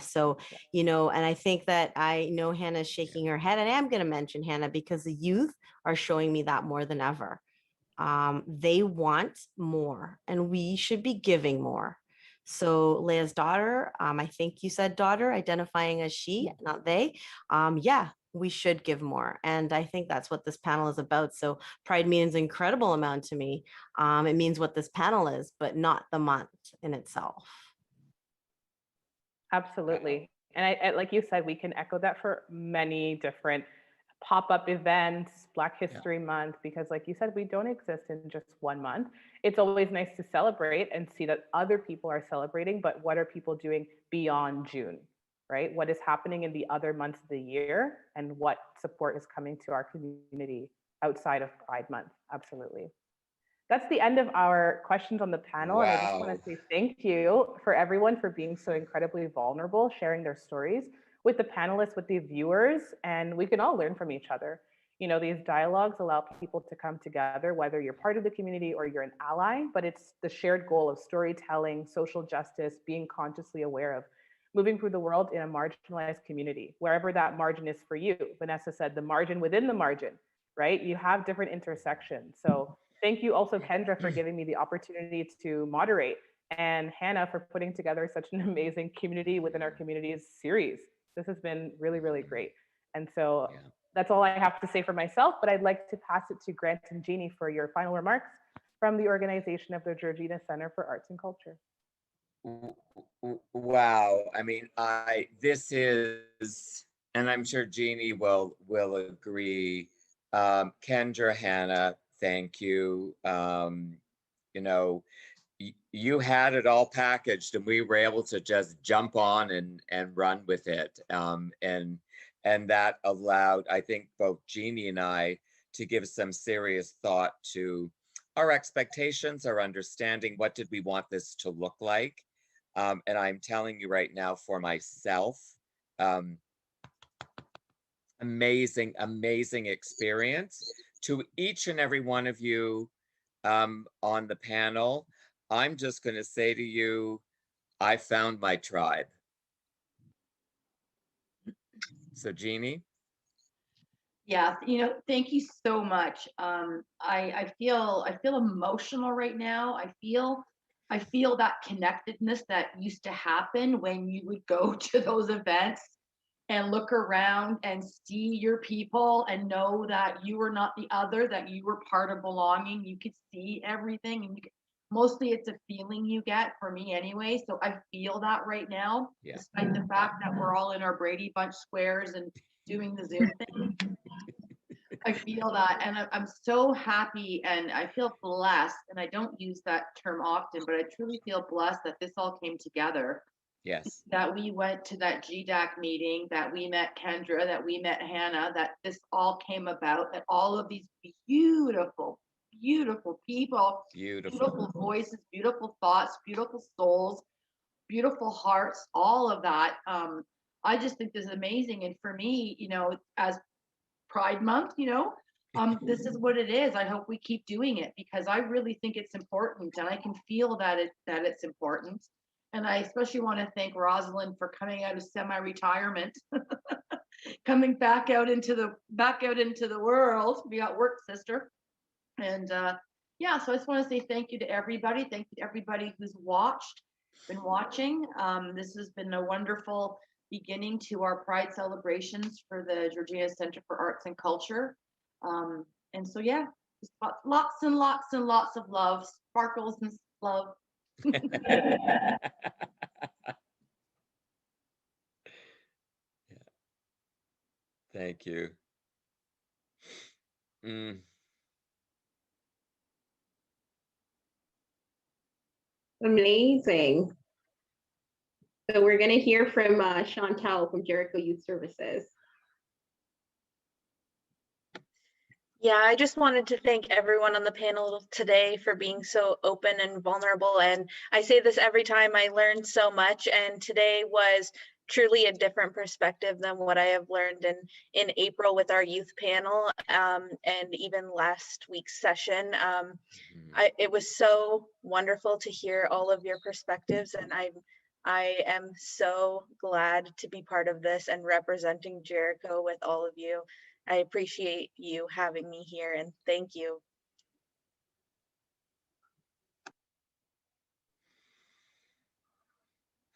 So, you know, and I think that I know Hannah's shaking her head, and I am going to mention Hannah because the youth are showing me that more than ever. They want more, and we should be giving more. So Leia's daughter, I think you said daughter, identifying as she, not they. Yeah, we should give more. And I think that's what this panel is about. So Pride means an incredible amount to me. It means what this panel is, but not the month in itself. Absolutely. And I, like you said, we can echo that for many different pop-up events, Black History Month, because like you said, we don't exist in just 1 month. It's always nice to celebrate and see that other people are celebrating, but what are people doing beyond June, right? What is happening in the other months of the year, and what support is coming to our community outside of Pride Month? Absolutely. That's the end of our questions on the panel. Wow. And I just want to say thank you for everyone for being so incredibly vulnerable, sharing their stories with the panelists, with the viewers, and we can all learn from each other. You know, these dialogues allow people to come together, whether you're part of the community or you're an ally, but it's the shared goal of storytelling, social justice, being consciously aware of moving through the world in a marginalized community, wherever that margin is for you. Vanessa said the margin within the margin, right? You have different intersections. So thank you also, Kendra, for giving me the opportunity to moderate, and Hannah for putting together such an amazing community within our communities series. This has been really, really great. And so that's all I have to say for myself, but I'd like to pass it to Grant and Jeannie for your final remarks from the organization of the Georgina Center for Arts and Culture. Wow. I mean, this is, and I'm sure Jeannie will agree. Kendra, Hannah, thank you. You know, you had it all packaged, and we were able to just jump on and run with it. And that allowed, I think, both Jeannie and I to give some serious thought to our expectations, our understanding. What did we want this to look like? And I'm telling you right now, for myself, amazing, amazing experience. To each and every one of you on the panel, I'm just going to say to you, I found my tribe. So Jeannie? Yeah, you know, thank you so much. I feel emotional right now. I feel that connectedness that used to happen when you would go to those events and look around and see your people and know that you were not the other, that you were part of belonging. You could see everything, and mostly it's a feeling you get, for me anyway. So I feel that right now, despite the fact that we're all in our Brady Bunch squares and doing the Zoom thing. I feel that, and I'm so happy, and I feel blessed, and I don't use that term often, but I truly feel blessed that this all came together. Yes. That we went to that GDAC meeting, that we met Kendra, that we met Hannah, that this all came about, that all of these beautiful, beautiful people, beautiful voices, beautiful thoughts, beautiful souls, beautiful hearts, all of that. I just think this is amazing. And for me, you know, as Pride Month, you know, this is what it is. I hope we keep doing it, because I really think it's important, and I can feel that it's important. And I especially want to thank Rosalind for coming out of semi-retirement, coming back out into the world. We got work, sister. And yeah, so I just want to say thank you to everybody. Thank you to everybody who's been watching. This has been a wonderful beginning to our Pride celebrations for the Georgina Center for Arts and Culture. And so yeah, just lots and lots and lots of love, sparkles and love. Yeah. Thank you. Amazing. So we're going to hear from Chantal from Jericho Youth Services. Yeah, I just wanted to thank everyone on the panel today for being so open and vulnerable. And I say this every time, I learned so much. And today was truly a different perspective than what I have learned in April with our youth panel, and even last week's session. It was so wonderful to hear all of your perspectives, and I am so glad to be part of this and representing Jericho with all of you. I appreciate you having me here, and thank you.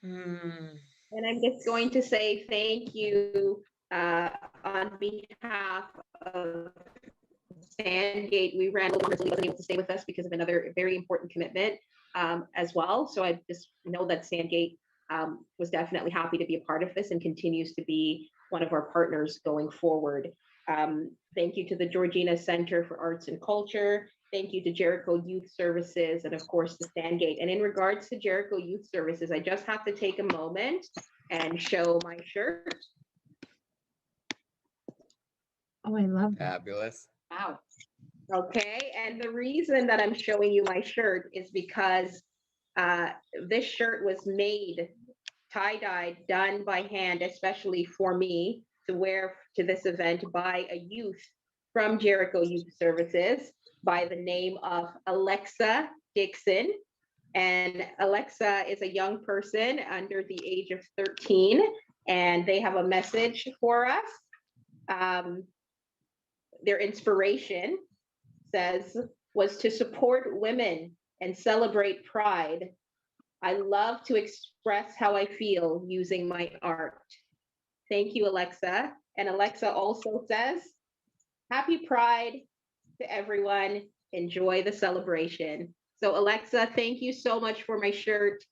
And I'm just going to say thank you on behalf of Sandgate. We ran over, he wasn't able to stay with us because of another very important commitment as well. So I just know that Sandgate was definitely happy to be a part of this and continues to be one of our partners going forward. Thank you to the Georgina Center for Arts and Culture. Thank you to Jericho Youth Services, and of course to Sandgate. And in regards to Jericho Youth Services, I just have to take a moment and show my shirt. Oh, I love that. Fabulous. Wow. Okay, and the reason that I'm showing you my shirt is because this shirt was made, tie-dyed, done by hand, especially for me to wear to this event by a youth from Jericho Youth Services by the name of Alexa Dixon. And Alexa is a young person under the age of 13, and they have a message for us. Their inspiration was to support women and celebrate pride. I love to express how I feel using my art. Thank you, Alexa. And Alexa also says, happy Pride to everyone. Enjoy the celebration. So Alexa, thank you so much for my shirt.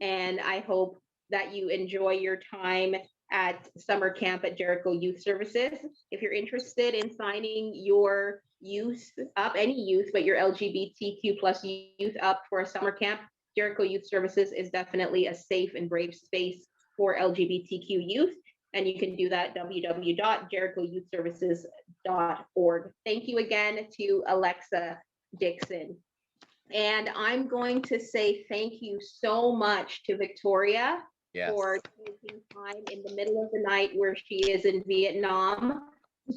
And I hope that you enjoy your time at summer camp at Jericho Youth Services. If you're interested in signing your youth up, any youth, but your LGBTQ plus youth up for a summer camp, Jericho Youth Services is definitely a safe and brave space for LGBTQ youth. And you can do that at www.jerichoyouthservices.org. Thank you again to Alexa Dixon. And I'm going to say thank you so much to Victoria for taking time in the middle of the night where she is in Vietnam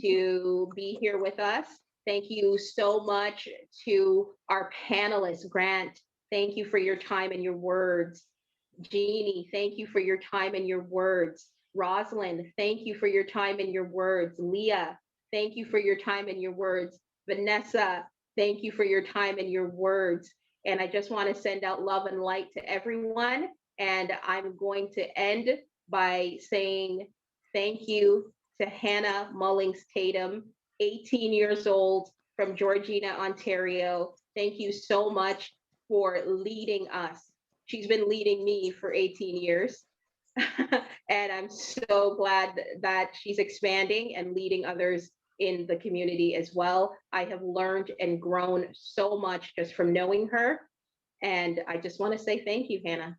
to be here with us. Thank you so much to our panelists. Grant, thank you for your time and your words. Jeannie, thank you for your time and your words. Rosalind, thank you for your time and your words. Leah, thank you for your time and your words. Vanessa, thank you for your time and your words. And I just want to send out love and light to everyone. And I'm going to end by saying thank you to Hannah Mullings Tatum, 18 years old from Georgina, Ontario. Thank you so much for leading us. She's been leading me for 18 years. And I'm so glad that she's expanding and leading others in the community as well. I have learned and grown so much just from knowing her. And I just want to say thank you, Hannah.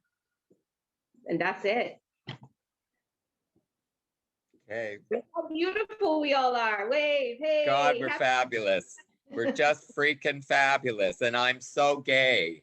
And that's it. Okay. Look how beautiful we all are. Wave, hey. God, we're fabulous. We're just freaking fabulous. And I'm so gay.